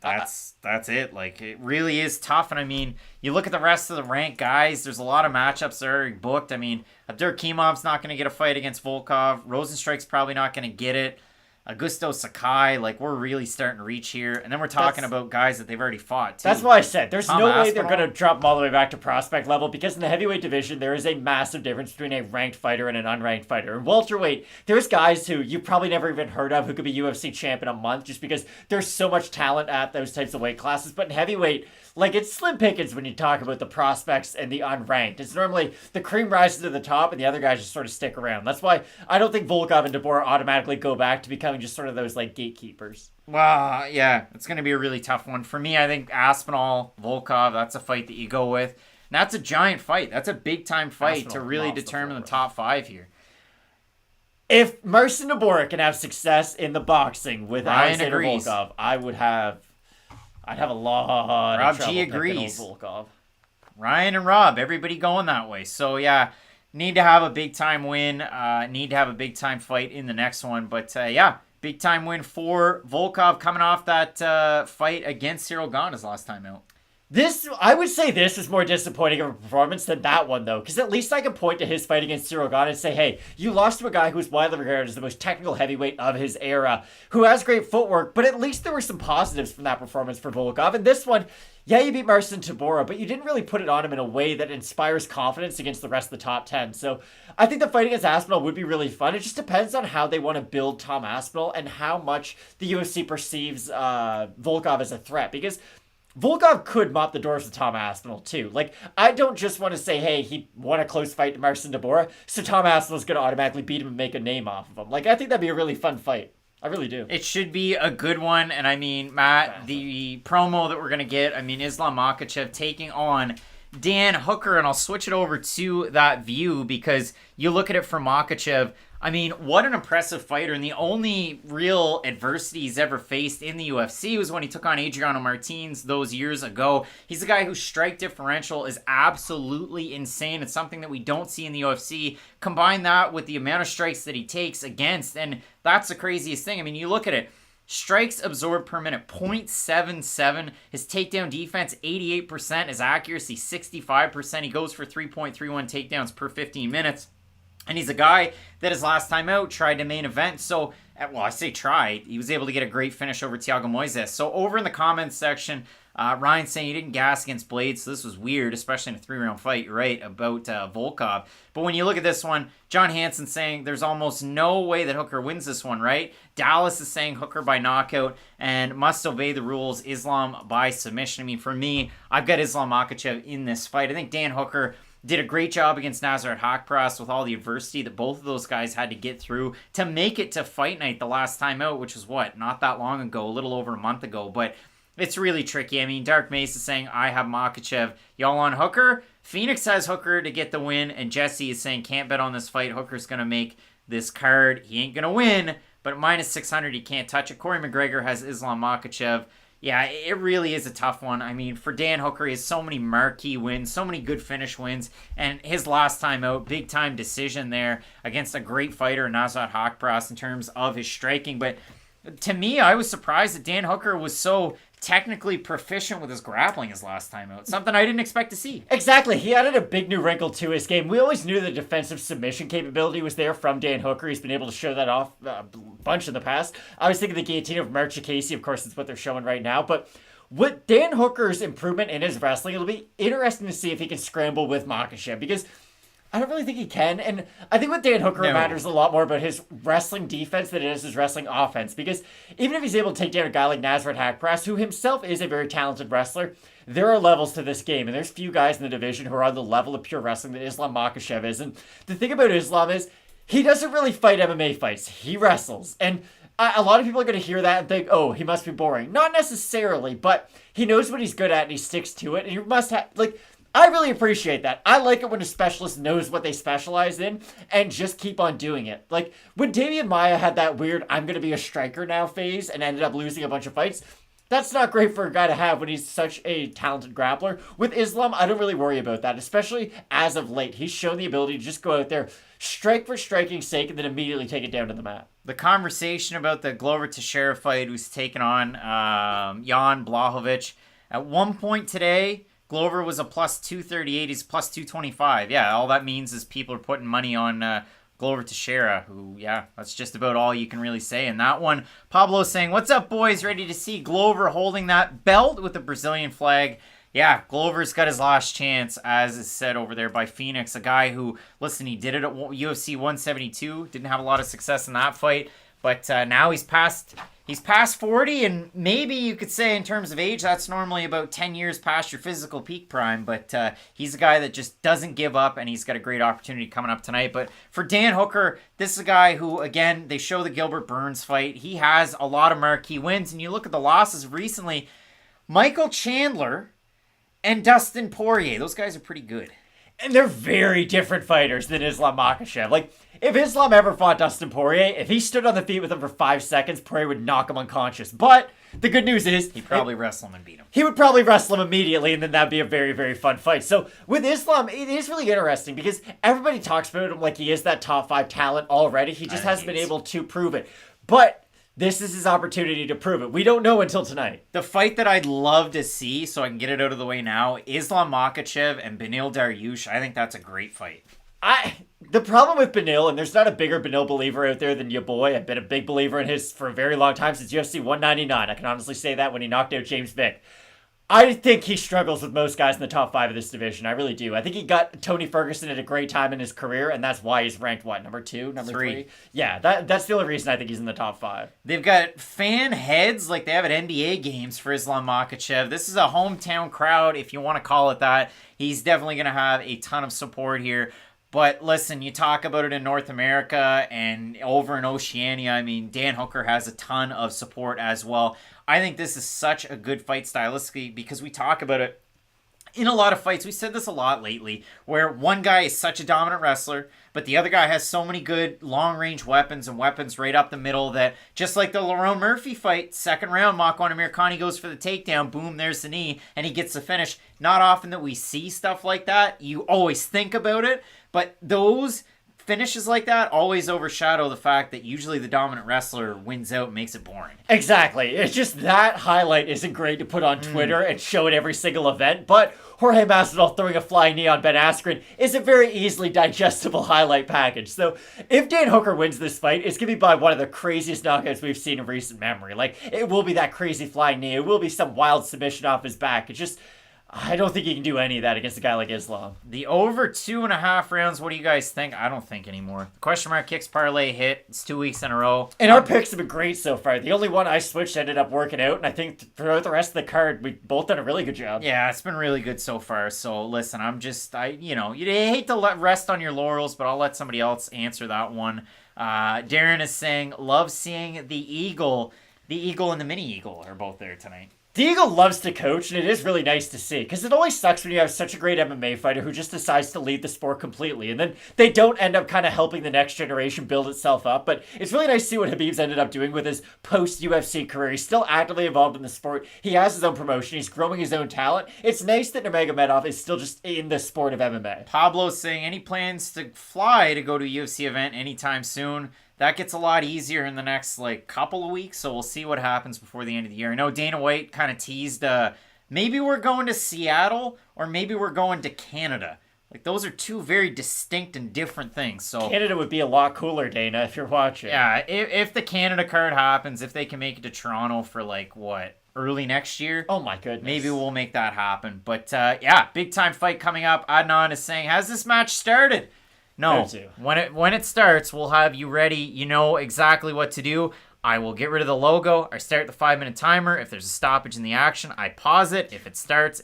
That's it. Like, it really is tough, and I mean, you look at the rest of the ranked guys, there's a lot of matchups that are booked. I mean, Abdurakimov's not going to get a fight against Volkov. Rosenstrike's probably not going to get it. Augusto Sakai, like we're really starting to reach here. And then we're talking about guys that they've already fought too. That's why I said there's Tom no way Aspinall. they're going to drop them all the way back to prospect level, because in the heavyweight division, there is a massive difference between a ranked fighter and an unranked fighter. In welterweight, there's guys who you probably never even heard of who could be UFC champ in a month just because there's so much talent at those types of weight classes. But in heavyweight, like, it's slim pickings when you talk about the prospects and the unranked. It's normally the cream rises to the top and the other guys just sort of stick around. That's why I don't think Volkov and Debora automatically go back to becoming just sort of those, like, gatekeepers. Well, yeah, it's going to be a really tough one. For me, I think Aspinall, Volkov, that's a fight that you go with. And that's a giant fight. That's a big-time fight Aspinall to really lost the determine the floor. top 5 here. If Marcin Debora can have success in the boxing with Ryan Alexander agrees. Volkov, I'd have a lot Rob of trouble G picking old agrees. Volkov. Ryan and Rob, everybody going that way. So, yeah, need to have a big-time win. Need to have a big-time fight in the next one. But, yeah, big-time win for Volkov coming off that fight against Cyril Gane his last time out. I would say this is more disappointing of a performance than that one, though, because at least I can point to his fight against Cyril Gane and say, hey, you lost to a guy who's widely regarded as the most technical heavyweight of his era, who has great footwork, but at least there were some positives from that performance for Volkov. And this one, yeah, you beat Marcin Tybura, but you didn't really put it on him in a way that inspires confidence against the rest of the top 10. So I think the fight against Aspinall would be really fun. It just depends on how they want to build Tom Aspinall and how much the UFC perceives Volkov as a threat, because Volkov could mop the doors with Tom Aspinall, too. Like, I don't just want to say, hey, he won a close fight to Marcin Tybura, so Tom Aspinall's going to automatically beat him and make a name off of him. Like, I think that'd be a really fun fight. I really do. It should be a good one. And, I mean, Matt, the promo that we're going to get, I mean, Islam Makhachev taking on Dan Hooker, and I'll switch it over to that view because you look at it from Makhachev. I mean, what an impressive fighter. And the only real adversity he's ever faced in the UFC was when he took on Adriano Martins those years ago. He's a guy whose strike differential is absolutely insane. It's something that we don't see in the UFC. Combine that with the amount of strikes that he takes against, and that's the craziest thing. I mean, you look at it. Strikes absorbed per minute, 0.77. His takedown defense, 88%. His accuracy, 65%. He goes for 3.31 takedowns per 15 minutes. And he's a guy that his last time out tried to main event. So, well, I say tried. He was able to get a great finish over Thiago Moises. So over in the comments section, Ryan saying he didn't gas against Blade. So this was weird, especially in a 3-round fight. You're right, about Volkov. But when you look at this one, John Hansen saying there's almost no way that Hooker wins this one, right? Dallas is saying Hooker by knockout and must obey the rules, Islam by submission. I mean, for me, I've got Islam Makhachev in this fight. I think Dan Hooker did a great job against Nasrat Haqparast with all the adversity that both of those guys had to get through to make it to fight night the last time out, which was not that long ago, a little over a month ago. But it's really tricky. I mean, Dark Mesa saying, I have Makhachev. Y'all on Hooker? Phoenix has Hooker to get the win, and Jesse is saying, can't bet on this fight. Hooker's going to make this card. He ain't going to win, but minus 600, he can't touch it. Corey McGregor has Islam Makhachev. Yeah, it really is a tough one. I mean, for Dan Hooker, he has so many marquee wins, so many good finish wins, and his last time out, big-time decision there against a great fighter, Nasrat Haqparast, in terms of his striking. But to me, I was surprised that Dan Hooker was so technically proficient with his grappling his last time out. Something I didn't expect to see. Exactly. He added a big new wrinkle to his game. We always knew the defensive submission capability was there from Dan Hooker. He's been able to show that off a bunch in the past. I was thinking the guillotine of Mark Casey. Of course, that's what they're showing right now. But with Dan Hooker's improvement in his wrestling, it'll be interesting to see if he can scramble with Makhachev, because I don't really think he can. And I think with Dan Hooker, it matters a lot more about his wrestling defense than it is his wrestling offense. Because even if he's able to take down a guy like Nasrat Haqparast, who himself is a very talented wrestler, there are levels to this game. And there's few guys in the division who are on the level of pure wrestling that Islam Makhachev is. And the thing about Islam is he doesn't really fight MMA fights. He wrestles. And a lot of people are going to hear that and think, oh, he must be boring. Not necessarily, but he knows what he's good at and he sticks to it. And you must have, like, I really appreciate that. I like it when a specialist knows what they specialize in and just keep on doing it. Like, when Damian Maia had that weird, I'm going to be a striker now phase and ended up losing a bunch of fights, that's not great for a guy to have when he's such a talented grappler. With Islam, I don't really worry about that, especially as of late. He's shown the ability to just go out there, strike for striking's sake, and then immediately take it down to the mat. The conversation about the Glover Teixeira fight, who's taken on Jan Blachowicz. At one point today, Glover was a plus 238. He's plus 225. Yeah, all that means is people are putting money on Glover Teixeira, who, yeah, that's just about all you can really say in that one. Pablo saying, what's up, boys? Ready to see Glover holding that belt with the Brazilian flag. Yeah, Glover's got his last chance, as is said over there by Phoenix, a guy who, listen, he did it at UFC 172, didn't have a lot of success in that fight, but now he's past 40, and maybe you could say in terms of age, that's normally about 10 years past your physical peak prime, but he's a guy that just doesn't give up, and he's got a great opportunity coming up tonight. But for Dan Hooker, this is a guy who, again, they show the Gilbert Burns fight. He has a lot of marquee wins, and you look at the losses recently, Michael Chandler and Dustin Poirier, those guys are pretty good. And they're very different fighters than Islam Makhachev. Like, if Islam ever fought Dustin Poirier, if he stood on the feet with him for 5 seconds, Poirier would knock him unconscious. But the good news is He'd probably wrestle him and beat him. he would probably wrestle him immediately, and then that'd be a very, very fun fight. So with Islam, it is really interesting because everybody talks about him like he is that top 5 talent already. He just hasn't been able to prove it. But this is his opportunity to prove it. We don't know until tonight. The fight that I'd love to see, so I can get it out of the way now, Islam Makhachev and Beneil Dariush. I think that's a great fight. The problem with Beneil, and there's not a bigger Beneil believer out there than your boy. I've been a big believer in his for a very long time, since UFC 199. I can honestly say that when he knocked out James Vick. I think he struggles with most guys in the top 5 of this division. I really do. I think he got Tony Ferguson at a great time in his career, and that's why he's ranked, what, number 2, number 3? Yeah, that's the only reason I think he's in the top 5. They've got fan heads like they have at NBA games for Islam Makhachev. This is a hometown crowd, if you want to call it that. He's definitely going to have a ton of support here. But listen, you talk about it in North America and over in Oceania. I mean, Dan Hooker has a ton of support as well. I think this is such a good fight stylistically because we talk about it in a lot of fights. We said this a lot lately, where one guy is such a dominant wrestler, but the other guy has so many good long-range weapons and weapons right up the middle that, just like the Lerone Murphy fight, second round, Makwan Amirkhani goes for the takedown, boom, there's the knee, and he gets the finish. Not often that we see stuff like that. You always think about it, but those finishes like that always overshadow the fact that usually the dominant wrestler wins out and makes it boring. Exactly. It's just that highlight isn't great to put on Twitter and show at every single event, but Jorge Masvidal throwing a flying knee on Ben Askren is a very easily digestible highlight package. So if Dan Hooker wins this fight, it's going to be by one of the craziest knockouts we've seen in recent memory. Like, it will be that crazy flying knee. It will be some wild submission off his back. It's just, I don't think he can do any of that against a guy like Islam. The over 2.5 rounds, what do you guys think? I don't think anymore. The question mark kicks parlay hit. It's 2 weeks in a row. And our picks have been great so far. The only one I switched ended up working out, and I think throughout the rest of the card, we've both done a really good job. Yeah, it's been really good so far. So listen, you hate to rest on your laurels, but I'll let somebody else answer that one. Darren is saying, love seeing the Eagle. The Eagle and the Mini Eagle are both there tonight. The Eagle loves to coach, and it is really nice to see, because it always sucks when you have such a great MMA fighter who just decides to leave the sport completely, and then they don't end up kind of helping the next generation build itself up. But it's really nice to see what Khabib's ended up doing with his post-UFC career. He's still actively involved in the sport. He has his own promotion. He's growing his own talent. It's nice that Nurmagomedov is still just in the sport of MMA. Pablo's saying, any plans to fly to go to a UFC event anytime soon? That gets a lot easier in the next couple of weeks, so we'll see what happens before the end of the year. I know Dana White kind of teased, maybe we're going to Seattle or maybe we're going to Canada. Those are two very distinct and different things. So Canada would be a lot cooler, Dana, if you're watching. Yeah, if the Canada card happens, if they can make it to Toronto for early next year. Oh my goodness. Maybe we'll make that happen. But yeah, big time fight coming up. Adnan is saying, has this match started? No, when it starts, we'll have you ready. You know exactly what to do. I will get rid of the logo. I start the 5-minute timer. If there's a stoppage in the action, I pause it. If it starts,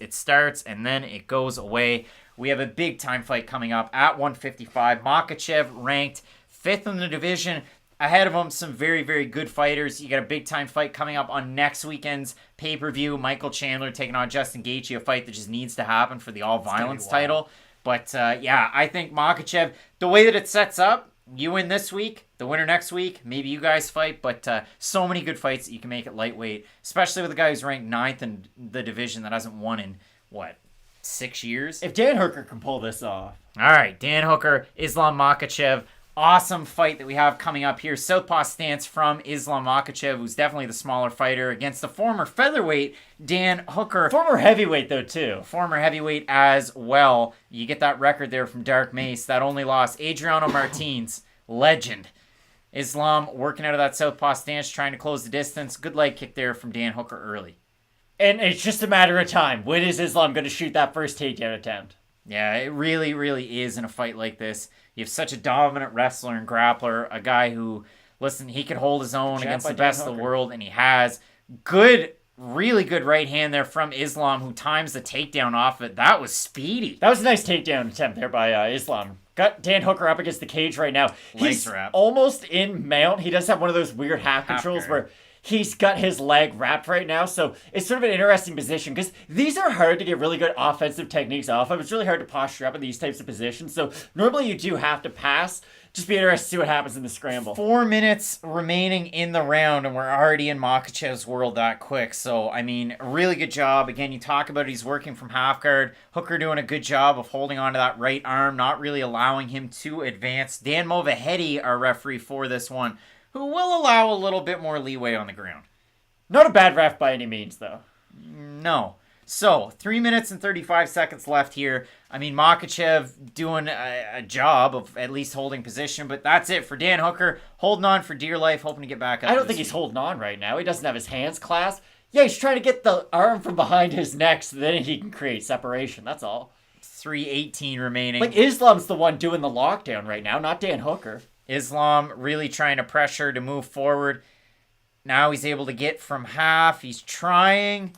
and then it goes away. We have a big time fight coming up at 155. Makhachev ranked 5th in the division. Ahead of him, some very, very good fighters. You got a big time fight coming up on next weekend's pay-per-view. Michael Chandler taking on Justin Gaethje, a fight that just needs to happen for the all-violence title. But, yeah, I think Makhachev, the way that it sets up, you win this week, the winner next week, maybe you guys fight, but so many good fights that you can make it lightweight, especially with a guy who's ranked 9th in the division that hasn't won in, 6 years? If Dan Hooker can pull this off. All right, Dan Hooker, Islam Makhachev. Awesome fight that we have coming up here. Southpaw stance from Islam Makhachev, who's definitely the smaller fighter, against the former featherweight Dan Hooker. Former heavyweight, though, too. Former heavyweight as well. You get that record there from Dark Mace. That only lost Adriano Martins legend. Islam working out of that southpaw stance, trying to close the distance. Good leg kick there from Dan Hooker early. And it's just a matter of time. When is Islam going to shoot that first takedown attempt? Yeah, it really, really is in a fight like this. You have such a dominant wrestler and grappler, a guy who, listen, he could hold his own against the best of the world, and he has. Good, really good right hand there from Islam, who times the takedown off it. That was speedy. That was a nice takedown attempt there by Islam. Got Dan Hooker up against the cage right now. He's almost in mount. He does have one of those weird half controls where he's got his leg wrapped right now, so it's sort of an interesting position because these are hard to get really good offensive techniques off of. It's really hard to posture up in these types of positions, so normally you do have to pass. Just be interested to see what happens in the scramble. 4 minutes remaining in the round, and we're already in Makhachev's world that quick. So, I mean, a really good job. Again, you talk about he's working from half guard. Hooker doing a good job of holding onto that right arm, not really allowing him to advance. Dan Movahedi, our referee for this one, who will allow a little bit more leeway on the ground. Not a bad ref by any means, though. No. So, 3 minutes and 35 seconds left here. I mean, Makhachev doing a job of at least holding position, but that's it for Dan Hooker, holding on for dear life, hoping to get back up. I don't think he's holding on right now. He doesn't have his hands clasped. Yeah, he's trying to get the arm from behind his neck so then he can create separation. That's all. 3:18 remaining. Like, Islam's the one doing the lockdown right now, not Dan Hooker. Islam really trying to pressure to move forward. Now he's able to get from half. He's trying.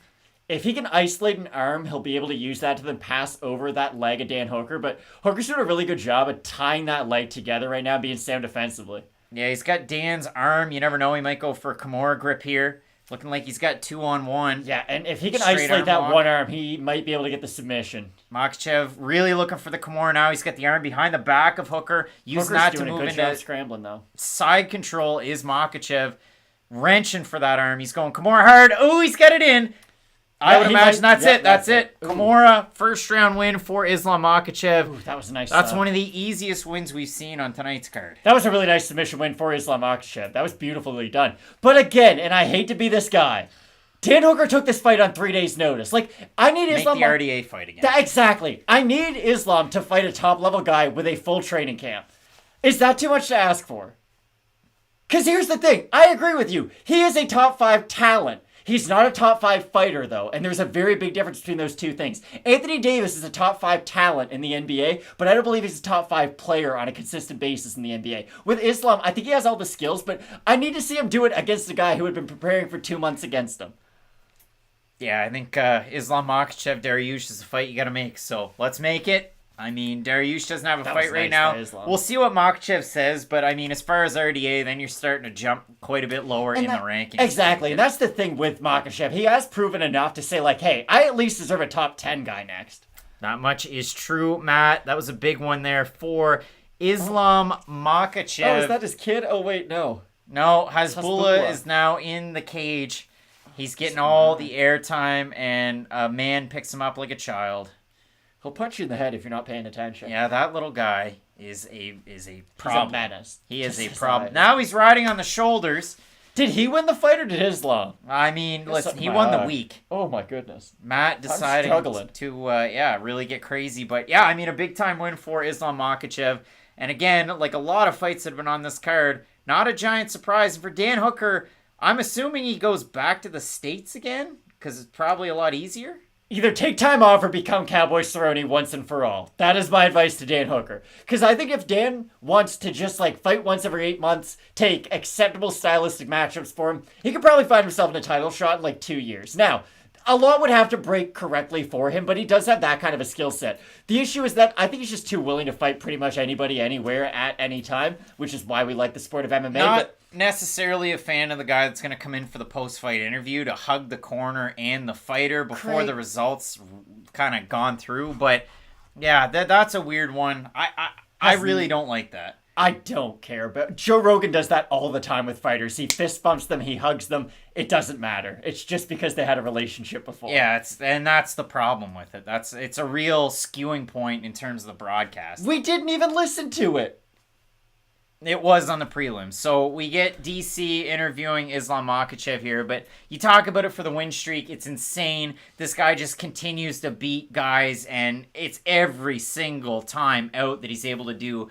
If he can isolate an arm, he'll be able to use that to then pass over that leg of Dan Hooker. But Hooker's doing a really good job of tying that leg together right now, being sound defensively. Yeah, he's got Dan's arm. You never know. He might go for a Kimura grip here. Looking like he's got 2-on-1. Yeah, and if he can isolate that one arm, he might be able to get the submission. Makhachev really looking for the Kimura now. He's got the arm behind the back of Hooker. Using that to move into scrambling, though. Side control is Makhachev. Wrenching for that arm. He's going Kimura hard. Oh, he's got it in. I would imagine that's it. Kimura, first round win for Islam Makhachev. Ooh, that was a nice. That's one of the easiest wins we've seen on tonight's card. That was a really nice submission win for Islam Makhachev. That was beautifully done. But again, and I hate to be this guy, Dan Hooker took this fight on 3 days' notice. Like, I need Islam. Make the RDA fight again. Exactly. I need Islam to fight a top-level guy with a full training camp. Is that too much to ask for? Because here's the thing. I agree with you. He is a top 5 talent. He's not a top 5 fighter, though, and there's a very big difference between those two things. Anthony Davis is a top 5 talent in the NBA, but I don't believe he's a top 5 player on a consistent basis in the NBA. With Islam, I think he has all the skills, but I need to see him do it against a guy who had been preparing for 2 months against him. Yeah, I think Islam Makhachev, Dariush is a fight you got to make, so let's make it. I mean, Dariush doesn't have a fight right now. We'll see what Makhachev says, but I mean, as far as RDA, then you're starting to jump quite a bit lower in the rankings. Exactly, and that's the thing with Makhachev. He has proven enough to say, like, hey, I at least deserve a top 10 guy next. Not much is true, Matt. That was a big one there for Islam Makhachev. Oh, is that his kid? Oh, wait, no. No, Hasbullah is now in the cage. He's getting all the airtime, and a man picks him up like a child. He'll punch you in the head if you're not paying attention. Yeah, that little guy is a problem. He's a menace. He is a problem. Now he's riding on the shoulders. Did he win the fight or did Islam? I mean, listen, he won the week. Oh my goodness. Matt decided to really get crazy. But yeah, I mean, a big time win for Islam Makhachev. And again, like a lot of fights that have been on this card, not a giant surprise. And for Dan Hooker, I'm assuming he goes back to the States again because it's probably a lot easier. Either take time off or become Cowboy Cerrone once and for all. That is my advice to Dan Hooker. Because I think if Dan wants to just like fight once every 8 months, take acceptable stylistic matchups for him, he could probably find himself in a title shot in like 2 years. Now, a lot would have to break correctly for him, but he does have that kind of a skill set. The issue is that I think he's just too willing to fight pretty much anybody, anywhere, at any time, which is why we like the sport of MMA. Not necessarily a fan of the guy that's going to come in for the post-fight interview to hug the corner and the fighter before the results kind of gone through. But yeah, that's a weird one. I really don't like that. I don't care, but Joe Rogan does that all the time with fighters. He fist bumps them, he hugs them. It doesn't matter. It's just because they had a relationship before. Yeah, that's the problem with it. It's a real skewing point in terms of the broadcast. We didn't even listen to it. It was on the prelims. So we get DC interviewing Islam Makhachev here, but you talk about it for the win streak. It's insane. This guy just continues to beat guys, and it's every single time out that he's able to do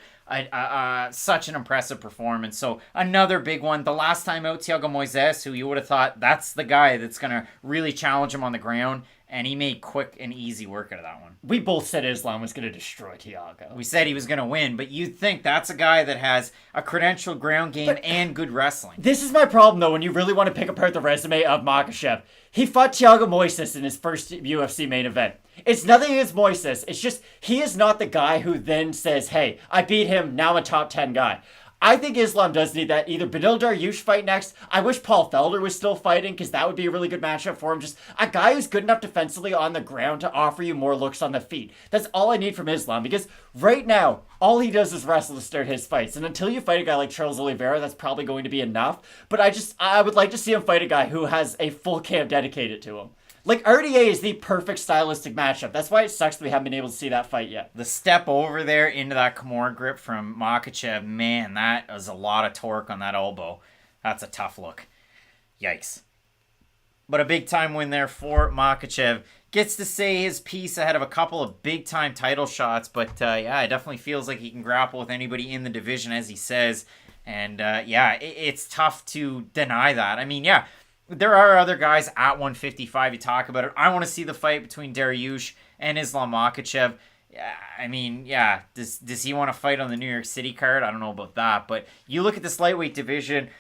such an impressive performance. So another big one. The last time out, Thiago Moises, who you would have thought that's the guy that's going to really challenge him on the ground, and he made quick and easy work out of that one. We both said Islam was going to destroy Thiago. We said he was going to win, but you'd think that's a guy that has a credentialed ground game and good wrestling. This is my problem, though, when you really want to pick apart the resume of Makhachev. He fought Thiago Moises in his first UFC main event. It's nothing against Moises. It's just he is not the guy who then says, hey, I beat him, now I'm a top 10 guy. I think Islam does need that. Either Beneil Dariush fight next. I wish Paul Felder was still fighting because that would be a really good matchup for him. Just a guy who's good enough defensively on the ground to offer you more looks on the feet. That's all I need from Islam because right now, all he does is wrestle to start his fights. And until you fight a guy like Charles Oliveira, that's probably going to be enough. But I would like to see him fight a guy who has a full camp dedicated to him. Like, RDA is the perfect stylistic matchup. That's why it sucks that we haven't been able to see that fight yet. The step over there into that Kimura grip from Makhachev, man, that was a lot of torque on that elbow. That's a tough look. Yikes. But a big-time win there for Makhachev. Gets to say his piece ahead of a couple of big-time title shots, but yeah, it definitely feels like he can grapple with anybody in the division, as he says. And yeah, it's tough to deny that. I mean, yeah, there are other guys at 155. You talk about it. I want to see the fight between Dariush and Islam Makhachev. I mean, yeah, does he want to fight on the New York City card? I don't know about that. But you look at this lightweight division,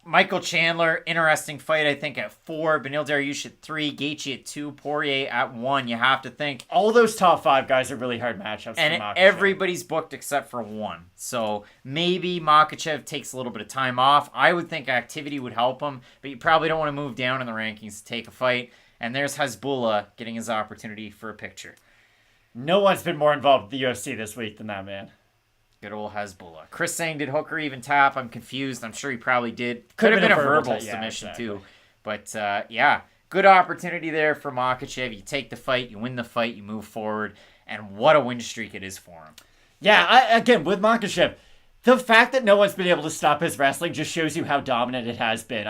Michael Chandler, interesting fight, I think, at 4. Beneil Dariush at 3. Gaethje at 2. Poirier at 1. You have to think. All those top 5 guys are really hard matchups and for Makhachev. Everybody's booked except for 1. So maybe Makhachev takes a little bit of time off. I would think activity would help him, but you probably don't want to move down in the rankings to take a fight. And there's Hasbulla getting his opportunity for a picture. No one's been more involved with the UFC this week than that man. Good old Hasbulla. Chris saying, did Hooker even tap? I'm confused. I'm sure he probably did. Could have been a verbal submission, exactly. Too. But, yeah, good opportunity there for Makhachev. You take the fight, you win the fight, you move forward. And what a win streak it is for him. Yeah, again, with Makhachev, the fact that no one's been able to stop his wrestling just shows you how dominant it has been.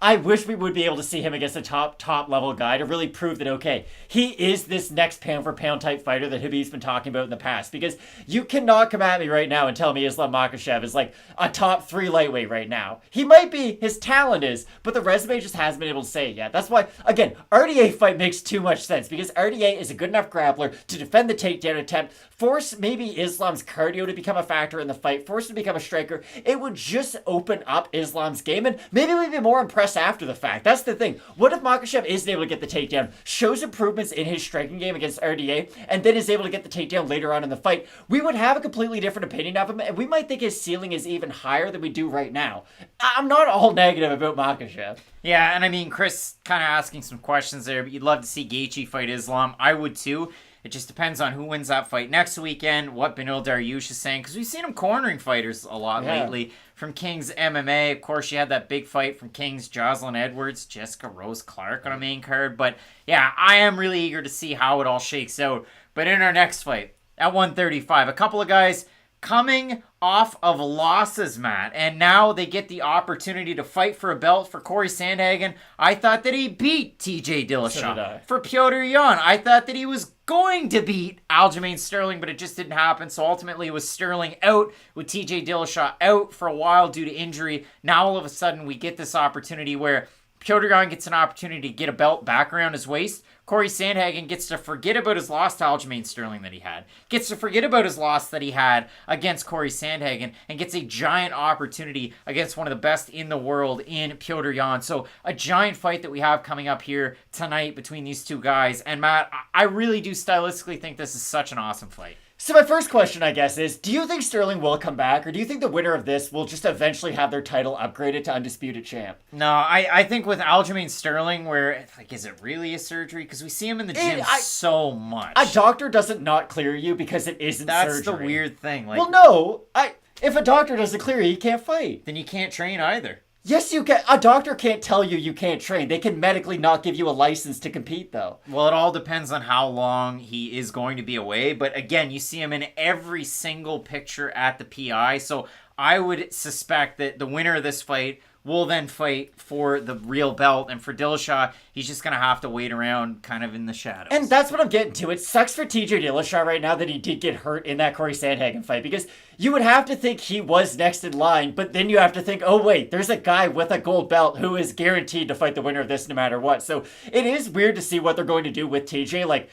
I wish we would be able to see him against a top level guy to really prove that, okay, he is this next pound for pound type fighter that Khabib's been talking about in the past. Because you cannot come at me right now and tell me Islam Makhachev is like a top 3 lightweight right now. He might be, his talent is, but the resume just hasn't been able to say it yet. That's why, again, RDA fight makes too much sense because RDA is a good enough grappler to defend the takedown attempt, force maybe Islam's cardio to become a factor in the fight, force him to become a striker. It would just open up Islam's game and maybe we'd be more impressed after the fact. That's the thing. What if Makhachev isn't able to get the takedown, shows improvements in his striking game against RDA, and then is able to get the takedown later on in the fight? We would have a completely different opinion of him, and we might think his ceiling is even higher than we do right now. I'm not all negative about Makhachev. Yeah, and I mean, Chris kind of asking some questions there, but you'd love to see Gaethje fight Islam. I would too. It just depends on who wins that fight next weekend, what Beneil Dariush is saying, because we've seen him cornering fighters a lot lately. From King's MMA, of course, you had that big fight from King's Jocelyn Edwards, Jessica Rose Clark on a main card. But yeah, I am really eager to see how it all shakes out. But in our next fight, at 135, a couple of guys coming off of losses, Matt, and now they get the opportunity to fight for a belt. For Corey Sandhagen, I thought that he beat TJ Dillashaw. So for Piotr Jan, I thought that he was going to beat Aljamain Sterling, but it just didn't happen. So ultimately it was Sterling out with TJ Dillashaw out for a while due to injury. Now all of a sudden we get this opportunity where Piotr Jan gets an opportunity to get a belt back around his waist. Corey Sandhagen gets to forget about his loss to Aljamain Sterling that he had. Gets to forget about his loss that he had against Corey Sandhagen and gets a giant opportunity against one of the best in the world in Piotr Jan. So a giant fight that we have coming up here tonight between these two guys. And Matt, I really do stylistically think this is such an awesome fight. So my first question, I guess, is do you think Sterling will come back, or do you think the winner of this will just eventually have their title upgraded to undisputed champ? No, I think with Aljamain Sterling, where, like, is it really a surgery? Because we see him in the gym so much. A doctor doesn't not clear you because it isn't surgery. That's the weird thing. Like, well, no. If a doctor doesn't clear you, you can't fight. Then you can't train either. Yes, you can. A doctor can't tell you can't train. They can medically not give you a license to compete, though. Well, it all depends on how long he is going to be away. But again, you see him in every single picture at the PI. So I would suspect that the winner of this fight will then fight for the real belt. And for Dillashaw, he's just going to have to wait around kind of in the shadows. And that's what I'm getting to. It sucks for TJ Dillashaw right now that he did get hurt in that Corey Sandhagen fight, because you would have to think he was next in line, but then you have to think, oh wait, there's a guy with a gold belt who is guaranteed to fight the winner of this no matter what. So it is weird to see what they're going to do with TJ. Like,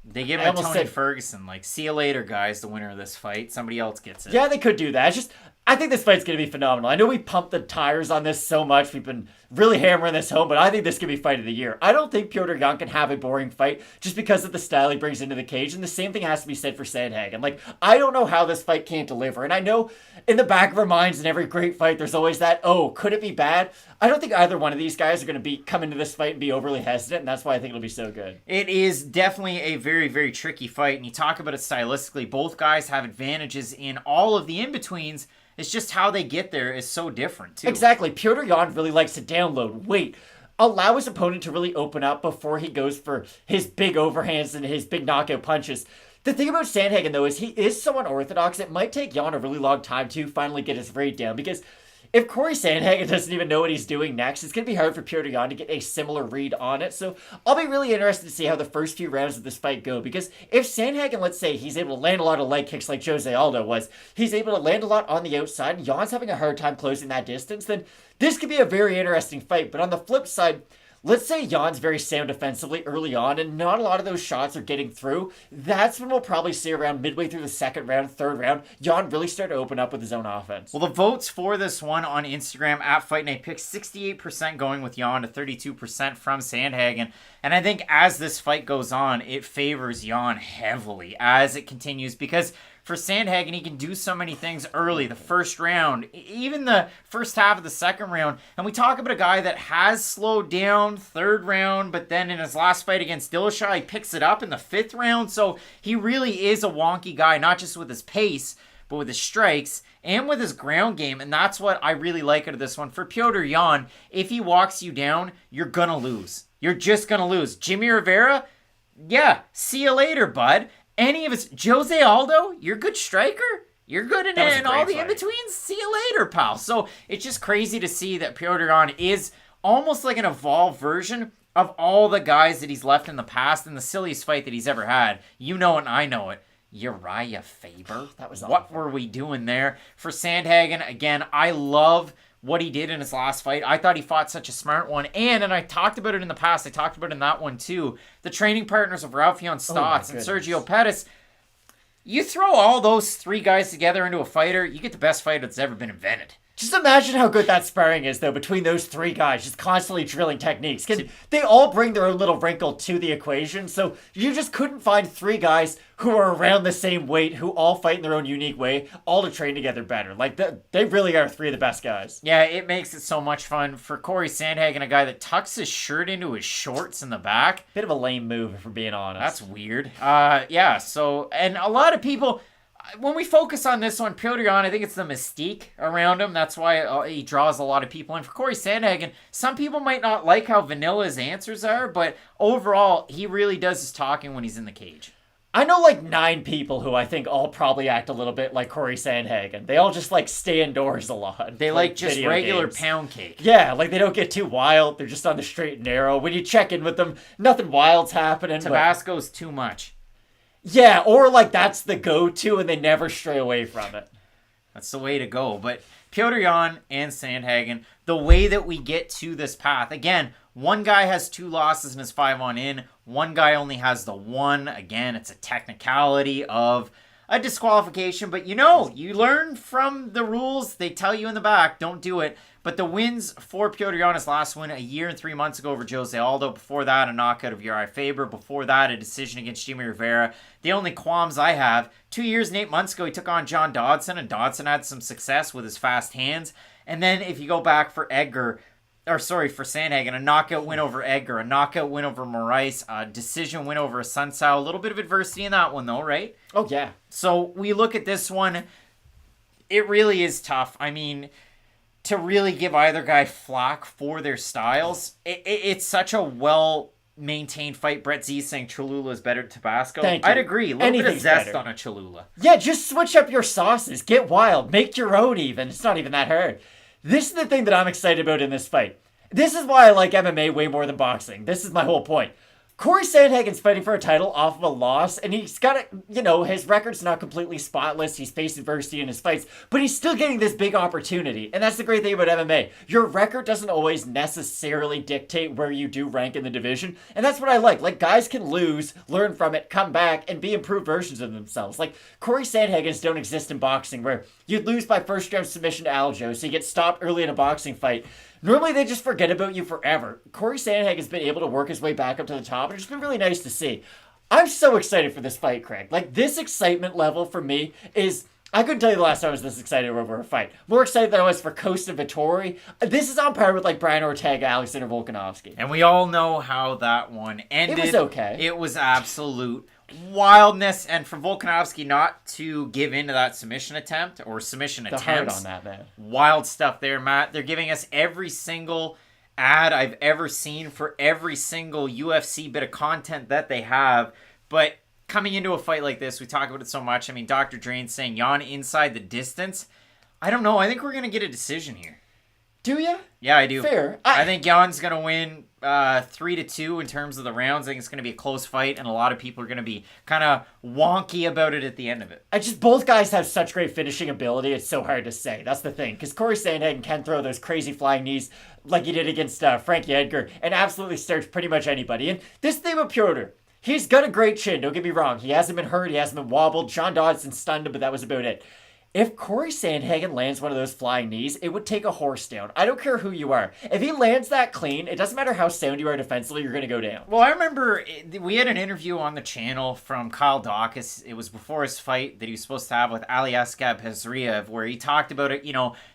they give him a Tony Ferguson, like, see you later, guys, the winner of this fight. Somebody else gets it. Yeah, they could do that. It's just, I think this fight's going to be phenomenal. I know we pumped the tires on this so much. We've been really hammering this home, but I think this could be fight of the year. I don't think Petr Yan can have a boring fight just because of the style he brings into the cage, and the same thing has to be said for Sandhagen. Like, I don't know how this fight can't deliver, and I know in the back of our minds in every great fight, there's always that, oh, could it be bad? I don't think either one of these guys are going to come into this fight and be overly hesitant, and that's why I think it'll be so good. It is definitely a very, very tricky fight, and you talk about it stylistically. Both guys have advantages in all of the in-betweens. It's just how they get there is so different, too. Exactly. Petr Yan really likes to download, wait, allow his opponent to really open up before he goes for his big overhands and his big knockout punches. The thing about Sandhagen, though, is he is so unorthodox, it might take Yan a really long time to finally get his raid down, because if Corey Sandhagen doesn't even know what he's doing next, it's going to be hard for Petr Yan to get a similar read on it. So I'll be really interested to see how the first few rounds of this fight go, because if Sandhagen, let's say, he's able to land a lot of leg kicks like Jose Aldo was, he's able to land a lot on the outside, and Jan's having a hard time closing that distance, then this could be a very interesting fight. But on the flip side, let's say Jan's very sound defensively early on and not a lot of those shots are getting through. That's when we'll probably see around midway through the second round, third round, Jan really start to open up with his own offense. Well, the votes for this one on Instagram at Fight Night Picks, 68% going with Jan to 32% from Sandhagen. And I think as this fight goes on, it favors Jan heavily as it continues, because for Sandhagen, he can do so many things early, the first round, even the first half of the second round. And we talk about a guy that has slowed down third round, but then in his last fight against Dillashaw, he picks it up in the fifth round. So he really is a wonky guy, not just with his pace, but with his strikes and with his ground game. And that's what I really like out of this one. For Petr Yan, if he walks you down, you're going to lose. You're just going to lose. Jimmy Rivera, yeah, see you later, bud. Any of his Jose Aldo, you're a good striker. You're good in all the in-betweens. See you later, pal. So it's just crazy to see that Petr Yan is almost like an evolved version of all the guys that he's left in the past, and the silliest fight that he's ever had. You know it and I know it. Uriah Faber. That was what were we doing there? For Sandhagen, again, I love what he did in his last fight. I thought he fought such a smart one. And I talked about it in the past. I talked about it in that one too. The training partners of Raufeon Stotts and Sergio Pettis. You throw all those three guys together into a fighter, you get the best fighter that's ever been invented. Just imagine how good that sparring is, though, between those three guys, just constantly drilling techniques. Because they all bring their own little wrinkle to the equation, so you just couldn't find three guys who are around the same weight, who all fight in their own unique way, all to train together better. Like, they really are three of the best guys. Yeah, it makes it so much fun. For Corey Sandhagen, a guy that tucks his shirt into his shorts in the back. Bit of a lame move, if we're being honest. That's weird. Yeah, so, and a lot of people, when we focus on this one, Petr Yan, I think it's the mystique around him. That's why he draws a lot of people in. For Corey Sandhagen, some people might not like how vanilla his answers are, but overall, he really does his talking when he's in the cage. I know like 9 people who I think all probably act a little bit like Corey Sandhagen. They all just like stay indoors a lot. They like just regular pound cake. Yeah, like they don't get too wild. They're just on the straight and narrow. When you check in with them, nothing wild's happening. Tabasco's too much. Yeah, or like that's the go-to and they never stray away from it. That's the way to go. But Petr Yan and Sandhagen, the way that we get to this path, again, one guy has 2 losses in his 5 on in. One guy only has the 1. Again, it's a technicality of a disqualification. But you learn from the rules. They tell you in the back, don't do it. But the wins for Petr Yan, his last win a year and 3 months ago over Jose Aldo. Before that, a knockout of Uriah Faber. Before that, a decision against Jimmy Rivera. The only qualms I have, 2 years and 8 months ago, he took on John Dodson, and Dodson had some success with his fast hands. And then if you go back for Sandhagen, a knockout win over Edgar, a knockout win over Moraes, a decision win over Sunsao. A little bit of adversity in that one, though, right? Oh, yeah. So we look at this one. It really is tough. I mean, to really give either guy flack for their styles, it's such a well-maintained fight. Brett Z saying Cholula is better than Tabasco. I'd agree. A little bit of zest on a Cholula. Yeah, just switch up your sauces. Get wild. Make your own even. It's not even that hard. This is the thing that I'm excited about in this fight. This is why I like MMA way more than boxing. This is my whole point. Corey Sandhagen's fighting for a title off of a loss, and he's got his record's not completely spotless. He's faced adversity in his fights, but he's still getting this big opportunity. And that's the great thing about MMA. Your record doesn't always necessarily dictate where you do rank in the division, and that's what I like. Like, guys can lose, learn from it, come back, and be improved versions of themselves. Like, Corey Sandhagen's don't exist in boxing, where you'd lose by first round submission to Aljo, so you get stopped early in a boxing fight. Normally, they just forget about you forever. Corey Sandhagen's been able to work his way back up to the top, and it's been really nice to see. I'm so excited for this fight, Craig. Like, this excitement level for me is... I couldn't tell you the last time I was this excited over a fight. More excited than I was for Costa Vittori. This is on par with, like, Brian Ortega, Alexander Volkanovski. And we all know how that one ended. It was okay. It was absolute wildness, and for Volkanovski not to give in to that submission attempt or submission attempts. Hard on that, man. Wild stuff there, Matt. They're giving us every single ad I've ever seen for every single UFC bit of content that they have. But coming into a fight like this, we talk about it so much. I mean, Dr. Drain saying Jan inside the distance. I don't know. I think we're going to get a decision here. Do you? Yeah, I do. Fair. I think Jan's going to win 3-2 in terms of the rounds. I think it's going to be a close fight, and a lot of people are going to be kind of wonky about it at the end of it. Both guys have such great finishing ability, it's so hard to say. That's the thing. Because Corey Sandhagen can throw those crazy flying knees like he did against Frankie Edgar and absolutely starch pretty much anybody. And this thing with Piotr, he's got a great chin, don't get me wrong. He hasn't been hurt, he hasn't been wobbled. John Dodson stunned him, but that was about it. If Corey Sandhagen lands one of those flying knees, it would take a horse down. I don't care who you are. If he lands that clean, it doesn't matter how sound you are defensively, you're going to go down. Well, I remember we had an interview on the channel from Kyle Dawkins. It was before his fight that he was supposed to have with Aliaskhab Hezriev, where he talked about it,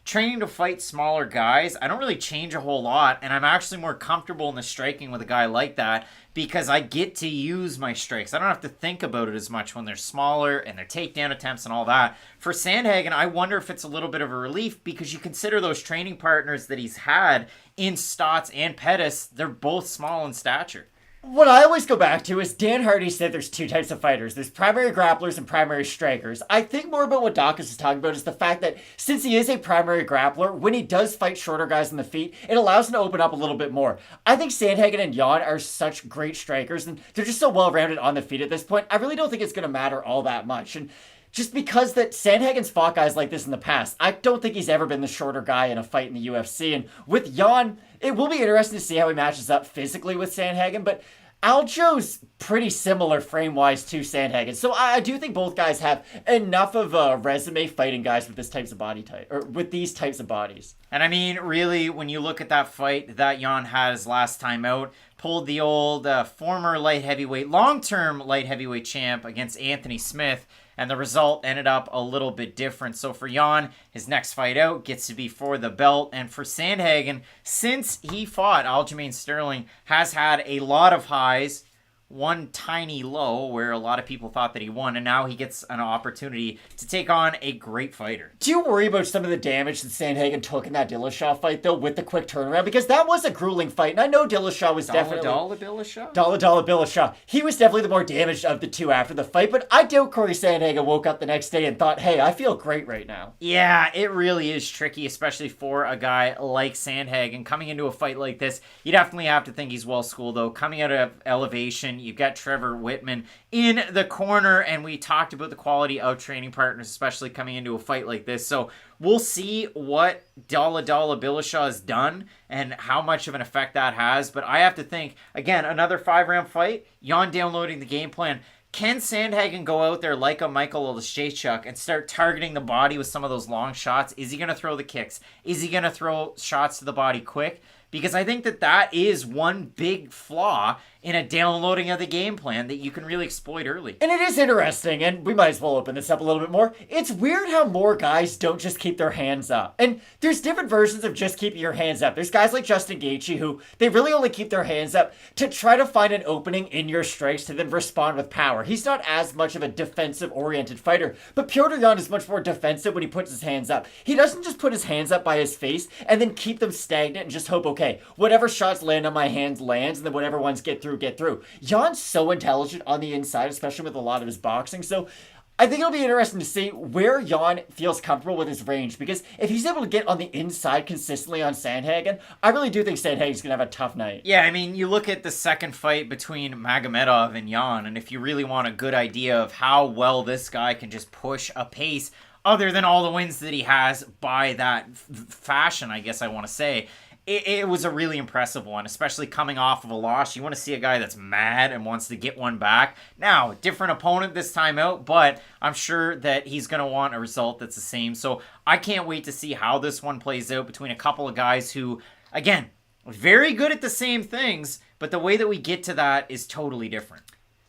training to fight smaller guys. I don't really change a whole lot, and I'm actually more comfortable in the striking with a guy like that because I get to use my strikes. I don't have to think about it as much when they're smaller and their takedown attempts and all that. For Sandhagen, I wonder if it's a little bit of a relief because you consider those training partners that he's had in Stotts and Pettis, they're both small in stature. What I always go back to is Dan Hardy said there's two types of fighters. There's primary grapplers and primary strikers. I think more about what Dawkins is talking about is the fact that since he is a primary grappler, when he does fight shorter guys on the feet, it allows him to open up a little bit more. I think Sandhagen and Jan are such great strikers, and they're just so well-rounded on the feet at this point. I really don't think it's going to matter all that much. And just because that Sandhagen's fought guys like this in the past, I don't think he's ever been the shorter guy in a fight in the UFC. And with Jan, it will be interesting to see how he matches up physically with Sandhagen, but Aljo's pretty similar frame-wise to Sandhagen. So I do think both guys have enough of a resume fighting guys with this types of body type, or with these types of bodies. And I mean, really, when you look at that fight that Jan had his last time out, pulled the old former light heavyweight, long-term light heavyweight champ against Anthony Smith, and the result ended up a little bit different. So for Jan, his next fight out gets to be for the belt. And for Sandhagen, since he fought Aljamain Sterling, has had a lot of highs, one tiny low where a lot of people thought that he won, and now he gets an opportunity to take on a great fighter. Do you worry about some of the damage that Sandhagen took in that Dillashaw fight, though, with the quick turnaround? Because that was a grueling fight, and I know Dillashaw was definitely... Dillashaw. He was definitely the more damaged of the two after the fight, but I doubt Corey Sandhagen woke up the next day and thought, hey, I feel great right now. Yeah, it really is tricky, especially for a guy like Sandhagen. Coming into a fight like this, you definitely have to think he's well-schooled, though. Coming out of elevation, you've got Trevor Whitman in the corner, and we talked about the quality of training partners, especially coming into a fight like this. So we'll see what Dalla Dillashaw has done and how much of an effect that has. But I have to think, again, another 5-round fight, Jan downloading the game plan. Can Sandhagen go out there like a Michael Oleksiejczuk and start targeting the body with some of those long shots? Is he going to throw the kicks? Is he going to throw shots to the body quick? Because I think that is one big flaw in a downloading of the game plan that you can really exploit early. And it is interesting, and we might as well open this up a little bit more. It's weird how more guys don't just keep their hands up. And there's different versions of just keeping your hands up. There's guys like Justin Gaethje who, they really only keep their hands up to try to find an opening in your strikes to then respond with power. He's not as much of a defensive-oriented fighter, but Piotr Jan is much more defensive when he puts his hands up. He doesn't just put his hands up by his face and then keep them stagnant and just hope, okay, whatever shots land on my hands lands, and then whatever ones get through. Jan's so intelligent on the inside, especially with a lot of his boxing. So I think it'll be interesting to see where Jan feels comfortable with his range, because if he's able to get on the inside consistently on Sandhagen, I really do think Sandhagen's going to have a tough night. Yeah, I mean, you look at the second fight between Magomedov and Jan, and if you really want a good idea of how well this guy can just push a pace, other than all the wins that he has by that fashion, I guess I want to say, it was a really impressive one, especially coming off of a loss. You want to see a guy that's mad and wants to get one back. Now, different opponent this time out, but I'm sure that he's going to want a result that's the same. So I can't wait to see how this one plays out between a couple of guys who, again, very good at the same things, but the way that we get to that is totally different.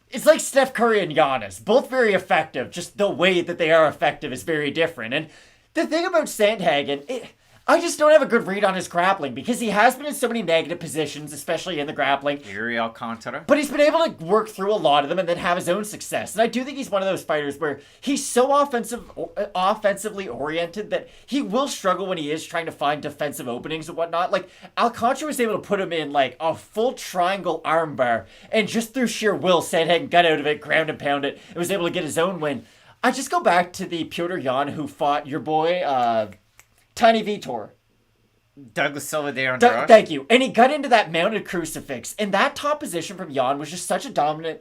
It's like Steph Curry and Giannis, both very effective. Just the way that they are effective is very different. And the thing about Sandhagen, I just don't have a good read on his grappling, because he has been in so many negative positions, especially in the grappling. Yuri Alcantara. But he's been able to work through a lot of them and then have his own success. And I do think he's one of those fighters where he's so offensively oriented that he will struggle when he is trying to find defensive openings and whatnot. Like, Alcantara was able to put him in like a full triangle armbar, and just through sheer will, Sandhagen got out of it, ground and pound it, and was able to get his own win. I just go back to the Petr Yan who fought your boy, Tiny Vitor. Douglas Silva de Andrade. Thank you. And he got into that mounted crucifix. And that top position from Jan was just such a dominant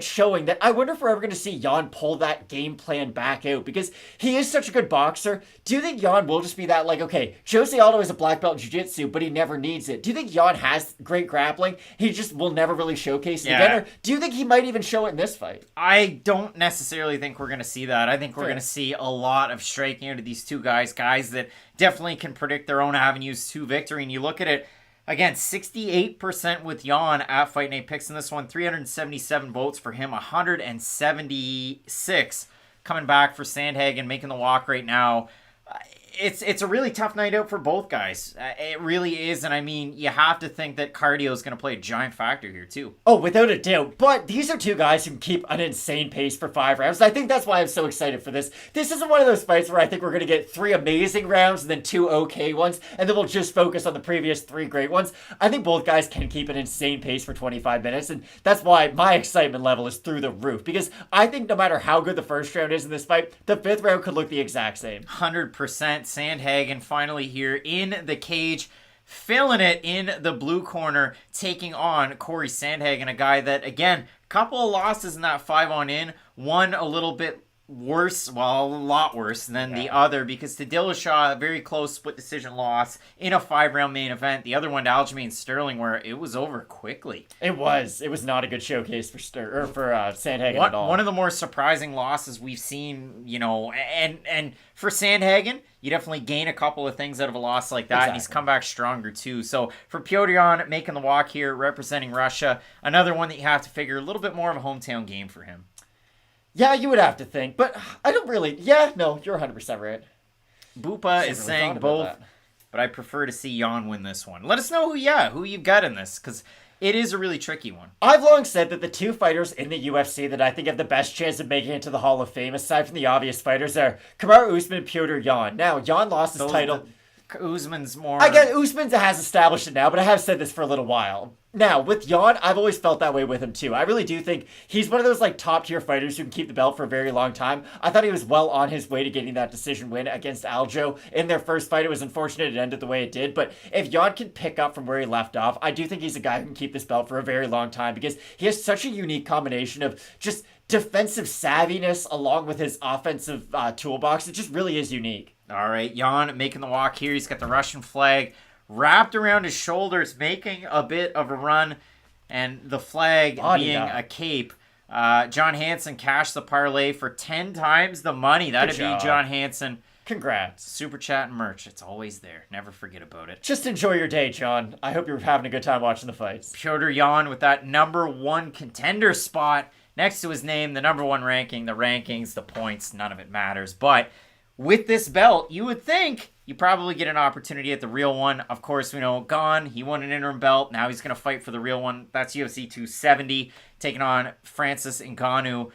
showing that I wonder if we're ever going to see Jan pull that game plan back out, because he is such a good boxer. Do you think Jan will just be that, like, okay, Jose Aldo is a black belt in jiu-jitsu, but he never needs it? Do you think Jan has great grappling? He just will never really showcase it again? Or do you think he might even show it in this fight? I don't necessarily think we're going to see that. I think we're going to see a lot of striking out of these two guys that definitely can predict their own avenues to victory. And you look at it, again, 68% with Jan at Fight Night Picks in this one, 377 votes for him, 176 coming back for Sandhagen, making the walk right now. It's a really tough night out for both guys. It really is, and I mean, you have to think that cardio is going to play a giant factor here too. Oh, without a doubt. But these are two guys who can keep an insane pace for 5 rounds. I think that's why I'm so excited for this. This isn't one of those fights where I think we're going to get 3 amazing rounds and then 2 okay ones, and then we'll just focus on the previous 3 great ones. I think both guys can keep an insane pace for 25 minutes, and that's why my excitement level is through the roof, because I think no matter how good the first round is in this fight, the 5th round could look the exact same. 100%. Sandhagen finally here in the cage, filling it in the blue corner, taking on Corey Sandhagen, a guy that, again, couple of losses in that 5 on in, one a little bit worse, well, a lot worse than the other, because to Dillashaw, a very close split decision loss in a 5-round main event. The other one to Aljamain Sterling, where it was over quickly. It was not a good showcase for Sandhagen at all. One of the more surprising losses we've seen, you know, and for Sandhagen, you definitely gain a couple of things out of a loss like that, exactly. And he's come back stronger too. So for Petr Yan making the walk here, representing Russia, another one that you have to figure a little bit more of a hometown game for him. Yeah, you would have to think, but I don't really... Yeah, no, you're 100% right. Bupa is saying both, but I prefer to see Jan win this one. Let us know who you've got in this, because it is a really tricky one. I've long said that the 2 fighters in the UFC that I think have the best chance of making it to the Hall of Fame, aside from the obvious fighters, are Kamaru Usman and Petr Yan. Now, Yan lost his title... Usman's more... I guess Usman has established it now, but I have said this for a little while. Now, with Yan, I've always felt that way with him too. I really do think he's one of those like top-tier fighters who can keep the belt for a very long time. I thought he was well on his way to getting that decision win against Aljo in their first fight. It was unfortunate it ended the way it did, but if Yan can pick up from where he left off, I do think he's a guy who can keep this belt for a very long time, because he has such a unique combination of just defensive savviness along with his offensive toolbox. It just really is unique. All right, Yan making the walk here. He's got the Russian flag wrapped around his shoulders, making a bit of a run, and the flag being a cape. John Hansen cashed the parlay for 10 times the money. That'd be John Hansen. Congrats. Super chat and merch. It's always there. Never forget about it. Just enjoy your day, John. I hope you're having a good time watching the fights. Petr Yan with that #1 contender spot next to his name, the #1 ranking, the rankings, the points, none of it matters. But with this belt, you would think you probably get an opportunity at the real one. Of course, we know Gone, he won an interim belt. Now he's going to fight for the real one. That's UFC 270, taking on Francis Ngannou.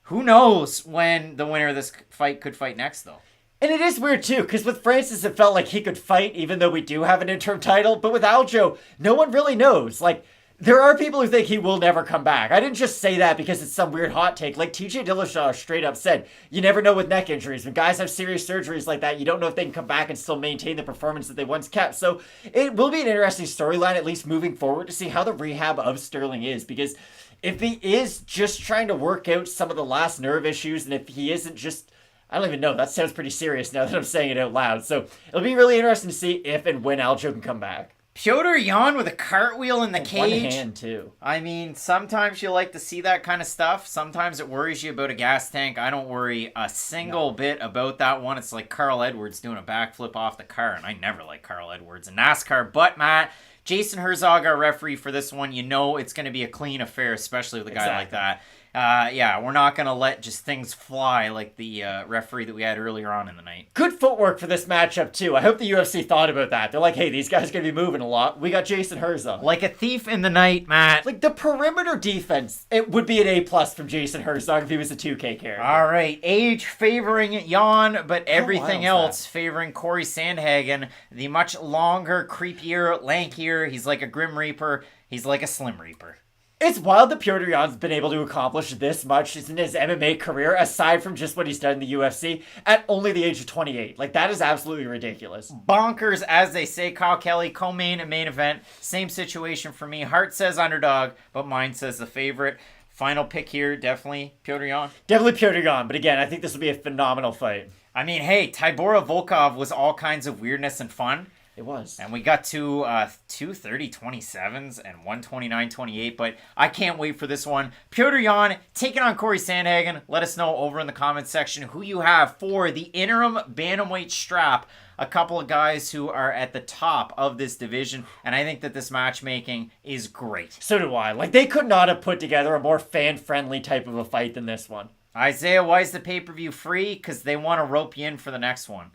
Who knows when the winner of this fight could fight next, though? And it is weird, too, because with Francis, it felt like he could fight, even though we do have an interim title. But with Aljo, no one really knows. Like, There are people who think he will never come back. I didn't just say that because it's some weird hot take. Like TJ Dillashaw straight up said, you never know with neck injuries. When guys have serious surgeries like that, you don't know if they can come back and still maintain the performance that they once kept. So it will be an interesting storyline, at least moving forward, to see how the rehab of Sterling is. Because if he is just trying to work out some of the last nerve issues, and if he isn't just... I don't even know. That sounds pretty serious now that I'm saying it out loud. So it'll be really interesting to see if and when Aljo can come back. Petr Yan with a cartwheel in the cage. One hand, too. I mean, sometimes you like to see that kind of stuff. Sometimes it worries you about a gas tank. I don't worry a single bit about that one. It's like Carl Edwards doing a backflip off the car, and I never like Carl Edwards in NASCAR. But, Matt, Jason Herzog, our referee for this one, you know it's going to be a clean affair, especially with a guy like that. Yeah, we're not going to let just things fly like the referee that we had earlier on in the night. Good footwork for this matchup, too. I hope the UFC thought about that. They're like, hey, these guys are going to be moving a lot. We got Jason Herzog. Like a thief in the night, Matt. Like, the perimeter defense, it would be an A+ from Jason Herzog if he was a 2K character. All right, age favoring Jan, but everything else favoring Corey Sandhagen. The much longer, creepier, lankier. He's like a Grim Reaper. He's like a Slim Reaper. It's wild that Petr Yan's been able to accomplish this much in his MMA career, aside from just what he's done in the UFC, at only the age of 28. Like, that is absolutely ridiculous. Bonkers, as they say. Kyle Kelly, co-main and main event. Same situation for me. Heart says underdog, but mine says the favorite. Final pick here, definitely Petr Yan. Definitely Petr Yan, but again, I think this will be a phenomenal fight. I mean, hey, Tybura Volkov was all kinds of weirdness and fun. It was. And we got to 230-27s and 129-28, but I can't wait for this one. Petr Yan taking on Corey Sandhagen. Let us know over in the comments section who you have for the interim bantamweight strap. A couple of guys who are at the top of this division, and I think that this matchmaking is great. So do I. Like, they could not have put together a more fan-friendly type of a fight than this one. Isaiah, why is the pay-per-view free? Because they want to rope you in for the next one.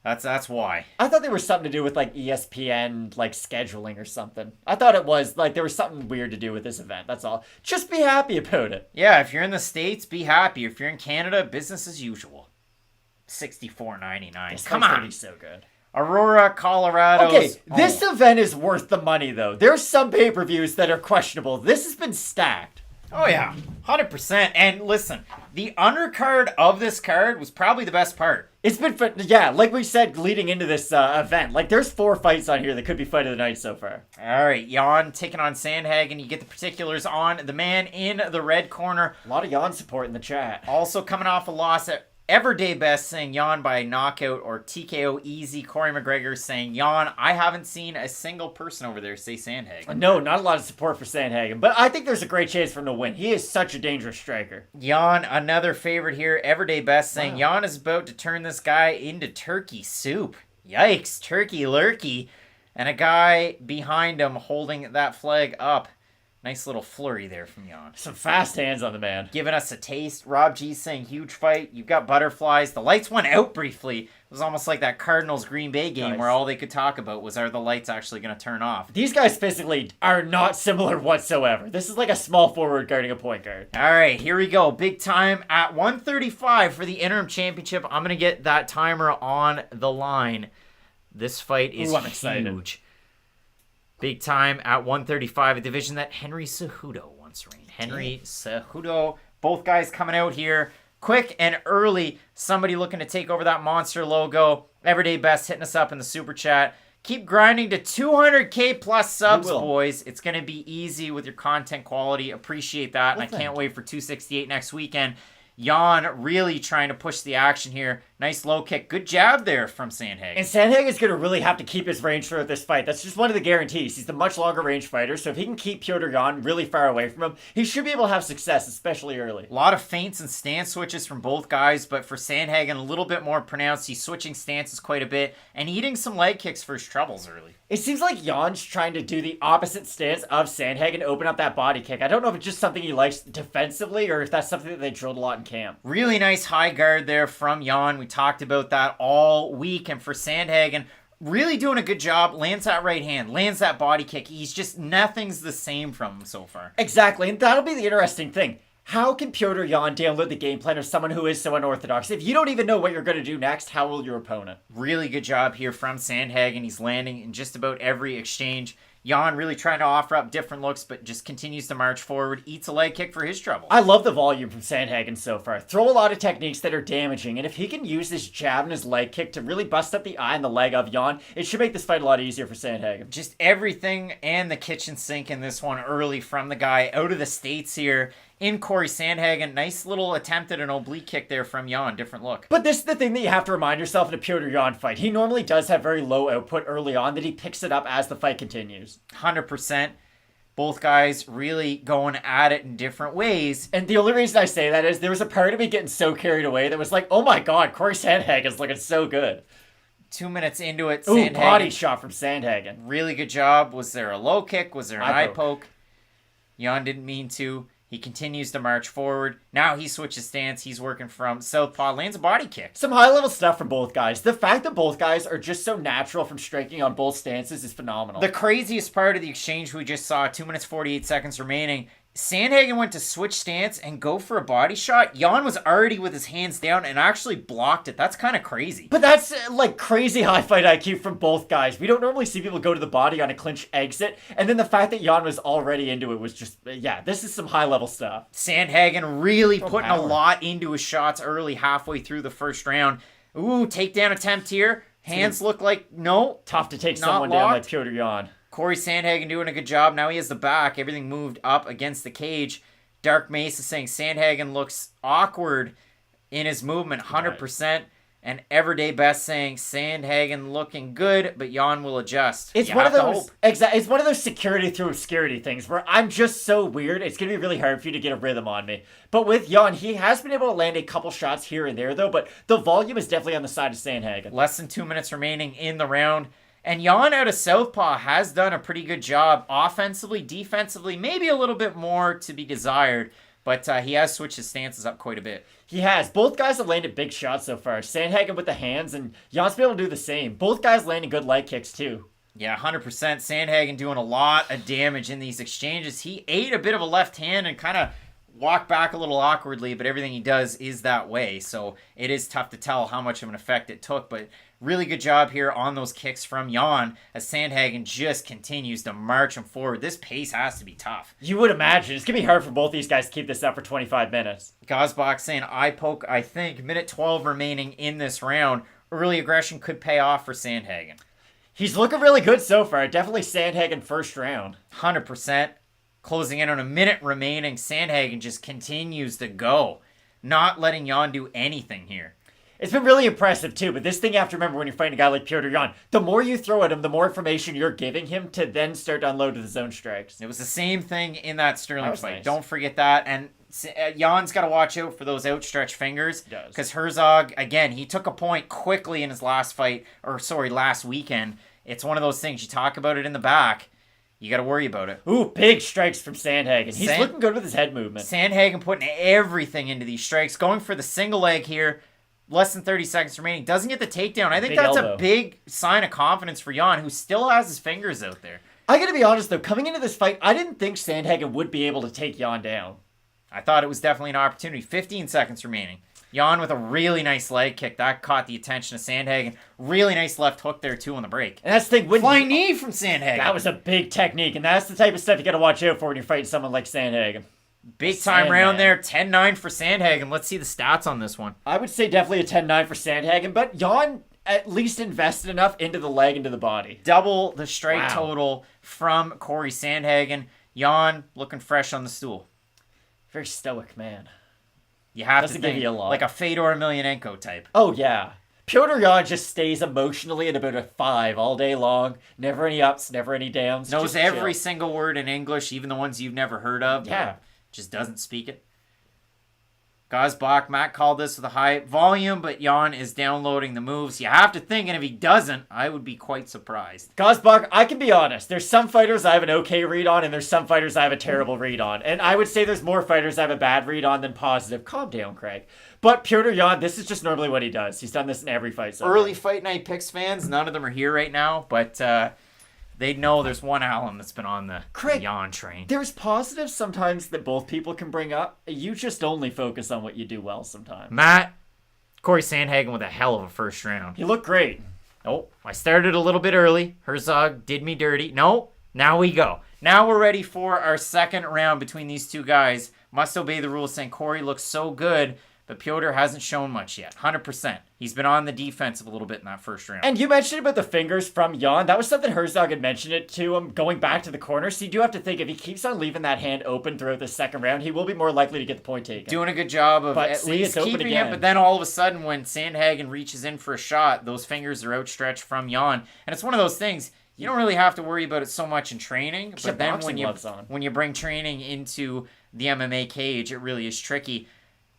That's why. I thought there was something to do with, like, ESPN, like, scheduling or something. I thought it was, like, there was something weird to do with this event. That's all. Just be happy about it. Yeah, if you're in the States, be happy. If you're in Canada, business as usual. $64.99. Come on. Gonna be so good. Aurora, Colorado. Okay, this event is worth the money, though. There's some pay-per-views that are questionable. This has been stacked. Oh, yeah. 100%. And listen, the undercard of this card was probably the best part. It's been fun. Yeah, like we said leading into this event, like there's 4 fights on here that could be fight of the night so far. All right, Jan taking on Sandhagen. You get the particulars on the man in the red corner. A lot of Jan support in the chat. Also coming off a loss at Everyday Best saying Jan by knockout or TKO easy. Corey McGregor saying Jan. I haven't seen a single person over there say Sandhagen. No, not a lot of support for Sandhagen, but I think there's a great chance for him to win. He is such a dangerous striker. Jan, another favorite here. Everyday Best saying Jan is about to turn this guy into turkey soup. Yikes, turkey lurkey. And a guy behind him holding that flag up. Nice little flurry there from Jan. Some fast hands on the man. Giving us a taste. Rob G saying huge fight. You've got butterflies. The lights went out briefly. It was almost like that Cardinals Green Bay game where all they could talk about was, are the lights actually going to turn off? These guys physically are not similar whatsoever. This is like a small forward guarding a point guard. All right, here we go. Big time at 135 for the interim championship. I'm going to get that timer on the line. This fight is huge. Big time at 135, a division that Henry Cejudo once reigned. Henry Cejudo, both guys coming out here quick and early. Somebody looking to take over that monster logo. Everyday Best hitting us up in the super chat. Keep grinding to 200K plus subs, boys. It's going to be easy with your content quality. Appreciate that, and I can't wait for 268 next weekend. Jan really trying to push the action here. Nice low kick. Good jab there from Sandhagen. And Sandhagen's going to really have to keep his range throughout this fight. That's just one of the guarantees. He's the much longer range fighter, so if he can keep Petr Yan really far away from him, he should be able to have success, especially early. A lot of feints and stance switches from both guys, but for Sandhagen, a little bit more pronounced. He's switching stances quite a bit and eating some leg kicks for his troubles early. It seems like Jan's trying to do the opposite stance of Sandhagen, open up that body kick. I don't know if it's just something he likes defensively or if that's something that they drilled a lot in camp. Really nice high guard there from Jan. We talked about that all week. And for Sandhagen, really doing a good job. Lands that right hand, lands that body kick. He's just, nothing's the same from him so far. Exactly, and that'll be the interesting thing. How can Petr Yan download the game plan of someone who is so unorthodox? If you don't even know what you're going to do next, how will your opponent? Really good job here from Sandhagen. He's landing in just about every exchange. Jan really trying to offer up different looks, but just continues to march forward, eats a leg kick for his trouble. I love the volume from Sandhagen so far. Throw a lot of techniques that are damaging, and if he can use his jab and his leg kick to really bust up the eye and the leg of Jan, it should make this fight a lot easier for Sandhagen. Just everything and the kitchen sink in this one early from the guy out of the States here. In Corey Sandhagen, nice little attempt at an oblique kick there from Jan, different look. But this is the thing that you have to remind yourself in a Petr Yan fight. He normally does have very low output early on that he picks it up as the fight continues. 100%. Both guys really going at it in different ways. And the only reason I say that is there was a part of me getting so carried away that was like, oh my god, Corey Sandhagen's looking so good. 2 minutes into it, Ooh, body shot from Sandhagen. Really good job. Was there a low kick? Was there an eye poke? poke? Jan didn't mean to. He continues to march forward. Now he switches stance. He's working from southpaw. Lands a body kick. Some high-level stuff from both guys. The fact that both guys are just so natural from striking on both stances is phenomenal. The craziest part of the exchange we just saw, 2 minutes 48 seconds remaining, Sandhagen went to switch stance and go for a body shot. Jan was already with his hands down and actually blocked it. That's kind of crazy. But that's like crazy high fight IQ from both guys. We don't normally see people go to the body on a clinch exit. And then the fact that Jan was already into it was just, yeah, this is some high level stuff. Sandhagen really putting power. a lot into his shots early, halfway through the first round. Ooh, takedown attempt here. Hands look like, no. Tough to take Not someone down like locked. Petr Yan. Corey Sandhagen doing a good job. Now he has the back. Everything moved up against the cage. Dark Mesa saying Sandhagen looks awkward in his movement, 100%. And Everyday Best saying Sandhagen looking good, but Jan will adjust. It's You one of have to those hope. It's one of those security through obscurity things where I'm just so weird. It's gonna be really hard for you to get a rhythm on me. But with Jan, he has been able to land a couple shots here and there though. But the volume is definitely on the side of Sandhagen. Less than 2 minutes remaining in the round. And Jan out of southpaw has done a pretty good job offensively, defensively, maybe a little bit more to be desired. But he has switched his stances up quite a bit. He has. Both guys have landed big shots so far. Sandhagen with the hands, and Jan's been able to do the same. Both guys landing good leg kicks too. Yeah, 100%. Sandhagen doing a lot of damage in these exchanges. He ate a bit of a left hand and kind of walked back a little awkwardly, but everything he does is that way. So it is tough to tell how much of an effect it took. But really good job here on those kicks from Jan as Sandhagen just continues to march him forward. This pace has to be tough. You would imagine. It's going to be hard for both these guys to keep this up for 25 minutes. Gosbach saying eye poke, I think. Minute 12 remaining in this round. Early aggression could pay off for Sandhagen. He's looking really good so far. Definitely Sandhagen first round. 100%. Closing in on a minute remaining. Sandhagen just continues to go. Not letting Jan do anything here. It's been really impressive too, but this thing you have to remember when you're fighting a guy like Petr Yan, the more you throw at him, the more information you're giving him to then start to unload with his own strikes. It was the same thing in that Sterling was fight. nice. Don't forget that. And Jan's got to watch out for those outstretched fingers. He does. Because Herzog, again, he took a point quickly in his last weekend. It's one of those things, you talk about it in the back, you got to worry about it. Ooh, big strikes from Sandhagen. He's looking good with his head movement. Sandhagen putting everything into these strikes. Going for the single leg here. Less than 30 seconds remaining. Doesn't get the takedown. I think Big that's elbow. a big sign of confidence for Jan, who still has his fingers out there. I gotta be honest though, coming into this fight, I didn't think Sandhagen would be able to take Jan down. I thought it was definitely an opportunity. 15 seconds remaining. Jan with a really nice leg kick. That caught the attention of Sandhagen. Really nice left hook there, too, on the break. And that's the thing, when Flying knee from Sandhagen. that was a big technique, and that's the type of stuff you gotta watch out for when you're fighting someone like Sandhagen. Big time Sandman. round there. 10-9 for Sandhagen. Let's see the stats on this one. I would say definitely a 10-9 for Sandhagen, but Jan at least invested enough into the leg, into the body. Double the strike Wow. total from Corey Sandhagen. Jan looking fresh on the stool. Very stoic, man. You have Doesn't to give think you a lot. like a Fedor Emelianenko type. Oh, yeah. Petr Yan just stays emotionally at about a 5 all day long. Never any ups, never any downs. Knows just every chill. single word in English, even the ones you've never heard of. Yeah. Just doesn't speak it. Gosbach, Matt called this with a high volume, but Jan is downloading the moves. You have to think, and if he doesn't, I would be quite surprised. Gosbach, I can be honest. There's some fighters I have an okay read on, and there's some fighters I have a terrible read on. And I would say there's more fighters I have a bad read on than positive. Calm down, Craig. But Petr Yan, this is just normally what he does. He's done this in every fight so far. Early Fight Night Picks fans, none of them are here right now, but they know there's one Allen that's been on the Craig, Jan train. There's positives sometimes that both people can bring up. You just only focus on what you do well sometimes. Matt, Corey Sandhagen with a hell of a first round. You look great. Oh, I started a little bit early. Herzog did me dirty. No, Now we go. Now we're ready for our second round between these two guys. Must obey the rules saying Corey looks so good, but Piotr hasn't shown much yet. 100%. He's been on the defensive a little bit in that first round. And you mentioned about the fingers from Jan. That was something Herzog had mentioned it to him going back to the corner. So you do have to think if he keeps on leaving that hand open throughout the second round, he will be more likely to get the point taken. Doing a good job of at least keeping it, but then all of a sudden when Sandhagen reaches in for a shot, those fingers are outstretched from Jan. And it's one of those things, you don't really have to worry about it so much in training, but then when you bring training into the MMA cage, it really is tricky.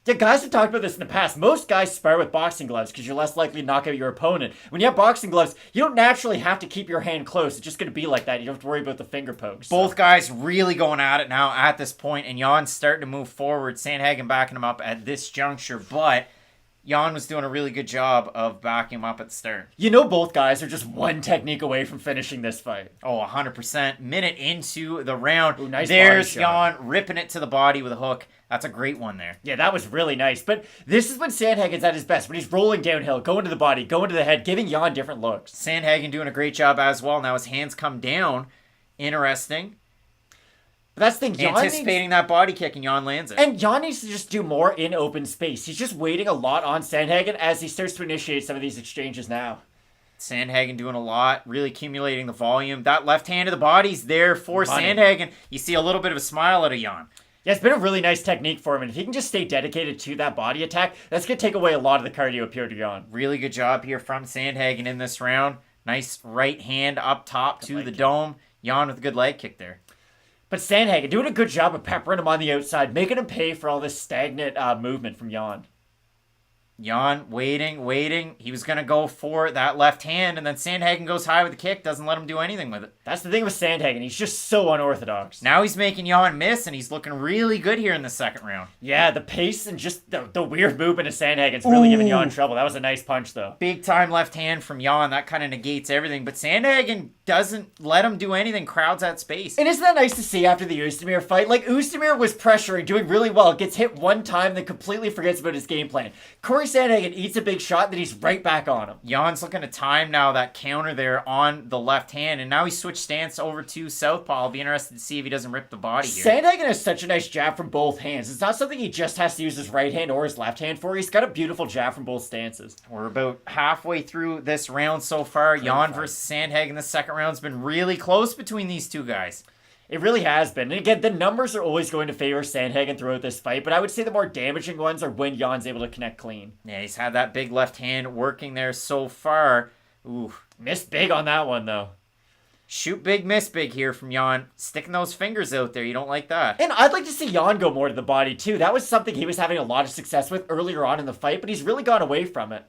Yeah, guys have talked about this in the past. Most guys spar with boxing gloves because you're less likely to knock out your opponent. When you have boxing gloves, you don't naturally have to keep your hand close. It's just going to be like that. You don't have to worry about the finger pokes. Both guys really going at it now at this point, and Jan's starting to move forward. Sandhagen backing him up at this juncture, but Jan was doing a really good job of backing him up at the start. You know both guys are just one technique away from finishing this fight. Oh, 100%. Minute into the round. Ooh, nice There's body shot. Jan ripping it to the body with a hook. That's a great one there. Yeah, that was really nice. But this is when Sandhagen's at his best. When he's rolling downhill, going to the body, going to the head, giving Jan different looks. Sandhagen doing a great job as well. Now his hands come down. Interesting. But that's the thing. Anticipating that body kick, and Jan lands it. And Jan needs to just do more in open space. He's just waiting a lot on Sandhagen as he starts to initiate some of these exchanges now. Sandhagen doing a lot, really accumulating the volume. That left hand to the body's there for Sandhagen. You see a little bit of a smile out of Jan. Yeah, it's been a really nice technique for him, and if he can just stay dedicated to that body attack, that's going to take away a lot of the cardio of Piotr Jan. Really good job here from Sandhagen in this round. Nice right hand up top to the dome. Jan with a good leg kick there. But Sandhagen doing a good job of peppering him on the outside, making him pay for all this stagnant movement from Jan. Jan waiting. He was going to go for that left hand, and then Sandhagen goes high with the kick, doesn't let him do anything with it. That's the thing with Sandhagen. He's just so unorthodox. Now he's making Jan miss, and he's looking really good here in the second round. Yeah, the pace and just the weird movement of Sandhagen's really giving Jan trouble. That was a nice punch, though. Big time left hand from Jan. That kind of negates everything, but Sandhagen doesn't let him do anything, crowds that space. And isn't that nice to see after the Oezdemir fight? Like, Oezdemir was pressuring, doing really well, gets hit one time, then completely forgets about his game plan. Corey Sandhagen eats a big shot, then he's right back on him. Jan's looking to time now that counter there on the left hand, and now he switched stance over to southpaw. I'll be interested to see if he doesn't rip the body here. Sandhagen has such a nice jab from both hands. It's not something he just has to use his right hand or his left hand for. He's got a beautiful jab from both stances. We're about halfway through this round so far. Jan versus Sandhagen. The second round's been really close between these two guys. It really has been. And again, the numbers are always going to favor Sandhagen throughout this fight, but I would say the more damaging ones are when Jan's able to connect clean. Yeah, he's had that big left hand working there so far. Ooh. Missed big on that one, though. Shoot big, miss big here from Jan. Sticking those fingers out there. You don't like that. And I'd like to see Jan go more to the body, too. That was something he was having a lot of success with earlier on in the fight, but he's really gone away from it.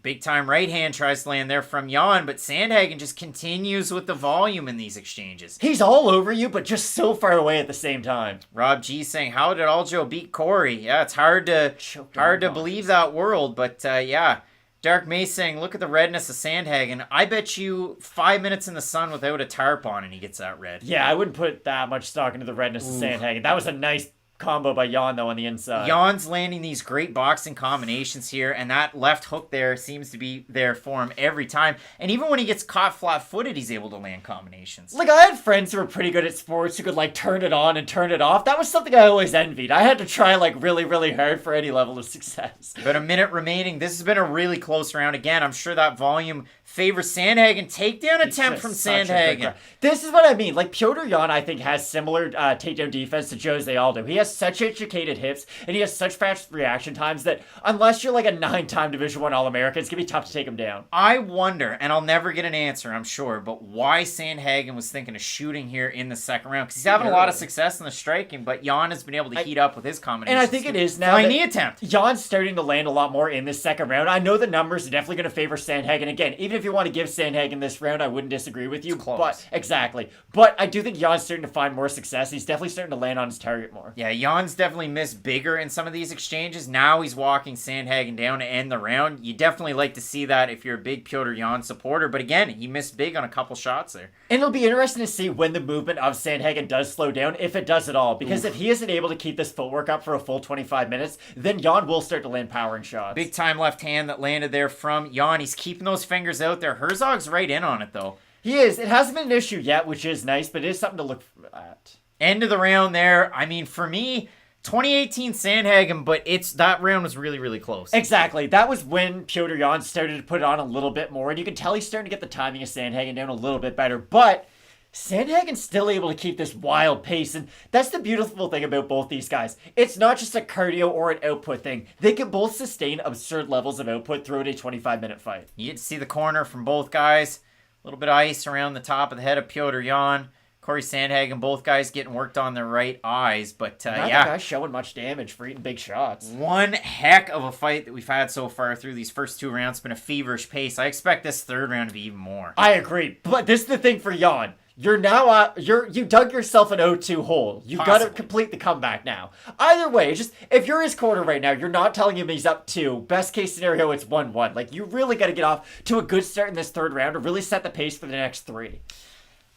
Big time right hand tries to land there from Jan, but Sandhagen just continues with the volume in these exchanges. He's all over you, but just so far away at the same time. Rob G saying, how did Aljo beat Corey? Yeah, it's hard to believe that world, but yeah. Dark Mace saying, look at the redness of Sandhagen. I bet you 5 minutes in the sun without a tarp on and he gets that red. Yeah, I wouldn't put that much stock into the redness of Sandhagen. That was a nice combo by Jan, though, on the inside. Jan's landing these great boxing combinations here, and that left hook there seems to be there for him every time. And even when he gets caught flat-footed, he's able to land combinations. Like, I had friends who were pretty good at sports who could, like, turn it on and turn it off. That was something I always envied. I had to try, like, really, really hard for any level of success. About a minute remaining. This has been a really close round. Again, I'm sure that volume favors Sandhagen. Takedown attempt from Sandhagen. This is what I mean. Like, Piotr Jan, I think, has similar takedown defense to Jose Aldo. He has such educated hips, and he has such fast reaction times that unless you're like a 9-time Division I All-American, it's going to be tough to take him down. I wonder, and I'll never get an answer, I'm sure, but why Sandhagen was thinking of shooting here in the second round. Because he's having a lot of success in the striking, but Jan has been able to heat up with his combinations. And I think it is now. Flying knee attempt. Jan's starting to land a lot more in this second round. I know the numbers are definitely going to favor Sandhagen. Again, even if you want to give Sandhagen this round, I wouldn't disagree with you. It's close. But exactly. But I do think Jan's starting to find more success. He's definitely starting to land on his target more. Yeah, Jan's definitely missed bigger in some of these exchanges. Now he's walking Sandhagen down to end the round. You definitely like to see that if you're a big Piotr Jan supporter. But again, he missed big on a couple shots there. And it'll be interesting to see when the movement of Sandhagen does slow down, if it does at all. Because if he isn't able to keep this footwork up for a full 25 minutes, then Jan will start to land power and shots. Big time left hand that landed there from Jan. He's keeping those fingers out there. Herzog's right in on it, though. He is. It hasn't been an issue yet, which is nice, but it is something to look at. End of the round there. I mean, for me, 2018 Sandhagen, but that round was really, really close. Exactly. That was when Petr Yan started to put it on a little bit more, and you can tell he's starting to get the timing of Sandhagen down a little bit better, but Sandhagen's still able to keep this wild pace, and that's the beautiful thing about both these guys. It's not just a cardio or an output thing. They can both sustain absurd levels of output throughout a 25-minute fight. You get to see the corner from both guys. A little bit of ice around the top of the head of Petr Yan. Corey Sandhagen, both guys getting worked on their right eyes. But Neither guy's showing much damage for eating big shots. One heck of a fight that we've had so far through these first 2 rounds. It's been a feverish pace. I expect this third round to be even more. I agree. But this is the thing for Yan. You're now you dug yourself an 0-2 hole. You got to complete the comeback now. Either way, just if you're his corner right now, you're not telling him he's up 2. Best case scenario, it's 1-1. Like, you really got to get off to a good start in this third round to really set the pace for the next 3.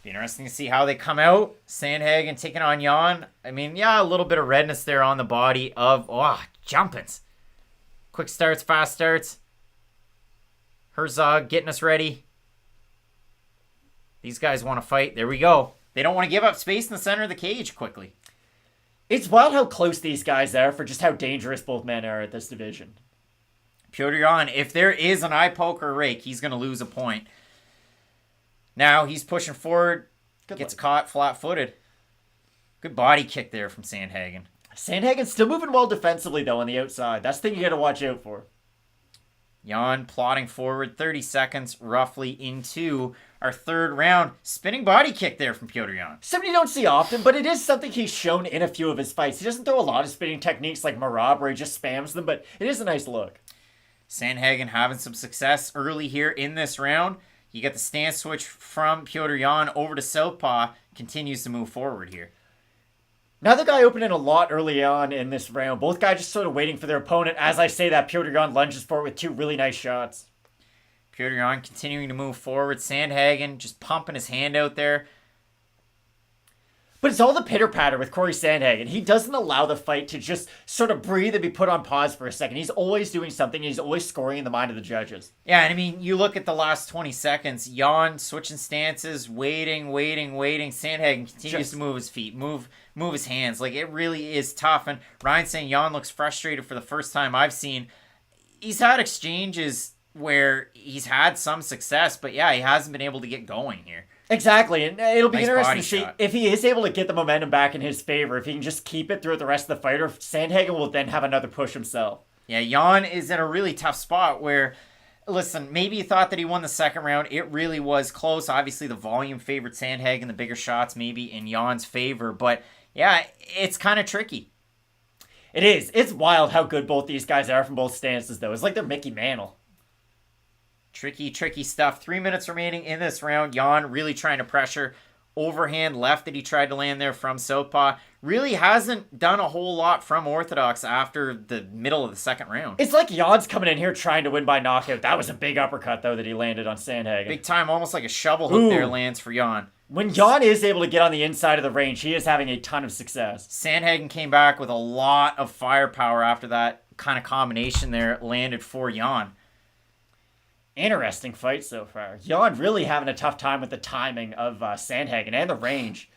Be interesting to see how they come out. Sandhagen taking on Yan. I mean, yeah, a little bit of redness there on the body of jumpins. Quick starts, fast starts. Herzog getting us ready. These guys want to fight. There we go. They don't want to give up space in the center of the cage quickly. It's wild how close these guys are for just how dangerous both men are at this division. Petr Yan, if there is an eye poke or rake, he's going to lose a point. Now he's pushing forward. Gets caught flat-footed. Good body kick there from Sandhagen. Sandhagen's still moving well defensively, though, on the outside. That's the thing you got to watch out for. Yan plodding forward, 30 seconds roughly into our third round. Spinning body kick there from Petr Yan. Something you don't see often, but it is something he's shown in a few of his fights. He doesn't throw a lot of spinning techniques like Marab, where he just spams them, but it is a nice look. Sandhagen having some success early here in this round. You get the stance switch from Petr Yan over to southpaw. Continues to move forward here. Another guy opening a lot early on in this round. Both guys just sort of waiting for their opponent. As I say that, Petr Yan lunges forward with 2 really nice shots. Petr Yan continuing to move forward. Sandhagen just pumping his hand out there. But it's all the pitter-patter with Corey Sandhagen. He doesn't allow the fight to just sort of breathe and be put on pause for a second. He's always doing something. He's always scoring in the mind of the judges. Yeah, and I mean, you look at the last 20 seconds. Yan switching stances, waiting. Sandhagen continues to move his feet, move his hands. Like, it really is tough. And Ryan's saying Yan looks frustrated for the first time I've seen. He's had exchanges where he's had some success, but yeah, he hasn't been able to get going here. Exactly, and it'll be Nice interesting body to see shot. if he is able to get the momentum back in his favor, if he can just keep it throughout the rest of the fight, or if Sandhagen will then have another push himself. Yeah, Yan is in a really tough spot where, listen, maybe you thought that he won the second round. It really was close. Obviously, the volume favored Sandhagen, the bigger shots maybe in Jan's favor, but yeah, it's kind of tricky. It is. It's wild how good both these guys are from both stances, though. It's like they're Mickey Mantle. Tricky stuff. 3 minutes remaining in this round. Yan really trying to pressure. Overhand left that he tried to land there from southpaw. Really hasn't done a whole lot from orthodox after the middle of the second round. It's like Jan's coming in here trying to win by knockout. That was a big uppercut, though, that he landed on Sandhagen. Big time, almost like a shovel hook there lands for Yan. When Yan is able to get on the inside of the range, he is having a ton of success. Sandhagen came back with a lot of firepower after that kind of combination there landed for Yan. Interesting fight so far. Yan really having a tough time with the timing of Sandhagen and the range.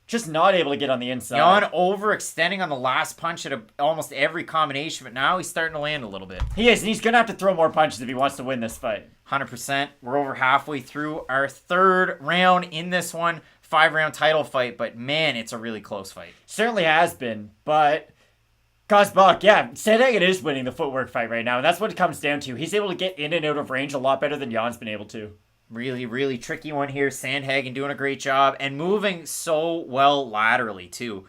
Just not able to get on the inside. Yan overextending on the last punch at almost every combination, but now he's starting to land a little bit. He is, and he's going to have to throw more punches if he wants to win this fight. 100%. We're over halfway through our third round in this one. 5-round title fight, but man, it's a really close fight. Certainly has been, but Kazbak, yeah, Sandhagen is winning the footwork fight right now, and that's what it comes down to. He's able to get in and out of range a lot better than Jan's been able to. Really tricky one here. Sandhagen doing a great job and moving so well laterally, too.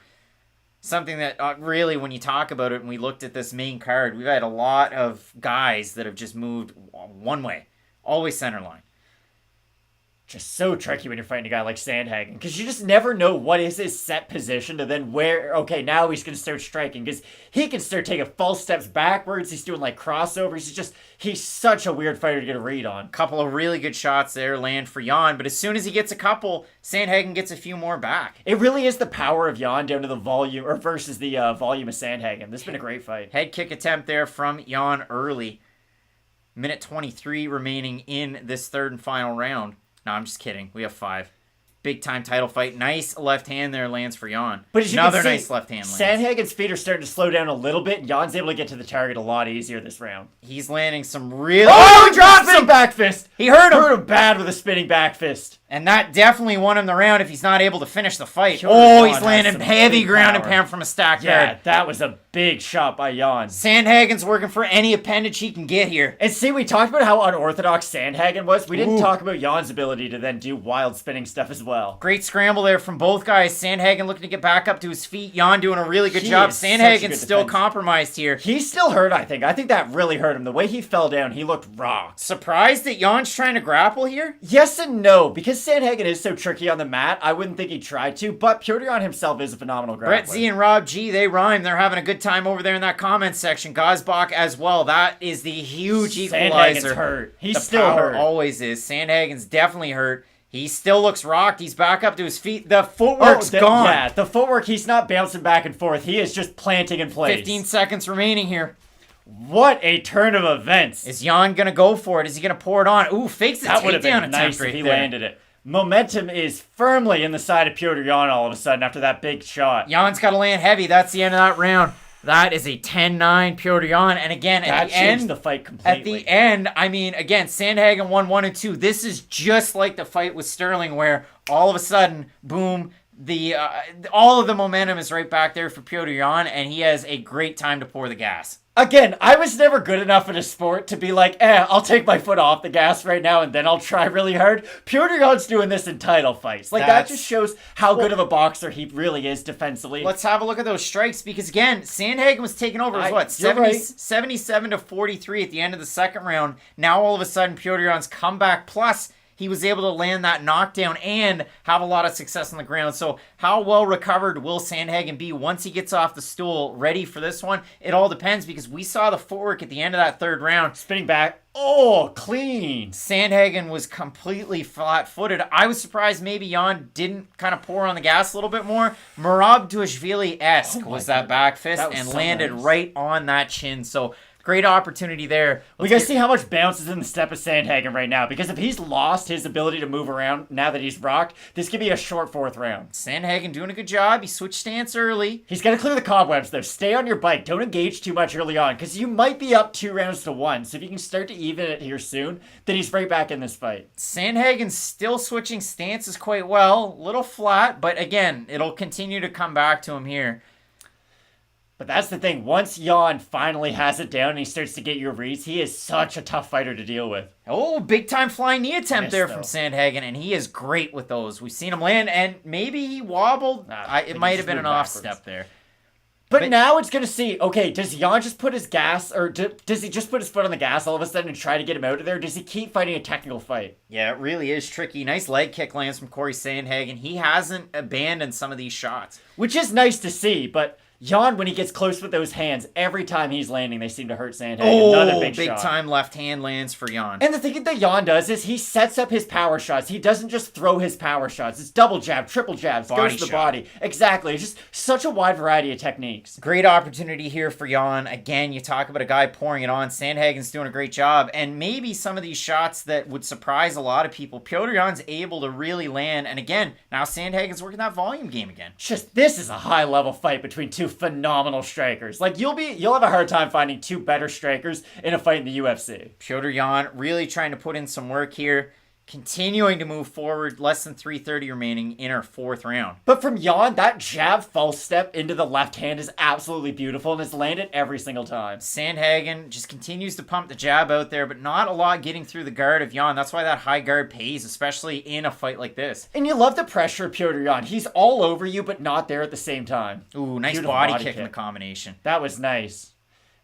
Something that really, when you talk about it, and we looked at this main card, we've had a lot of guys that have just moved one way, always center line. Just so tricky when you're fighting a guy like Sandhagen, because you just never know what is his set position to then where, okay, now he's going to start striking, because he can start taking false steps backwards, he's doing like crossovers, he's such a weird fighter to get a read on. Couple of really good shots there land for Yan, but as soon as he gets a couple, Sandhagen gets a few more back. It really is the power of Yan down to the volume, or versus the volume of Sandhagen. This has been a great fight. Head kick attempt there from Yan early. Minute 23 remaining in this third and final round. No, I'm just kidding. We have 5. Big time title fight. Nice left hand there lands for Jan. But as you Another can see, nice left hand lands. Sandhagen's feet are starting to slow down a little bit, and Jan's able to get to the target a lot easier this round. He's landing some really... Oh, he drops him! Back fist. He hurt him. Hurt him bad with a spinning back fist. And that definitely won him the round if he's not able to finish the fight. Sure, oh, Jan he's has landing some heavy big ground and power. pound from a stack Yeah, guard. that was a big shot by Jan. Sandhagen's working for any appendage he can get here. And see, we talked about how unorthodox Sandhagen was. We didn't Ooh. talk about Jan's ability to then do wild spinning stuff as well. Great scramble there from both guys. Sandhagen looking to get back up to his feet. Jan doing a really good He job. is such a Sandhagen's good still defense. compromised here. He's still hurt, I think. I think that really hurt him. The way he fell down, he looked raw. Surprised that Jan's trying to grapple here? Yes and no. Because Sandhagen is so tricky on the mat, I wouldn't think he'd try to, but Piotr Jan himself is a phenomenal grappler. Brett Z and Rob G, they rhyme. They're having a good time over there in that comments section. Gazbach as well. That is the huge equalizer. Sandhagen's hurt. He's The still power hurt. always is. Sandhagen's definitely hurt. He still looks rocked. He's back up to his feet. The footwork's gone. Yeah, the footwork, he's not bouncing back and forth. He is just planting in place. 15 seconds remaining here. What a turn of events. Is Jan going to go for it? Is he going to pour it on? Ooh, fakes the That would have takedown been attempt nice right if he there. landed it. Momentum is firmly in the side of Piotr Jan all of a sudden after that big shot. Jan's got to land heavy. That's the end of that round. That is a 10-9 Piotr Jan. And again, at That the changed end, the fight completely. at the end, I mean, again, Sandhagen won 1 and 2. This is just like the fight with Sterling, where all of a sudden, boom, all of the momentum is right back there for Piotr Jan, and he has a great time to pour the gas. Again, I was never good enough in a sport to be like, I'll take my foot off the gas right now and then I'll try really hard. Piotr Jan's doing this in title fights. Like, that just shows how good of a boxer he really is defensively. Let's have a look at those strikes, because again, Sandhagen was taking over as what, you're 70, right. 77 to 43 at the end of the second round. Now all of a sudden, Piotr Jan's comeback, plus he was able to land that knockdown and have a lot of success on the ground. So how well recovered will Sandhagen be once he gets off the stool, ready for this one? It all depends, because we saw the footwork at the end of that third round. Spinning back. Oh, clean. Sandhagen was completely flat-footed. I was surprised maybe Jan didn't kind of pour on the gas a little bit more. Merab Duashvili-esque was that back fist That was and so landed nice. right on that chin. So great opportunity there. We gotta see how much bounce is in the step of Sandhagen right now, because if he's lost his ability to move around now that he's rocked, this could be a short fourth round. Sandhagen doing a good job. He switched stance early. He's gotta clear the cobwebs though. Stay on your bike. Don't engage too much early on, because you might be up 2 rounds to 1. So if you can start to even it here soon, then he's right back in this fight. Sandhagen's still switching stances quite well. Little flat, but again, it'll continue to come back to him here. But that's the thing. Once Jan finally has it down and he starts to get your reads, he is such a tough fighter to deal with. Oh, big time flying knee attempt Missed, there though. from Sandhagen, and he is great with those. We've seen him land, and maybe he wobbled. I It think might he have just been an moved off backwards. step there. But now it's going to see, okay, does Jan just put his gas, or does he just put his foot on the gas all of a sudden and try to get him out of there? Does he keep fighting a technical fight? Yeah, it really is tricky. Nice leg kick lands from Corey Sandhagen. He hasn't abandoned some of these shots. Which is nice to see, but Jan, when he gets close with those hands, every time he's landing, they seem to hurt Sandhagen. Another big shot. time left hand lands for Jan. And the thing that Jan does is he sets up his power shots. He doesn't just throw his power shots. It's double jab, triple jabs, Body goes to the shot. body. Exactly. It's just such a wide variety of techniques. Great opportunity here for Jan. Again, you talk about a guy pouring it on. Sandhagen's doing a great job. And maybe some of these shots that would surprise a lot of people, Piotr Jan's able to really land. And again, now Sandhagen's working that volume game again. Just, this is a high level fight between two phenomenal strikers. Like, you'll have a hard time finding two better strikers in a fight in the UFC. Piotr Jan really trying to put in some work here. Continuing to move forward. Less than 3:30 remaining in our fourth round. But from Jan, that jab false step into the left hand is absolutely beautiful and has landed every single time. Sandhagen just continues to pump the jab out there, but not a lot getting through the guard of Jan. That's why that high guard pays, especially in a fight like this. And you love the pressure of Piotr Jan. He's all over you, but not there at the same time. Ooh, nice Beautiful body body kick in the kick. combination. That was nice.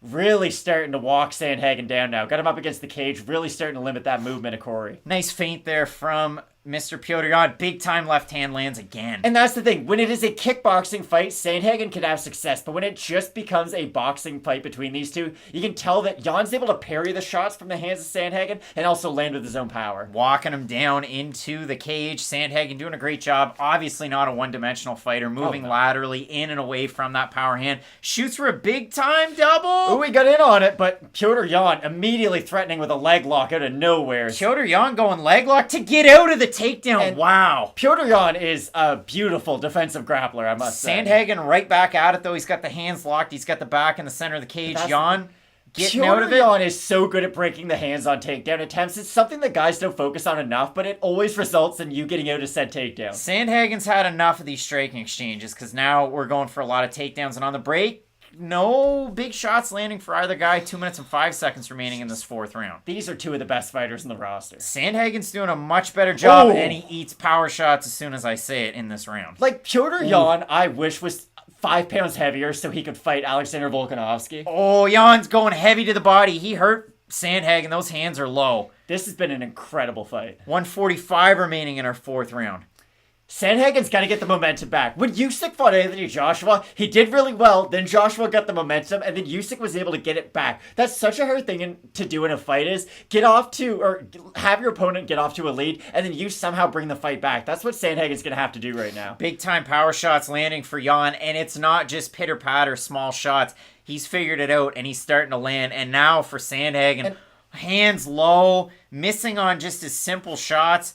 Really starting to walk Sandhagen down now. Got him up against the cage. Really starting to limit that movement of Corey. Nice feint there from Mr. Petr Yan, big time left hand lands again. And that's the thing. When it is a kickboxing fight, Sandhagen can have success. But when it just becomes a boxing fight between these two, you can tell that Jan's able to parry the shots from the hands of Sandhagen and also land with his own power. Walking him down into the cage. Sandhagen doing a great job. Obviously not a one-dimensional fighter. Moving laterally in and away from that power hand. Shoots for a big time double. Oh, we got in on it, but Petr Yan immediately threatening with a leg lock out of nowhere. Petr Yan going leg lock to get out of the takedown. And wow. Petr Yan is a beautiful defensive grappler, I must say. Sandhagen right back at it, though. He's got the hands locked. He's got the back in the center of the cage. Yan getting out of it. Petr Yan is so good at breaking the hands on takedown attempts. It's something that guys don't focus on enough, but it always results in you getting out of said takedown. Sandhagen's had enough of these striking exchanges because now we're going for a lot of takedowns. And on the break, no big shots landing for either guy. 2 minutes and 5 seconds remaining in this fourth round. These are two of the best fighters in the roster. Sandhagen's doing a much better job, and he eats power shots as soon as I say it in this round. Like, Petr Yan, I wish was 5 pounds heavier so he could fight Alexander Volkanovski. Oh, Jan's going heavy to the body. He hurt Sandhagen. Those hands are low. This has been an incredible fight. 145 remaining in our fourth round. Sandhagen's got to get the momentum back. When Usyk fought Anthony Joshua, he did really well. Then Joshua got the momentum, and then Usyk was able to get it back. That's such a hard thing to do in a fight is have your opponent get off to a lead, and then you somehow bring the fight back. That's what Sandhagen's going to have to do right now. Big time power shots landing for Yan, and it's not just pitter-patter small shots. He's figured it out, and he's starting to land. And now for Sandhagen, hands low, missing on just his simple shots.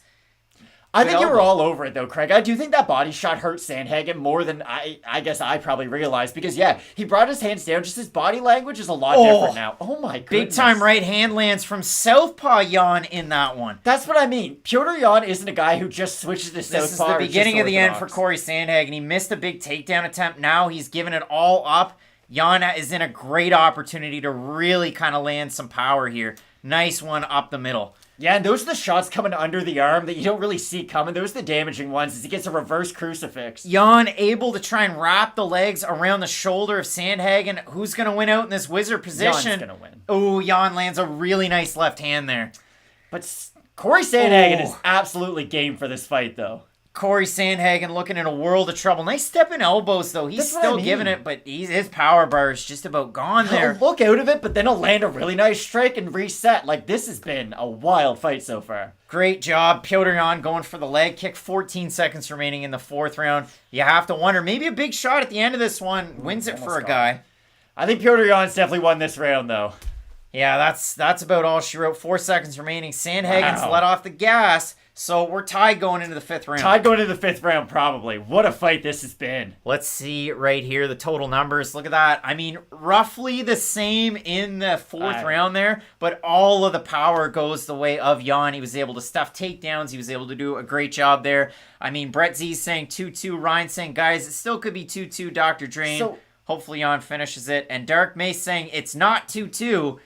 I think you were all over it, though, Craig. I do think that body shot hurt Sandhagen more than I guess I probably realized. Because, yeah, he brought his hands down. Just his body language is a lot different now. Oh, my goodness. Big time right hand lands from Southpaw Yan in that one. That's what I mean. Petr Yan isn't a guy who just switches to Southpaw. This is the beginning of the end for Corey Sandhagen. He missed a big takedown attempt. Now he's given it all up. Yan is in a great opportunity to really kind of land some power here. Nice one up the middle. Yeah, and those are the shots coming under the arm that you don't really see coming. Those are the damaging ones as he gets a reverse crucifix. Yan able to try and wrap the legs around the shoulder of Sandhagen. Who's going to win out in this wizard position? Jan's going to win. Oh, Yan lands a really nice left hand there. But Corey Sandhagen is absolutely game for this fight, though. Corey Sandhagen looking in a world of trouble. Nice step in elbows, though. He's still giving it, but his power bar is just about gone there. He'll look out of it, but then he'll land a really nice strike and reset. Like, this has been a wild fight so far. Great job. Petr Yan going for the leg kick. 14 seconds remaining in the fourth round. You have to wonder, maybe a big shot at the end of this one wins it for a guy. I think Petr Yan's definitely won this round, though. Yeah, that's about all she wrote. 4 seconds remaining. Sandhagen's let off the gas. So we're tied going into the fifth round. Tied going into the fifth round, probably. What a fight this has been. Let's see right here the total numbers. Look at that. I mean, roughly the same in the fourth round there, but all of the power goes the way of Yan. He was able to stuff takedowns. He was able to do a great job there. I mean, Brett Z's saying 2-2. Ryan saying, guys, it still could be 2-2. Dr. Drain. Hopefully Yan finishes it. And Dark Mace saying it's not 2-2.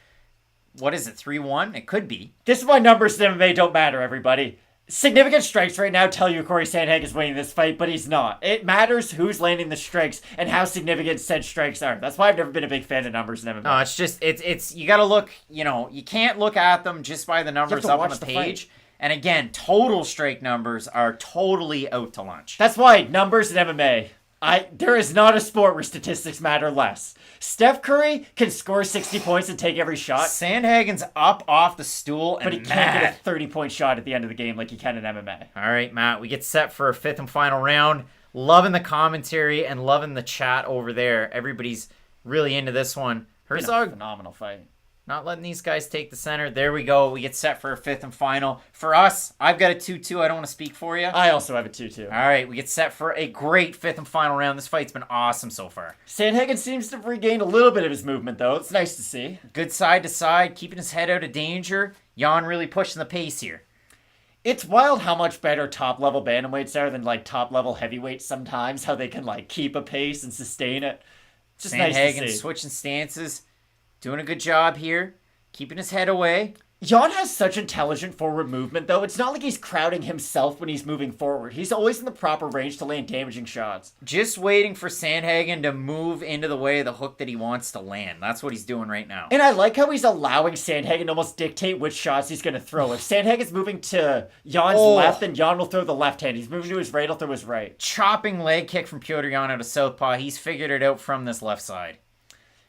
What is it, 3-1? It could be. This is why numbers in MMA don't matter, everybody. Significant strikes right now tell you Corey Sandhagen is winning this fight, but he's not. It matters who's landing the strikes and how significant said strikes are. That's why I've never been a big fan of numbers in MMA. No, it's just, it's you got to look, you can't look at them just by the numbers up on the page. And again, total strike numbers are totally out to lunch. That's why numbers in MMA, there is not a sport where statistics matter less. Steph Curry can score 60 points and take every shot. Sandhagen's up off the stool, but he can't get a 30-point shot at the end of the game like he can in MMA. All right, Matt, we get set for a fifth and final round. Loving the commentary and loving the chat over there. Everybody's really into this one. Herzog, phenomenal fight. Not letting these guys take the center. There we go. We get set for a fifth and final. For us, I've got a 2-2. I don't want to speak for you. I also have a 2-2. All right, we get set for a great fifth and final round. This fight's been awesome so far. Sandhagen seems to have regained a little bit of his movement, though. It's nice to see. Good side to side, keeping his head out of danger. Yan really pushing the pace here. It's wild how much better top-level bantamweights are than, top-level heavyweights sometimes. How they can, keep a pace and sustain it. Just nice to see. Sandhagen switching stances. Doing a good job here. Keeping his head away. Jan has such intelligent forward movement, though. It's not like he's crowding himself when he's moving forward. He's always in the proper range to land damaging shots. Just waiting for Sandhagen to move into the way of the hook that he wants to land. That's what he's doing right now. And I like how he's allowing Sandhagen to almost dictate which shots he's going to throw. If Sandhagen's moving to Jan's left, then Jan will throw the left hand. He's moving to his right, he'll throw his right. Chopping leg kick from Petr Yan out of southpaw. He's figured it out from this left side.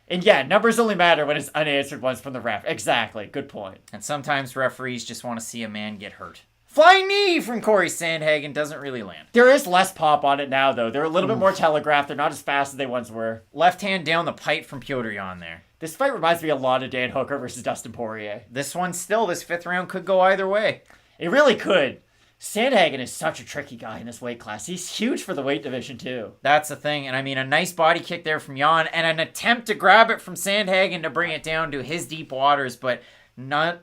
And yeah, numbers only matter when it's unanswered ones from the ref. Exactly. Good point. And sometimes referees just want to see a man get hurt. Flying knee from Corey Sandhagen doesn't really land. There is less pop on it now, though. They're a little bit more telegraphed. They're not as fast as they once were. Left hand down the pipe from Petr Yan there. This fight reminds me a lot of Dan Hooker versus Dustin Poirier. This fifth round could go either way. It really could. Sandhagen is such a tricky guy in this weight class. He's huge for the weight division, too. That's the thing. And I mean, a nice body kick there from Yan and an attempt to grab it from Sandhagen to bring it down to his deep waters, but not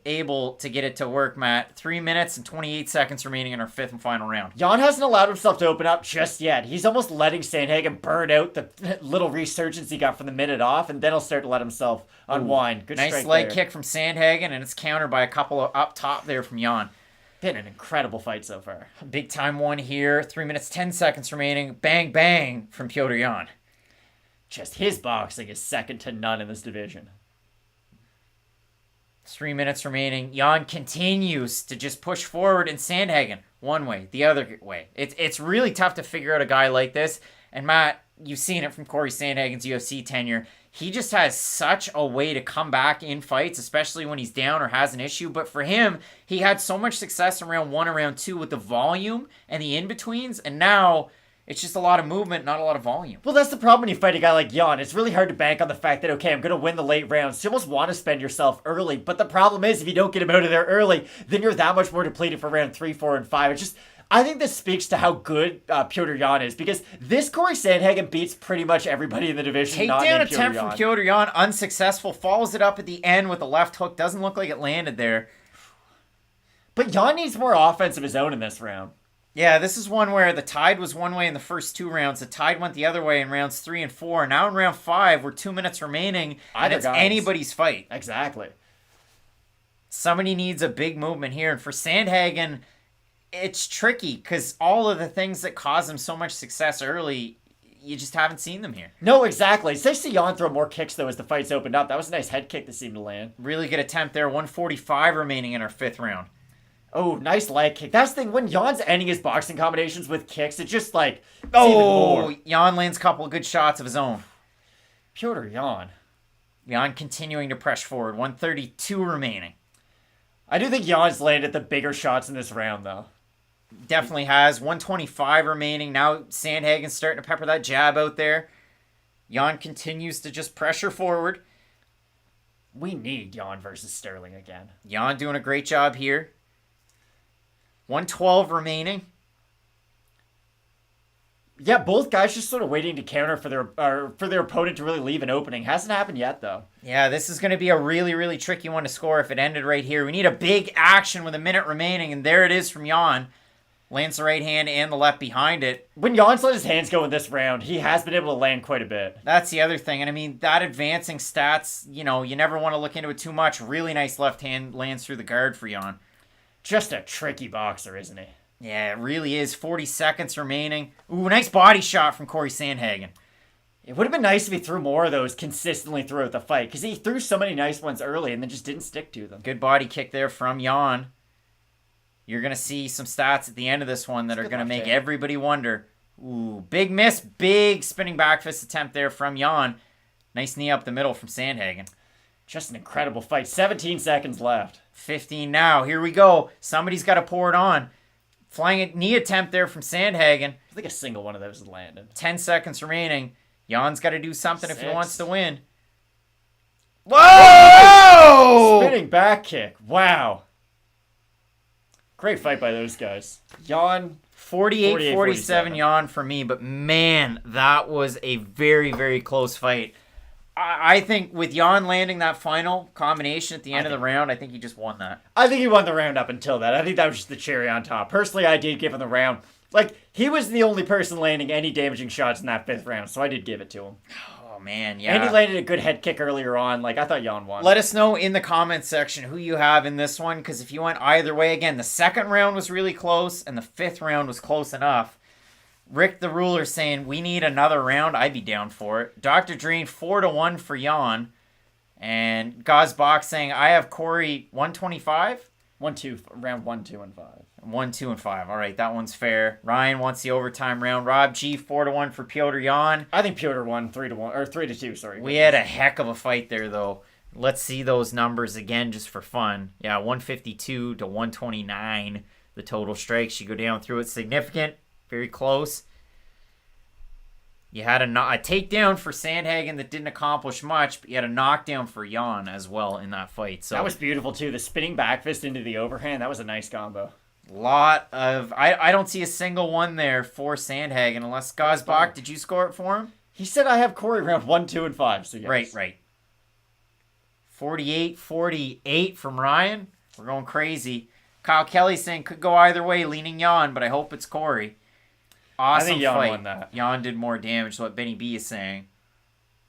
able to get it to work, Matt. 3 minutes and 28 seconds remaining in our fifth and final round. Jan hasn't allowed himself to open up just yet. He's almost letting Sandhagen burn out the little resurgence he got from the minute off, and then he'll start to let himself unwind. Good nice strike leg there. kick from Sandhagen, and it's countered by a couple of up top there from Yan. Been an incredible fight so far. Big time one here. 3 minutes, 10 seconds remaining. Bang, bang from Petr Yan. Just his boxing is second to none in this division. 3 minutes remaining. Yan continues to just push forward, and Sandhagen, one way, the other way. It's really tough to figure out a guy like this. And Matt, you've seen it from Corey Sandhagen's UFC tenure. He just has such a way to come back in fights, especially when he's down or has an issue. But for him, he had so much success in round 1 and round 2 with the volume and the in-betweens. And now it's just a lot of movement, not a lot of volume. Well, that's the problem when you fight a guy like Jan. It's really hard to bank on the fact that, okay, I'm going to win the late rounds. You almost want to spend yourself early. But the problem is, if you don't get him out of there early, then you're that much more depleted for round 3, 4, and 5. It's just... I think this speaks to how good Petr Yan is, because this Corey Sandhagen beats pretty much everybody in the division. Takedown attempt from Petr Yan, unsuccessful, follows it up at the end with a left hook, doesn't look like it landed there. But Yan needs more offense of his own in this round. Yeah, this is one where the tide was one way in the first 2 rounds, the tide went the other way in rounds 3 and 4, now in round 5, we're 2 minutes remaining, and it's anybody's fight. Exactly. Somebody needs a big movement here, and for Sandhagen... It's tricky because all of the things that cause him so much success early, you just haven't seen them here. No, exactly. It's nice to see Jan throw more kicks, though, as the fight's opened up. That was a nice head kick that seemed to land. Really good attempt there. 145 remaining in our 5th round. Oh, nice leg kick. That's the thing. When Jan's ending his boxing combinations with kicks, it's just like... Oh, Jan lands a couple of good shots of his own. Petr Yan. Jan continuing to press forward. 132 remaining. I do think Jan's landed the bigger shots in this round, though. Definitely has. 125 remaining. Now Sandhagen's starting to pepper that jab out there. Jan continues to just pressure forward. We need Jan versus Sterling again. Jan doing a great job here. 112 remaining. Yeah, both guys just sort of waiting to counter for their opponent to really leave an opening. Hasn't happened yet, though. Yeah, this is going to be a really, really tricky one to score if it ended right here. We need a big action with a minute remaining, and there it is from Jan. Lands the right hand and the left behind it. When Jan's let his hands go in this round, he has been able to land quite a bit. That's the other thing. And I mean, that advancing stats, you never want to look into it too much. Really nice left hand lands through the guard for Jan. Just a tricky boxer, isn't he? Yeah, it really is. 40 seconds remaining. Ooh, nice body shot from Corey Sandhagen. It would have been nice if he threw more of those consistently throughout the fight, because he threw so many nice ones early and then just didn't stick to them. Good body kick there from Jan. You're going to see some stats at the end of this one that are going to make everybody wonder. Ooh, big miss. Big spinning back fist attempt there from Jan. Nice knee up the middle from Sandhagen. Just an incredible fight. 17 seconds left. 15 now. Here we go. Somebody's got to pour it on. Flying knee attempt there from Sandhagen. I think a single one of those is landed. 10 seconds remaining. Jan's got to do something 6. if he wants to win. Whoa! Spinning back kick. Wow. Great fight by those guys. Jan, 48-47 Jan for me, but man, that was a very, very close fight. I think with Jan landing that final combination at the end of the round, I think he just won that. I think he won the round up until that. I think that was just the cherry on top. Personally, I did give him the round. Like, he was the only person landing any damaging shots in that 5th round, so I did give it to him. Oh, man, yeah. And he landed a good head kick earlier on. Like, I thought Jan won. Let us know in the comments section who you have in this one, because if you went either way, again, the second round was really close, and the fifth round was close enough. Rick the Ruler saying, we need another round. I'd be down for it. Dr. Drain, 4-1 for Jan. And Gozbach saying, I have Corey 125? 1-2, round 1, 2, and 5. 1, 2, and 5. All right, that one's fair. Ryan wants the overtime round. Rob G, 4-1 for Piotr Jan. I think Piotr won 3-1, or 3-2, sorry. We had a heck of a fight there, though. Let's see those numbers again just for fun. Yeah, 152 to 129, the total strikes. You go down through it. Significant, very close. You had a takedown for Sandhagen that didn't accomplish much, but you had a knockdown for Jan as well in that fight. So that was beautiful, too. The spinning back fist into the overhand, that was a nice combo. Lot of... I don't see a single one there for Sandhagen, unless Gozbach, did you score it for him? He said I have Corey round 1, 2, and 5, so yes. Right. 48-48 from Ryan. We're going crazy. Kyle Kelly saying could go either way, leaning Jan, but I hope it's Corey. Awesome I think Jan fight. won that. Jan did more damage, what Benny B is saying.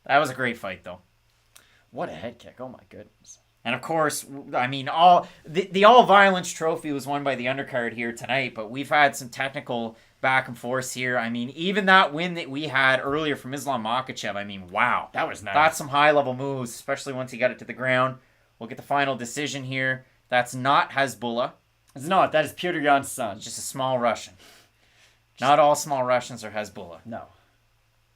That was a great fight, though. What a head kick. Oh, my goodness. And, of course, I mean, the all-violence trophy was won by the undercard here tonight, but we've had some technical back and forth here. I mean, even that win that we had earlier from Islam Makhachev, I mean, wow. That was nice. That's some high-level moves, especially once he got it to the ground. We'll get the final decision here. That's not Hezbollah. It's not. That is Piotr Jan's son. Just a small Russian. Not all small Russians are Hezbollah. No.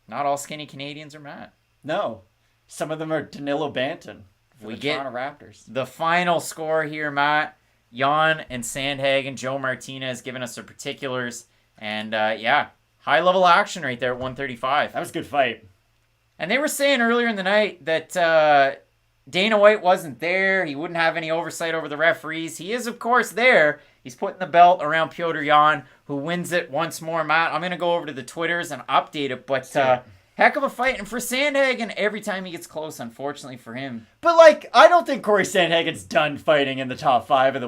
Not all skinny Canadians are Matt. No. Some of them are Danilo Banton. We get Toronto Raptors. The final score here, Matt. Jan and Sandhagen. Joe Martinez giving us their particulars. And, yeah, high-level action right there at 135. That was a good fight. And they were saying earlier in the night that Dana White wasn't there. He wouldn't have any oversight over the referees. He is, of course, there. He's putting the belt around Piotr Jan, who wins it once more. Matt, I'm going to go over to the Twitters and update it. But heck of a fight. And for Sandhagen, every time he gets close, unfortunately for him. But, like, I don't think Corey Sandhagen's done fighting in the top 5 of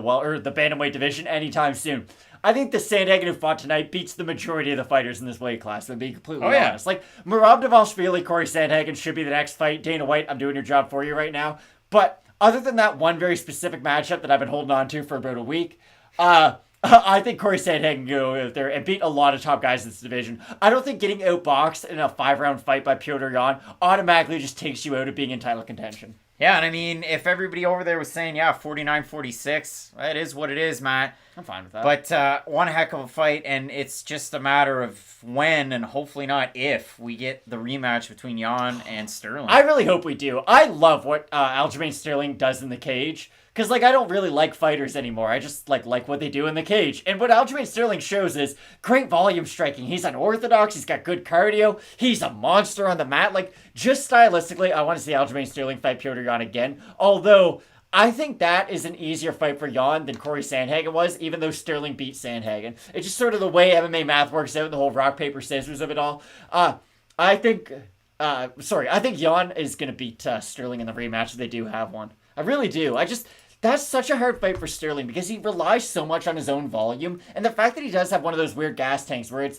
the bantamweight division anytime soon. I think the Sandhagen who fought tonight beats the majority of the fighters in this weight class, to be completely honest. Like, Merab Dvalishvili, Corey Sandhagen should be the next fight. Dana White, I'm doing your job for you right now. But other than that one very specific matchup that I've been holding on to for about a week, I think Corey Sandhagen can go out there and beat a lot of top guys in this division. I don't think getting outboxed in a 5-round fight by Piotr Jan automatically just takes you out of being in title contention. Yeah, and I mean, if everybody over there was saying, 49-46, that is what it is, Matt. I'm fine with that. But one heck of a fight, and it's just a matter of when, and hopefully not if, we get the rematch between Jan and Sterling. I really hope we do. I love what Aljamain Sterling does in the cage. Because, like, I don't really like fighters anymore. I just, like what they do in the cage. And what Aljamain Sterling shows is great volume striking. He's unorthodox. He's got good cardio. He's a monster on the mat. Like, just stylistically, I want to see Aljamain Sterling fight Piotr Jan again. Although, I think that is an easier fight for Jan than Corey Sandhagen was, even though Sterling beat Sandhagen. It's just sort of the way MMA math works out, the whole rock, paper, scissors of it all. I think Jan is going to beat Sterling in the rematch if they do have one. I really do. That's such a hard fight for Sterling because he relies so much on his own volume. And the fact that he does have one of those weird gas tanks where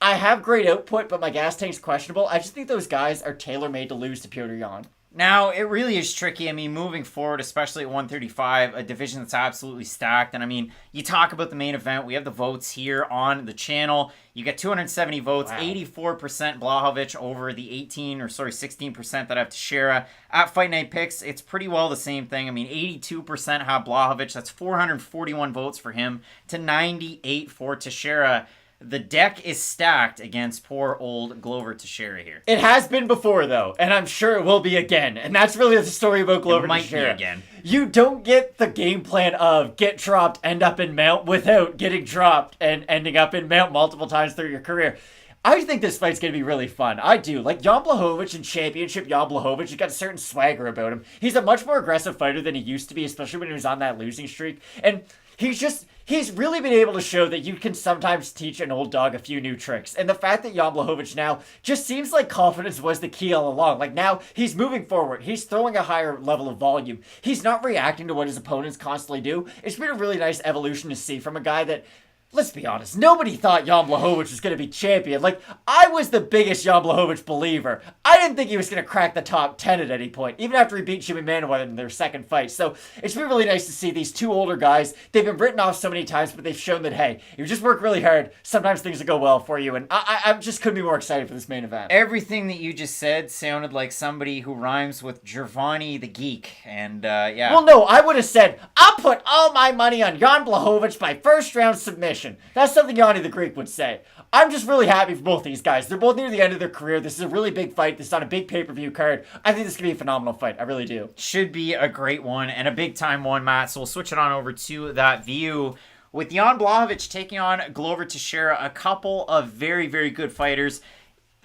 I have great output, but my gas tank's questionable. I just think those guys are tailor-made to lose to Piotr Jan. Now, it really is tricky. I mean, moving forward, especially at 135, a division that's absolutely stacked. And I mean, you talk about the main event. We have the votes here on the channel. You get 270 votes, wow. 84% Blachowicz over the 16% that have Teixeira. At Fight Night Picks, it's pretty well the same thing. I mean, 82% have Blachowicz. That's 441 votes for him to 98 for Teixeira. The deck is stacked against poor old Glover Teixeira here. It has been before, though, and I'm sure it will be again. And that's really the story about Glover Teixeira. It might be again. You don't get the game plan of get dropped, end up in mount without getting dropped and ending up in mount multiple times through your career. I think this fight's going to be really fun. I do. Like, Jan Blachowicz in Championship, Jan Blachowicz, he's got a certain swagger about him. He's a much more aggressive fighter than he used to be, especially when he was on that losing streak. And he's really been able to show that you can sometimes teach an old dog a few new tricks. And the fact that Jan Blachowicz now just seems like confidence was the key all along. Like, now he's moving forward. He's throwing a higher level of volume. He's not reacting to what his opponents constantly do. It's been a really nice evolution to see from a guy that let's be honest, nobody thought Jan Blachowicz was going to be champion. Like, I was the biggest Jan Blachowicz believer. I didn't think he was going to crack the top 10 at any point, even after he beat Jimmy Manuel in their second fight. So it's been really nice to see these two older guys. They've been written off so many times, but they've shown that, hey, you just work really hard, sometimes things will go well for you. And I just couldn't be more excited for this main event. Everything that you just said sounded like somebody who rhymes with Giovanni the Geek. And, yeah. Well, no, I would have said, I'll put all my money on Jan Blachowicz by first round submission. That's something Yanni the Greek would say. I'm just really happy for both these guys. They're both near the end of their career. This is a really big fight. This is on a big pay-per-view card. I think this is going to be a phenomenal fight. I really do. Should be a great one and a big-time one, Matt. So we'll switch it on over to that view. With Jan Blachowicz taking on Glover Teixeira, a couple of very, very good fighters.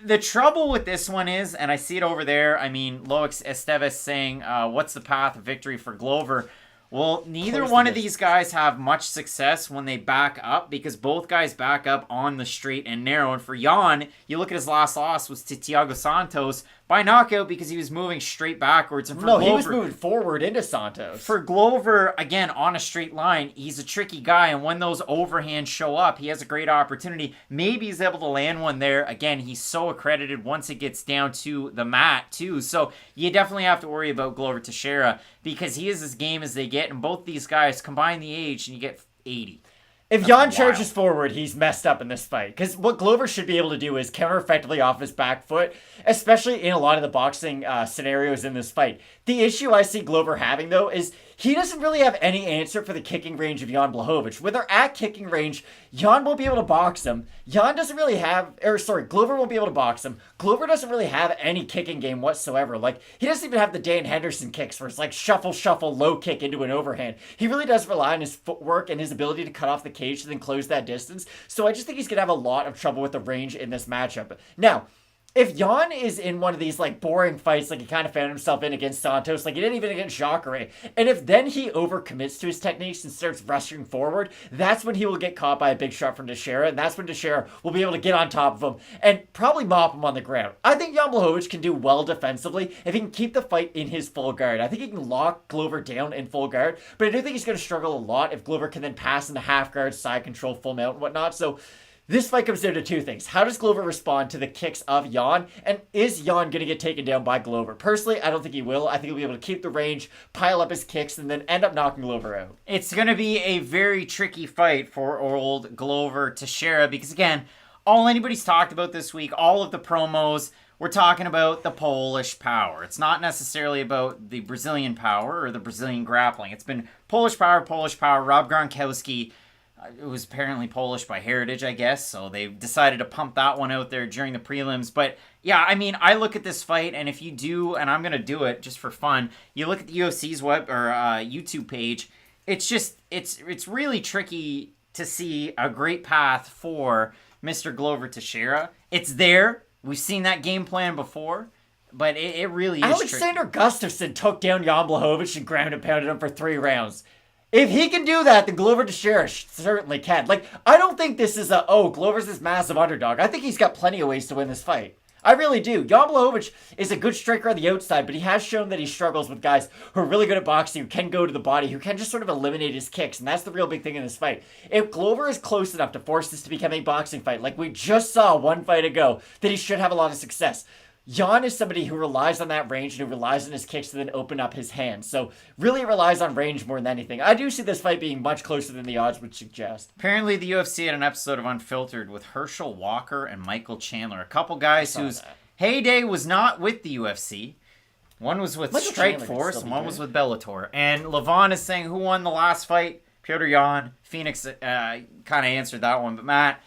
The trouble with this one is, and I see it over there, I mean, Loix Esteves saying, what's the path of victory for Glover? Well, neither one of these guys have much success when they back up because both guys back up on the straight and narrow. And for Jan, you look at his last loss was to Thiago Santos by knockout because he was moving straight backwards. And for Glover, he was moving forward into Santos. For Glover, again, on a straight line, he's a tricky guy. And when those overhands show up, he has a great opportunity. Maybe he's able to land one there. Again, he's so accredited once it gets down to the mat, too. So you definitely have to worry about Glover Teixeira because he is as game as they get. And both these guys combine the age and you get 80. If Jan charges forward, he's messed up in this fight. Because what Glover should be able to do is counter effectively off his back foot, especially in a lot of the boxing scenarios in this fight. The issue I see Glover having, though, is he doesn't really have any answer for the kicking range of Jan Blachowicz. When they're at kicking range, Jan won't be able to box him. Glover won't be able to box him. Glover doesn't really have any kicking game whatsoever. Like, he doesn't even have the Dan Henderson kicks where it's like shuffle, low kick into an overhand. He really does rely on his footwork and his ability to cut off the cage and then close that distance. So I just think he's going to have a lot of trouble with the range in this matchup. Now, if Jan is in one of these, like, boring fights like he kind of found himself in against Santos, like he didn't even against Jacare, and if then he overcommits to his techniques and starts rushing forward, that's when he will get caught by a big shot from Teixeira, and that's when Teixeira will be able to get on top of him and probably mop him on the ground. I think Jan Blachowicz can do well defensively if he can keep the fight in his full guard. I think he can lock Glover down in full guard, but I do think he's going to struggle a lot if Glover can then pass into half guard, side control, full mount, and whatnot. So this fight comes down to two things. How does Glover respond to the kicks of Jan? And is Jan going to get taken down by Glover? Personally, I don't think he will. I think he'll be able to keep the range, pile up his kicks, and then end up knocking Glover out. It's going to be a very tricky fight for old Glover Teixeira because, again, all anybody's talked about this week, all of the promos, we're talking about the Polish power. It's not necessarily about the Brazilian power or the Brazilian grappling. It's been Polish power. Rob Gronkowski, it was apparently Polish by heritage, I guess, so they decided to pump that one out there during the prelims. But yeah, I mean, I look at this fight, and if you do, and I'm gonna do it just for fun, you look at the UFC's web or YouTube page. It's just it's really tricky to see a great path for Mr. Glover Teixeira. It's there. We've seen that game plan before. But it really is Alexander Gustafsson took down Jan Blachowicz and ground and pounded him for 3 rounds. If he can do that, then Glover Teixeira certainly can. Like, I don't think this is Glover's this massive underdog. I think he's got plenty of ways to win this fight. I really do. Jan Blachowicz is a good striker on the outside, but he has shown that he struggles with guys who are really good at boxing, who can go to the body, who can just sort of eliminate his kicks, and that's the real big thing in this fight. If Glover is close enough to force this to become a boxing fight, like we just saw one fight ago, then he should have a lot of success. Jan is somebody who relies on that range and who relies on his kicks to then open up his hands. So really relies on range more than anything. I do see this fight being much closer than the odds would suggest. Apparently the UFC had an episode of Unfiltered with Herschel Walker and Michael Chandler. A couple guys whose heyday was not with the UFC. One was with Strikeforce and one was with Bellator. And Levon is saying who won the last fight? Petr Yan. Phoenix kind of answered that one. But Matt,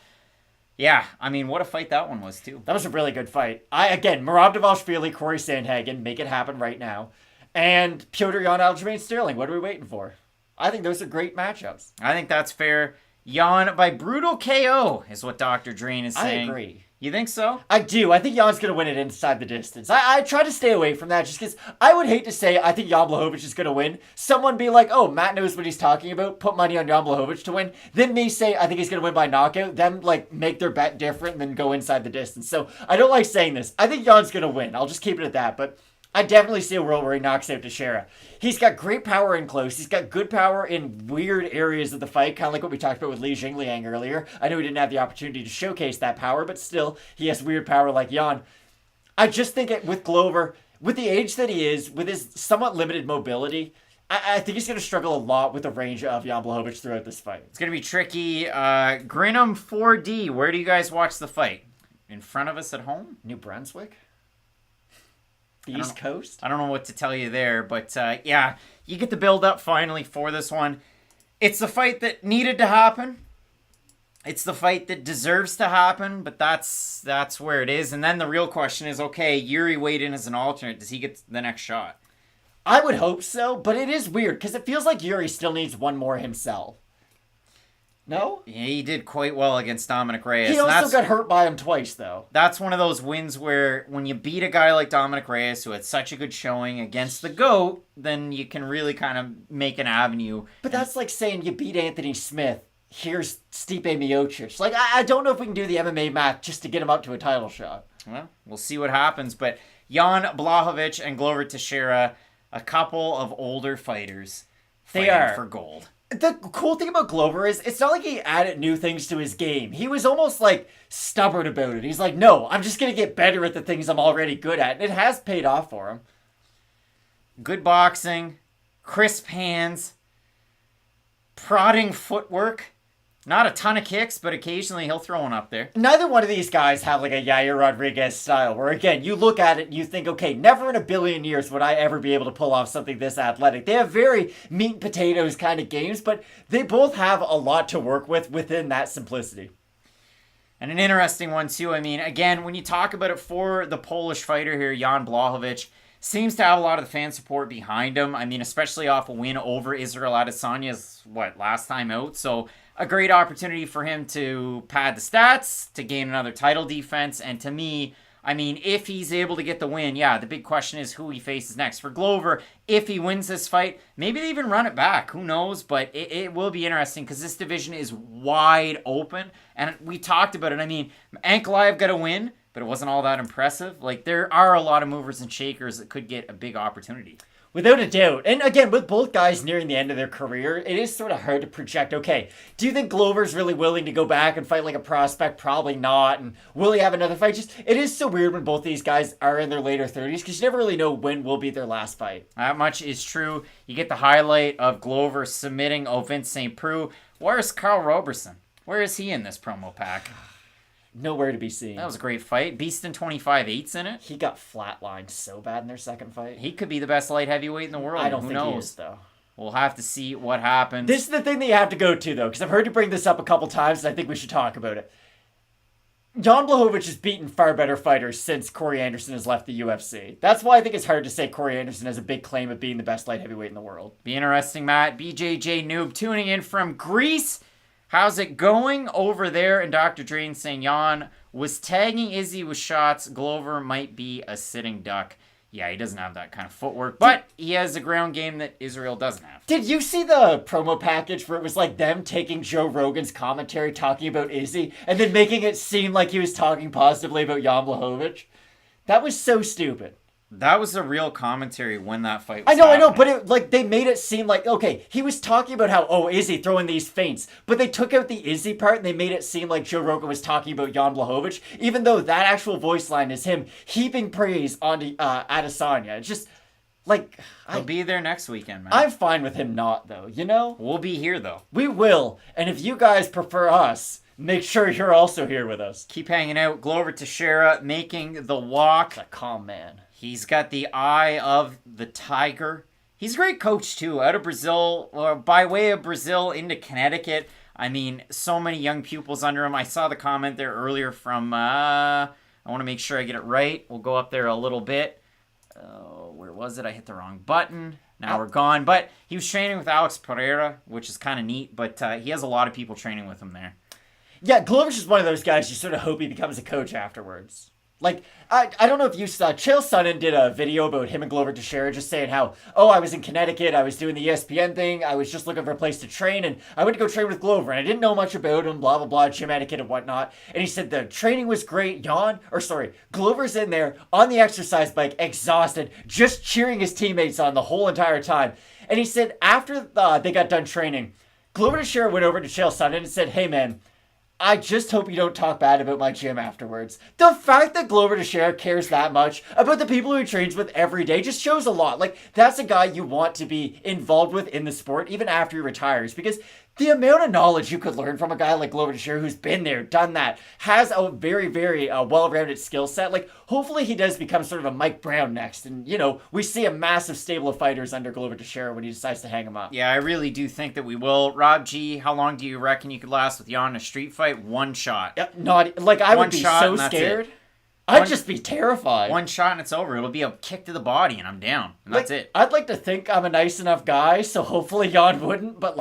yeah, I mean, what a fight that one was, too. That was a really good fight. Merab Dvalishvili, Corey Sandhagen, make it happen right now. And Petr Yan, Aljamain Sterling, what are we waiting for? I think those are great matchups. I think that's fair. Yan by brutal KO is what Dr. Drain is saying. I agree. You think so? I do. I think Jan's going to win it inside the distance. I try to stay away from that just because I would hate to say I think Jan Blachowicz is going to win. Someone be like, oh, Matt knows what he's talking about. Put money on Jan Blachowicz to win. Then me say I think he's going to win by knockout. Them like make their bet different and then go inside the distance. So I don't like saying this. I think Jan's going to win. I'll just keep it at that. But I definitely see a world where he knocks out Teixeira. He's got great power in close. He's got good power in weird areas of the fight, kind of like what we talked about with Li Jingliang earlier. I know he didn't have the opportunity to showcase that power, but still, he has weird power like Jan. I just think with Glover, with the age that he is, with his somewhat limited mobility, I think he's going to struggle a lot with the range of Jan Blachowicz throughout this fight. It's going to be tricky. Grinham 4D, where do you guys watch the fight? In front of us at home? New Brunswick? The East Coast? I don't know what to tell you there, but yeah, you get the build up finally for this one. It's the fight that needed to happen. It's the fight that deserves to happen, but that's where it is. And then the real question is, okay, Yuri weighed in as an alternate. Does he get the next shot? I would hope so, but it is weird because it feels like Yuri still needs one more himself. No? Yeah, he did quite well against Dominic Reyes. He also got hurt by him twice, though. That's one of those wins where when you beat a guy like Dominic Reyes, who had such a good showing against the GOAT, then you can really kind of make an avenue. But that's like saying you beat Anthony Smith. Here's Stipe Miocic. Like, I don't know if we can do the MMA match just to get him up to a title shot. Well, we'll see what happens. But Jan Blachowicz and Glover Teixeira, a couple of older fighters fighting for gold. The cool thing about Glover is it's not like he added new things to his game. He was almost like stubborn about it. He's like, no, I'm just going to get better at the things I'm already good at. And it has paid off for him. Good boxing, crisp hands, prodding footwork. Not a ton of kicks, but occasionally he'll throw one up there. Neither one of these guys have like a Yair Rodriguez style where, again, you look at it and you think, okay, never in a billion years would I ever be able to pull off something this athletic. They have very meat and potatoes kind of games, but they both have a lot to work with within that simplicity. And an interesting one, too. I mean, again, when you talk about it for the Polish fighter here, Jan Blachowicz, seems to have a lot of the fan support behind him. I mean, especially off a win over Israel Adesanya's, last time out. So a great opportunity for him to pad the stats, to gain another title defense. And to me, I mean, if he's able to get the win, yeah, the big question is who he faces next. For Glover, if he wins this fight, maybe they even run it back. Who knows? But it will be interesting because this division is wide open. And we talked about it. I mean, Ankalaev got a win, but it wasn't all that impressive. Like, there are a lot of movers and shakers that could get a big opportunity. Without a doubt. And again, with both guys nearing the end of their career, it is sort of hard to project, okay, do you think Glover's really willing to go back and fight like a prospect? Probably not. And will he have another fight? Just, it is so weird when both these guys are in their later 30s because you never really know when will be their last fight. That much is true. You get the highlight of Glover submitting Vince St. Preux. Where's Carl Roberson? Where is he in this promo pack? Nowhere to be seen. That was a great fight. Beastin 25-8's in it. He got flatlined so bad in their second fight. He could be the best light heavyweight in the world. I don't Who think knows? he is, though. We'll have to see what happens. This is the thing that you have to go to, though, because I've heard you bring this up a couple times, and I think we should talk about it. Jan Blachowicz has beaten far better fighters since Corey Anderson has left the UFC. That's why I think it's hard to say Corey Anderson has a big claim of being the best light heavyweight in the world. Be interesting, Matt. BJJ Noob tuning in from Greece. How's it going over there? And Dr. Drain saying Jan was tagging Izzy with shots. Glover might be a sitting duck. Yeah, he doesn't have that kind of footwork, but he has a ground game that Israel doesn't have. Did you see the promo package where it was like them taking Joe Rogan's commentary talking about Izzy and then making it seem like he was talking positively about Jan Blachowicz? That was so stupid. That was a real commentary when that fight was I know, happening. but they made it seem like, okay, he was talking about how, Izzy throwing these feints, but they took out the Izzy part and they made it seem like Joe Rogan was talking about Jan Blachowicz, even though that actual voice line is him heaping praise on Adesanya. It's just, like... He'll be there next weekend, man. I'm fine with him not, though, you know? We'll be here, though. We will, and if you guys prefer us, make sure you're also here with us. Keep hanging out. Glover Teixeira making the walk. A calm man. He's got the eye of the tiger. He's a great coach, too. Out of Brazil, or by way of Brazil into Connecticut. I mean, so many young pupils under him. I saw the comment there earlier from, I want to make sure I get it right. We'll go up there a little bit. Where was it? I hit the wrong button. Now we're gone. But he was training with Alex Pereira, which is kind of neat. But he has a lot of people training with him there. Yeah, Glover's just one of those guys you sort of hope he becomes a coach afterwards. Like, I don't know if you saw, Chael Sonnen did a video about him and Glover Teixeira just saying how, oh, I was in Connecticut, I was doing the ESPN thing, I was just looking for a place to train, and I went to go train with Glover, and I didn't know much about him, blah, blah, blah, gym etiquette and whatnot. And he said the training was great, Glover's in there on the exercise bike, exhausted, just cheering his teammates on the whole entire time. And he said after they got done training, Glover Teixeira went over to Chael Sonnen and said, hey man, I just hope you don't talk bad about my gym afterwards. The fact that Glover Teixeira cares that much about the people who he trains with every day just shows a lot. Like, that's a guy you want to be involved with in the sport, even after he retires, because the amount of knowledge you could learn from a guy like Glover Teixeira who's been there, done that, has a very, very well-rounded skill set. Like, hopefully he does become sort of a Mike Brown next. And, we see a massive stable of fighters under Glover Teixeira when he decides to hang him up. Yeah, I really do think that we will. Rob G, how long do you reckon you could last with Jan in a street fight? One shot. I would be so scared. I'd just be terrified. One shot and it's over. It'll be a kick to the body and I'm down. And that's it. I'd like to think I'm a nice enough guy, so hopefully Jan wouldn't, but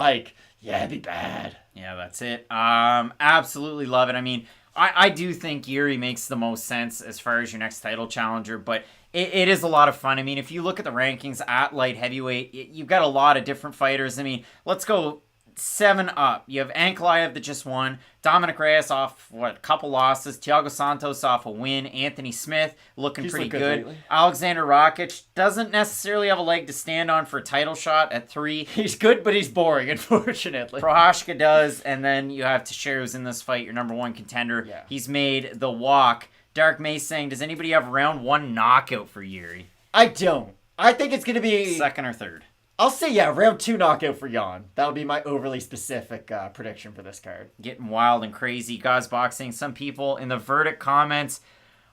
yeah, it'd be bad. Yeah, that's it. Absolutely love it. I mean, I do think Yuri makes the most sense as far as your next title challenger, but it is a lot of fun. I mean, if you look at the rankings at light heavyweight, you've got a lot of different fighters. I mean, let's go 7 up. You have Ankalaev that just won, Dominic Reyes off, a couple losses, Thiago Santos off a win, Anthony Smith looking pretty good. Alexander Rakic doesn't necessarily have a leg to stand on for a title shot at 3. He's good, but he's boring, unfortunately. Prohashka does, and then you have Teixeira's in this fight, your number 1 contender. Yeah. He's made the walk. Dark May saying, does anybody have round 1 knockout for Yuri? I don't. I think it's going to be... second or third. I'll say, yeah, round 2 knockout for Jan. That would be my overly specific prediction for this card. Getting wild and crazy. Guys boxing. Some people in the verdict comments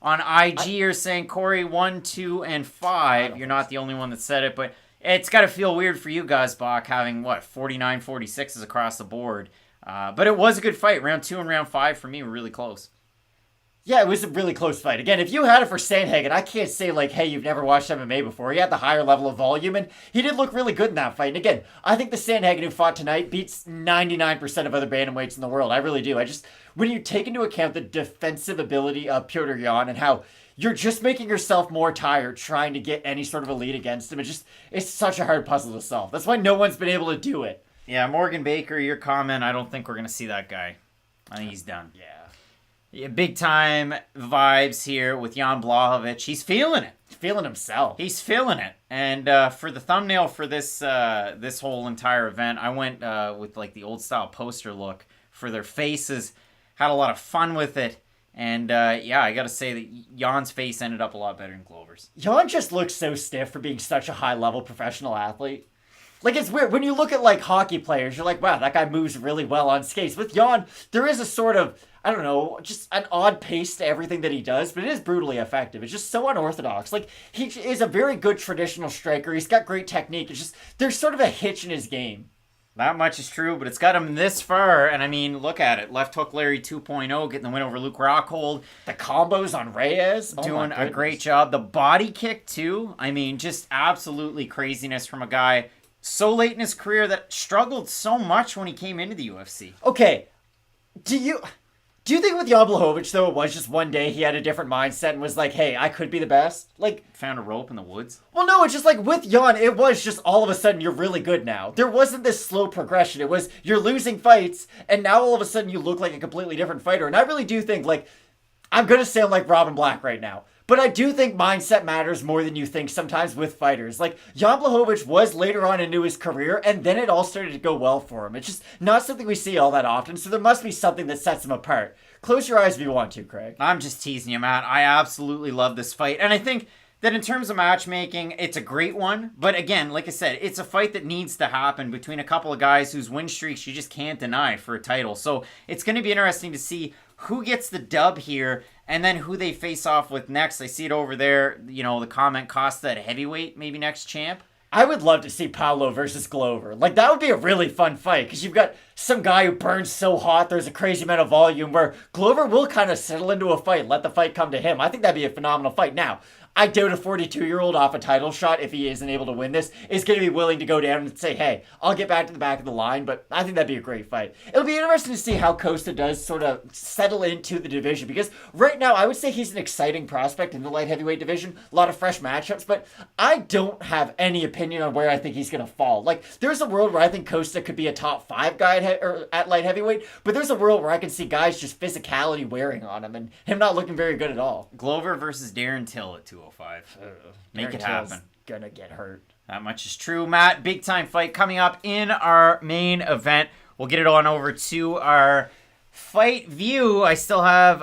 on IG are saying Corey 1, 2, and 5. You're not the only one that said it, but it's got to feel weird for you guys, Bach, having, 49, 46s across the board. But it was a good fight. Round 2 and round 5 for me were really close. Yeah, it was a really close fight. Again, if you had it for Sandhagen, I can't say, hey, you've never watched MMA before. He had the higher level of volume, and he did look really good in that fight. And again, I think the Sandhagen who fought tonight beats 99% of other bantamweights in the world. I really do. When you take into account the defensive ability of Petr Yan and how you're just making yourself more tired trying to get any sort of a lead against him, it's such a hard puzzle to solve. That's why no one's been able to do it. Yeah, Morgan Baker, your comment, I don't think we're going to see that guy. I think he's done. Yeah, big time vibes here with Jan Blachowicz. He's feeling it. He's feeling himself. He's feeling it. And for the thumbnail for this this whole entire event, I went with the old style poster look for their faces. Had a lot of fun with it. And I got to say that Jan's face ended up a lot better than Glover's. Jan just looks so stiff for being such a high level professional athlete. It's weird. When you look at, hockey players, you're like, wow, that guy moves really well on skates. With Jan, there is a sort of, I don't know, just an odd pace to everything that he does, but it is brutally effective. It's just so unorthodox. He is a very good traditional striker. He's got great technique. It's just, there's sort of a hitch in his game. Not much is true, but it's got him this far. And I mean, look at it. Left hook Larry 2.0, getting the win over Luke Rockhold. The combos on Reyes. Doing a great job. The body kick, too. I mean, just absolutely craziness from a guy so late in his career that struggled so much when he came into the UFC. Okay, do you think with Jan Blachowicz, though, it was just one day he had a different mindset and was like, hey, I could be the best? Found a rope in the woods? Well, no, it's just with Jan, it was just all of a sudden you're really good now. There wasn't this slow progression. It was you're losing fights, and now all of a sudden you look like a completely different fighter. And I really do think, I'm going to sound like Robin Black right now. But I do think mindset matters more than you think sometimes with fighters. Jan Blachowicz was later on into his career, and then it all started to go well for him. It's just not something we see all that often, so there must be something that sets him apart. Close your eyes if you want to, Craig. I'm just teasing you, Matt. I absolutely love this fight. And I think that in terms of matchmaking, it's a great one. But again, like I said, it's a fight that needs to happen between a couple of guys whose win streaks you just can't deny for a title. So it's going to be interesting to see who gets the dub here and then who they face off with next. I see it over there, the comment Costa at heavyweight, maybe next champ. I would love to see Paolo versus Glover. That would be a really fun fight because you've got some guy who burns so hot, there's a crazy amount of volume where Glover will kind of settle into a fight, let the fight come to him. I think that'd be a phenomenal fight. Now, I doubt a 42-year-old off a title shot, if he isn't able to win this, is going to be willing to go down and say, hey, I'll get back to the back of the line, but I think that'd be a great fight. It'll be interesting to see how Costa does sort of settle into the division, because right now I would say he's an exciting prospect in the light heavyweight division, a lot of fresh matchups, but I don't have any opinion on where I think he's going to fall. Like, there's a world where I think Costa could be a top 5 guy at light heavyweight, but there's a world where I can see guys just physicality wearing on him and him not looking very good at all. Glover versus Darren Till at 205. Make Darren it happen. Till's gonna get hurt. That much is true, Matt. Big time fight coming up in our main event. We'll get it on over to our fight view. I still have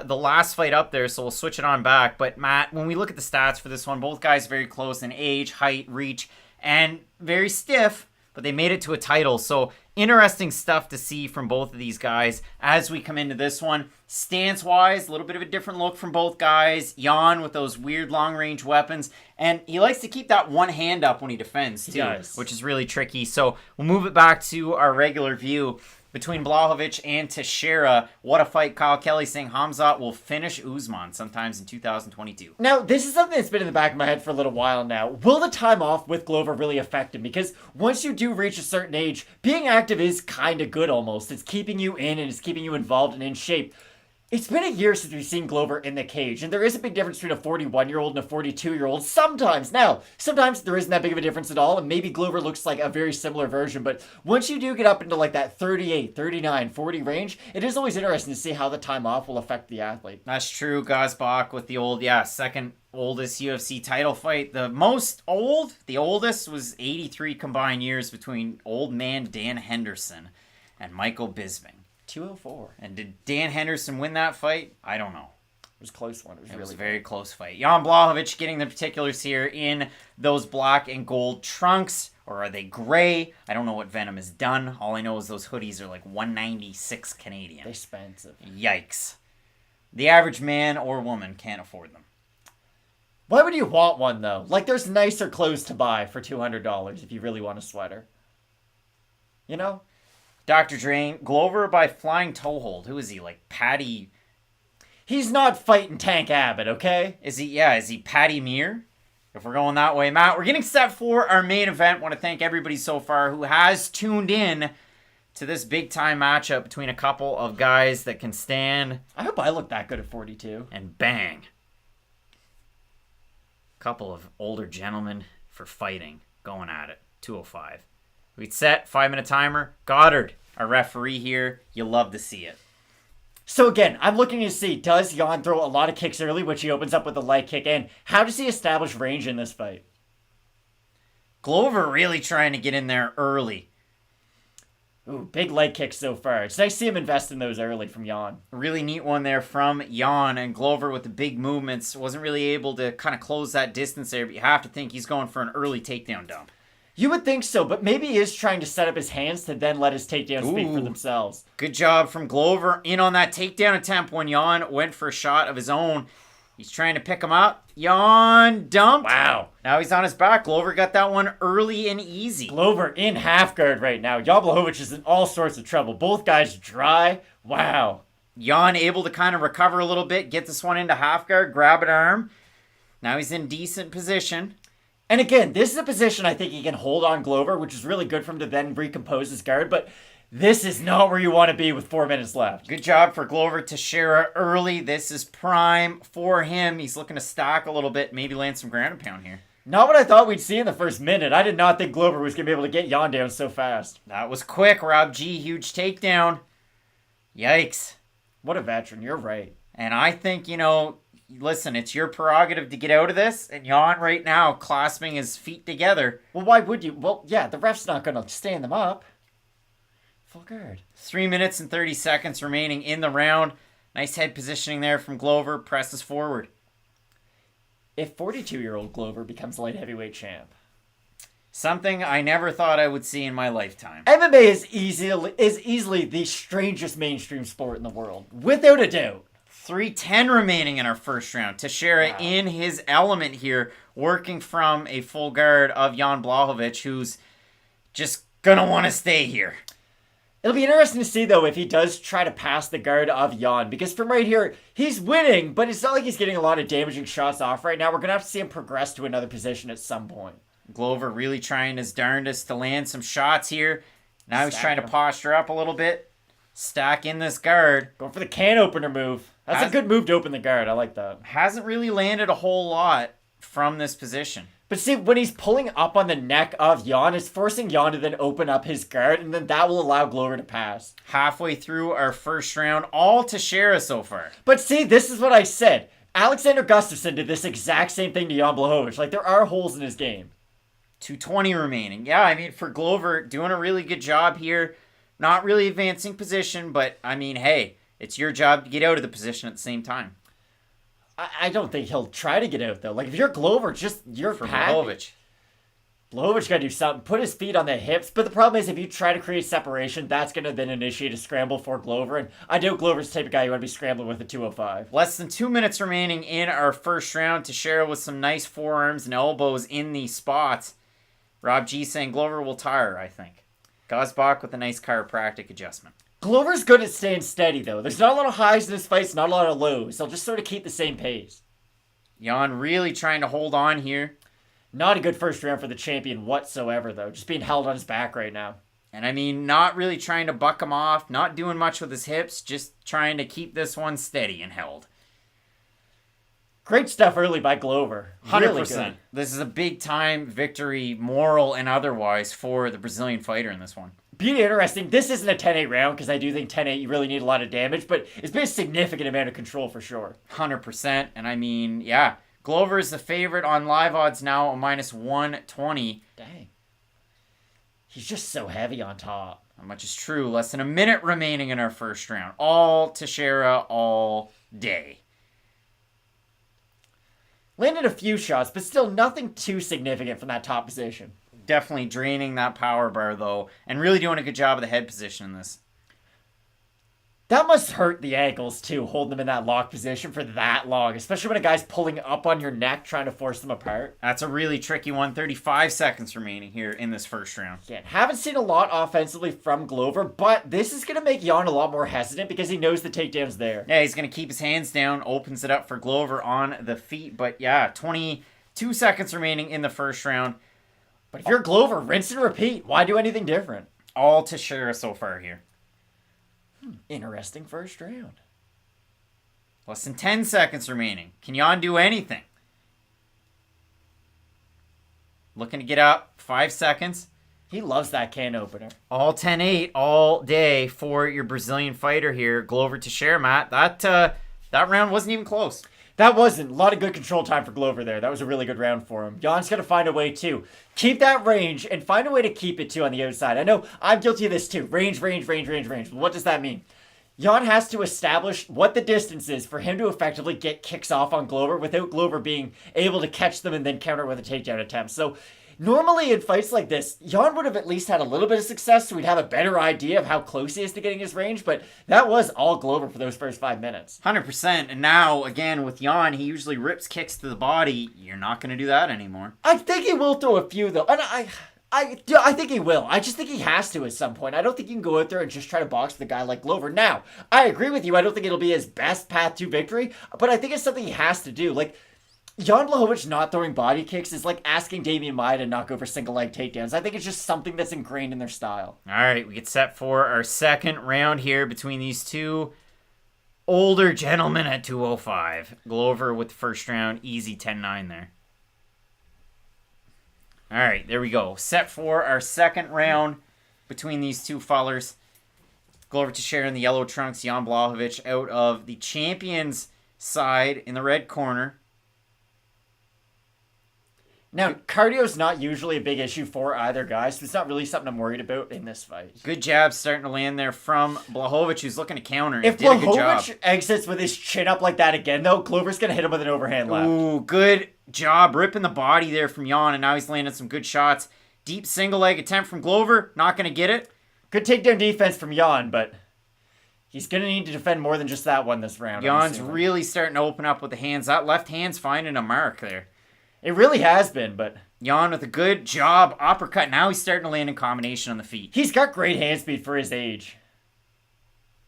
the last fight up there, so we'll switch it on back. But Matt, when we look at the stats for this one, both guys very close in age, height, reach, and very stiff, but they made it to a title. So interesting stuff to see from both of these guys as we come into this one. Stance-wise, a little bit of a different look from both guys. Jan with those weird long-range weapons. And he likes to keep that one hand up when he defends, too, which is really tricky. So we'll move it back to our regular view. Between Blachowicz and Teixeira, what a fight. Kyle Kelly saying Hamzat will finish Usman sometimes in 2022. Now, this is something that's been in the back of my head for a little while now. Will the time off with Glover really affect him? Because once you do reach a certain age, being active is kind of good almost. It's keeping you in and it's keeping you involved and in shape. It's been a year since we've seen Glover in the cage, and there is a big difference between a 41-year-old and a 42-year-old sometimes. Now, sometimes there isn't that big of a difference at all, and maybe Glover looks like a very similar version, but once you do get up into like that 38, 39, 40 range, it is always interesting to see how the time off will affect the athlete. That's true. Gazbach with the second oldest UFC title fight. The oldest was 83 combined years between old man Dan Henderson and Michael Bisping. 204. And did Dan Henderson win that fight? I don't know. It was a close one. It was a very close fight. Jan Blachowicz getting the particulars here in those black and gold trunks. Or are they gray? I don't know what Venom has done. All I know is those hoodies are like $196 Canadian. They're expensive. Yikes. The average man or woman can't afford them. Why would you want one, though? Like, there's nicer clothes to buy for $200 if you really want a sweater. You know? Dr. Drain, Glover by flying toe hold. Who is he? Like Patty? He's not fighting Tank Abbott, okay? Is he Patty Meir? If we're going that way, Matt, we're getting set for our main event. Want to thank everybody so far who has tuned in to this big time matchup between a couple of guys that can stand. I hope I look that good at 42. And bang. Couple of older gentlemen for fighting going at it. 205. We'd set 5-minute timer. Goddard, our referee here. You love to see it. So again, I'm looking to see, does Jan throw a lot of kicks early, which he opens up with a light kick in? How does he establish range in this fight? Glover really trying to get in there early. Ooh, big leg kicks so far. It's nice to see him invest in those early from Jan. Really neat one there from Jan, and Glover with the big movements wasn't really able to kind of close that distance there, but you have to think he's going for an early takedown dump. You would think so, but maybe he is trying to set up his hands to then let his takedowns speak for themselves. Good job from Glover in on that takedown attempt when Jan went for a shot of his own. He's trying to pick him up. Jan dumped. Wow. Now he's on his back. Glover got that one early and easy. Glover in half guard right now. Jan Blachowicz is in all sorts of trouble. Both guys dry. Wow. Jan able to kind of recover a little bit, get this one into half guard, grab an arm. Now he's in decent position. And again, this is a position I think he can hold on Glover, which is really good for him to then recompose his guard, but this is not where you want to be with 4 minutes left. Good job for Glover Teixeira early. This is prime for him. He's looking to stack a little bit, maybe land some ground and pound here. Not what I thought we'd see in the first minute. I did not think Glover was going to be able to get Jan down so fast. That was quick. Rob G, huge takedown. Yikes. What a veteran. You're right. And I think, listen, it's your prerogative to get out of this, and Jan right now clasping his feet together. Well, why would you? Well, yeah, the ref's not going to stand them up. Full guard. 3 minutes and 30 seconds remaining in the round. Nice head positioning there from Glover. Presses forward. If 42-year-old Glover becomes light heavyweight champ. Something I never thought I would see in my lifetime. MMA is easily the strangest mainstream sport in the world. Without a doubt. 3:10 remaining in our first round. Teixeira in his element here, working from a full guard of Jan Blachowicz, who's just gonna want to stay here. It'll be interesting to see, though, if he does try to pass the guard of Jan, because from right here, he's winning, but it's not like he's getting a lot of damaging shots off right now. We're going to have to see him progress to another position at some point. Glover really trying his darndest to land some shots here. Now he's trying to posture up a little bit. Stack in this guard. Going for the can opener move. That's a good move to open the guard. I like that. Hasn't really landed a whole lot from this position. But see, when he's pulling up on the neck of Jan, it's forcing Jan to then open up his guard, and then that will allow Glover to pass. Halfway through our first round, all Teixeira so far. But see, this is what I said. Alexander Gustafsson did this exact same thing to Jan Blachowicz. Like, there are holes in his game. 2:20 remaining. Yeah, I mean, for Glover, doing a really good job here. Not really advancing position, but, I mean, hey, it's your job to get out of the position at the same time. I don't think he'll try to get out, though. Like, if you're Glover, you're For packed. Blachowicz. Blachowicz got to do something. Put his feet on the hips. But the problem is, if you try to create separation, that's going to then initiate a scramble for Glover. And I know Glover's the type of guy you want to be scrambling with a 205. Less than 2 minutes remaining in our first round. Teixeira with some nice forearms and elbows in these spots. Rob G saying Glover will tire, I think. Gosbach with a nice chiropractic adjustment. Glover's good at staying steady, though. There's not a lot of highs in his fights, not a lot of lows. He'll just sort of keep the same pace. Jan really trying to hold on here. Not a good first round for the champion whatsoever, though. Just being held on his back right now. And I mean, not really trying to buck him off, not doing much with his hips, just trying to keep this one steady and held. Great stuff early by Glover. 100%. Really good. This is a big-time victory, moral and otherwise, for the Brazilian fighter in this one. Be interesting. This isn't a 10-8 round, because I do think 10-8 you really need a lot of damage, but it's been a significant amount of control for sure. 100%. And I mean, yeah, Glover is the favorite on live odds now, a minus 120. Dang. He's just so heavy on top. How much is true? Less than a minute remaining in our first round. All Teixeira all day. Landed a few shots, but still nothing too significant from that top position. Definitely draining that power bar, though, and really doing a good job of the head position in this. That must hurt the ankles, too, holding them in that lock position for that long, especially when a guy's pulling up on your neck trying to force them apart. That's a really tricky one. 35 seconds remaining here in this first round. Yeah, haven't seen a lot offensively from Glover, but this is going to make Jan a lot more hesitant because he knows the takedown's there. Yeah, he's going to keep his hands down, opens it up for Glover on the feet. But yeah, 22 seconds remaining in the first round. But if you're Glover, rinse and repeat. Why do anything different? All Teixeira so far here. Interesting first round. Less than 10 seconds remaining. Can Jan do anything? Looking to get up. 5 seconds. He loves that can opener. All 10-8 all day for your Brazilian fighter here. Glover Teixeira, Matt. That round wasn't even close. That wasn't. A lot of good control time for Glover there. That was a really good round for him. Jan's going to find a way, too. Keep that range and find a way to keep it, too, on the outside. I know I'm guilty of this, too. Range. What does that mean? Jan has to establish what the distance is for him to effectively get kicks off on Glover without Glover being able to catch them and then counter with a takedown attempt. So normally in fights like this, Jan would have at least had a little bit of success, so we'd have a better idea of how close he is to getting his range, but that was all Glover for those first 5 minutes. 100%. And now, again, with Jan, he usually rips kicks to the body. You're not going to do that anymore. I think he will throw a few, though. And I think he will. I just think he has to at some point. I don't think you can go out there and just try to box with a guy like Glover. Now, I agree with you. I don't think it'll be his best path to victory, but I think it's something he has to do. Like, Jan Blachowicz not throwing body kicks is like asking Damian Maia to not go for single leg takedowns. I think it's just something that's ingrained in their style. All right, we get set for our second round here between these two older gentlemen at 205. Glover with the first round, easy 10-9 there. All right, there we go. Set for our second round between these two fellers. Glover Teixeira in the yellow trunks, Jan Blachowicz out of the champions side in the red corner. Now, cardio's not usually a big issue for either guy, so it's not really something I'm worried about in this fight. Good jab starting to land there from Blachowicz, who's looking to counter. If did a good job. Blachowicz exits with his chin up like that again, though, Glover's going to hit him with an overhand left. Ooh, good job ripping the body there from Jan, and now he's landing some good shots. Deep single leg attempt from Glover, not going to get it. Good takedown defense from Jan, but he's going to need to defend more than just that one this round. Jan's really starting to open up with the hands. That left hand's finding a mark there. It really has been, but Jan with a good job uppercut. Now he's starting to land in combination on the feet. He's got great hand speed for his age.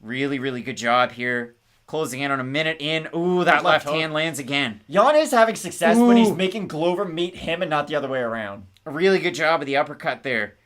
Really, really good job here. Closing in on a minute in. Ooh, that left hand lands again. Jan is having success when he's making Glover meet him and not the other way around. A really good job of the uppercut there.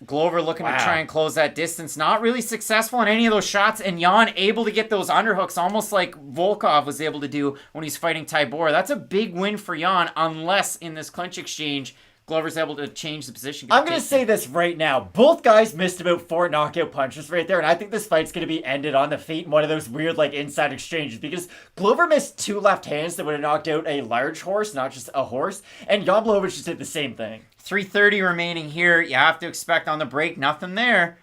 Glover looking to try and close that distance. Not really successful in any of those shots. And Jan able to get those underhooks almost like Volkov was able to do when he's fighting Tybor. That's a big win for Jan unless in this clinch exchange, Glover's able to change the position. I'm going to say this right now. Both guys missed about 4 knockout punches right there, and I think this fight's going to be ended on the feet in one of those weird, like, inside exchanges, because Glover missed 2 left hands that would have knocked out a large horse, not just a horse, and Jan Blachowicz just did the same thing. 3:30 remaining here. You have to expect on the break, nothing there.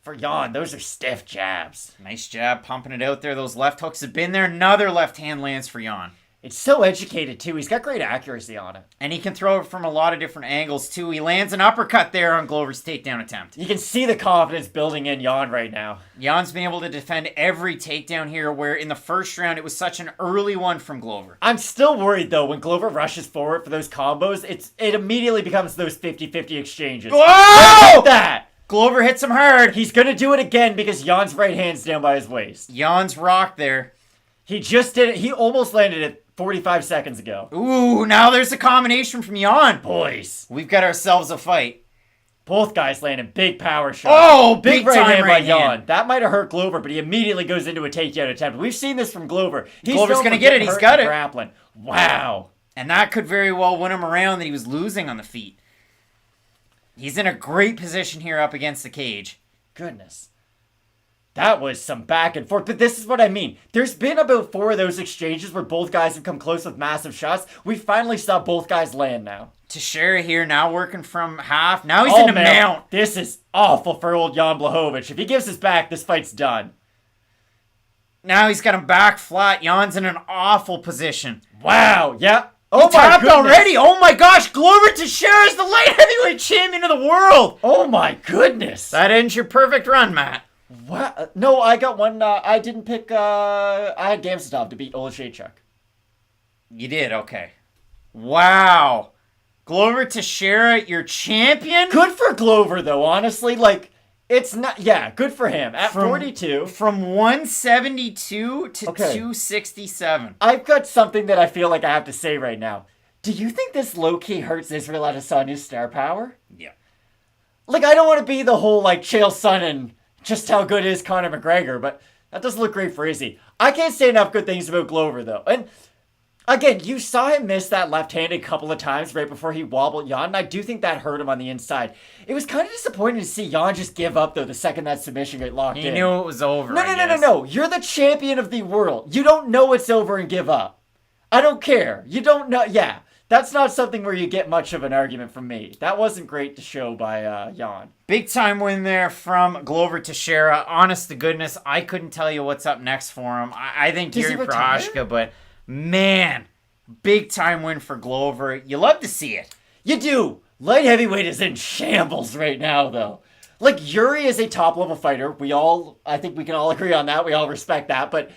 For Jan, those are stiff jabs. Nice jab, pumping it out there. Those left hooks have been there. Another left hand lands for Jan. It's so educated, too. He's got great accuracy on it. And he can throw it from a lot of different angles, too. He lands an uppercut there on Glover's takedown attempt. You can see the confidence building in Jan right now. Jan's been able to defend every takedown here, where in the first round, it was such an early one from Glover. I'm still worried, though, when Glover rushes forward for those combos, it immediately becomes those 50-50 exchanges. Whoa! Look at that! Glover hits him hard. He's going to do it again because Jan's right hand's down by his waist. Jan's rocked there. He just did it. He almost landed it 45 seconds ago. Ooh, now there's a combination from Jan. Boys. We've got ourselves a fight. Both guys landing big power shots. Oh, big right hand by hand. Jan. That might have hurt Glover, but he immediately goes into a takedown attempt. We've seen this from Glover. Glover's going to get it. He's got it. Grappling. Wow. And that could very well win him a round that he was losing on the feet. He's in a great position here up against the cage. Goodness. That was some back and forth, but this is what I mean. There's been about 4 of those exchanges where both guys have come close with massive shots. We finally saw both guys land now. Teixeira here now working from half. Now he's in a mount. This is awful for old Jan Blachowicz. If he gives us back, this fight's done. Now he's got him back flat. Jan's in an awful position. Wow, yeah. Oh, my goodness. Already. Oh my gosh, Glover Teixeira is the light heavyweight champion of the world. Oh my goodness. That ends your perfect run, Matt. What? No, I got one. I didn't pick. I had Gamsatov to beat Olashechuk. You did? Okay. Wow. Glover Teixeira, your champion? Good for Glover, though, honestly. Like, it's not. Yeah, good for him. At 42. From 172 to 267. I've got something that I feel like I have to say right now. Do you think this low-key hurts Israel Adesanya's star power? Yeah. Like, I don't want to be the whole, like, Chael Sonnen, just how good is Conor McGregor, but that doesn't look great for Izzy. I can't say enough good things about Glover, though. And, again, you saw him miss that left hand a couple of times right before he wobbled Jan, and I do think that hurt him on the inside. It was kind of disappointing to see Jan just give up, though, the second that submission got locked in. He knew it was over, No. You're the champion of the world. You don't know it's over and give up. I don't care. You don't know. Yeah. That's not something where you get much of an argument from me. That wasn't great to show by Jan. Big time win there from Glover Teixeira. Honest to goodness, I couldn't tell you what's up next for him. I think Gary Prochazka, but man, big time win for Glover. You love to see it. You do. Light heavyweight is in shambles right now, though. Like, Yuri is a top-level fighter. I think we can all agree on that. We all respect that, but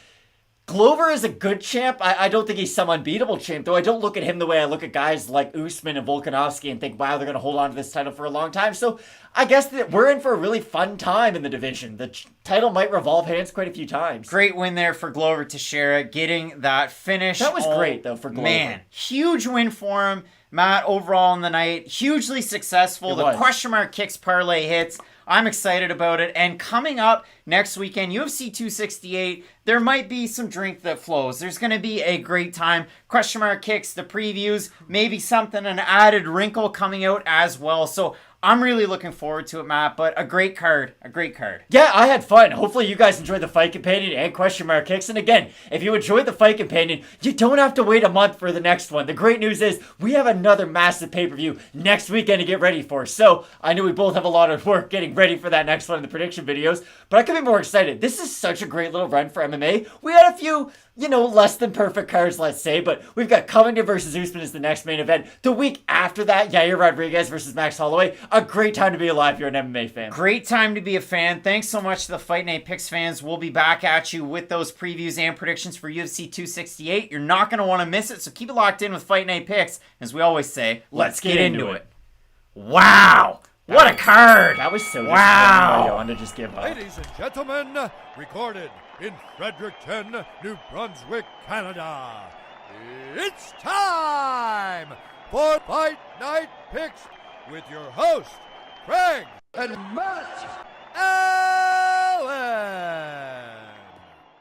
Glover is a good champ. I don't think he's some unbeatable champ, though. I don't look at him the way I look at guys like Usman and Volkanovski and think, wow, they're going to hold on to this title for a long time. So I guess that we're in for a really fun time in the division. The title might revolve hands quite a few times. Great win there for Glover Teixeira, getting that finish. That was great, though, for Glover. Man, huge win for him. Matt, overall in the night, hugely successful. The question mark kicks parlay hits. I'm excited about it. And coming up next weekend, UFC 268, there might be some drink that flows. There's going to be a great time. Question mark kicks, the previews, maybe something, an added wrinkle coming out as well. So I'm really looking forward to it, Matt, but a great card. Yeah, I had fun. Hopefully you guys enjoyed the Fight Companion and Question Mark Kicks. And again, if you enjoyed the Fight Companion, you don't have to wait a month for the next one. The great news is we have another massive pay-per-view next weekend to get ready for. So I know we both have a lot of work getting ready for that next one in the prediction videos, but I could be more excited. This is such a great little run for MMA. We had a few less than perfect cards, let's say, but we've got Covington versus Usman as the next main event. The week after that, Yair Rodriguez versus Max Holloway. A great time to be alive if you're an MMA fan. Great time to be a fan. Thanks so much to the Fight Night Picks fans. We'll be back at you with those previews and predictions for UFC 268. You're not going to want to miss it, so keep it locked in with Fight Night Picks. As we always say, let's get into it. Wow. What a card! That was so wow. I wanted to just give up. Ladies and gentlemen, recorded in Fredericton, New Brunswick, Canada. It's time for Fight Night Picks with your host, Craig and Matt.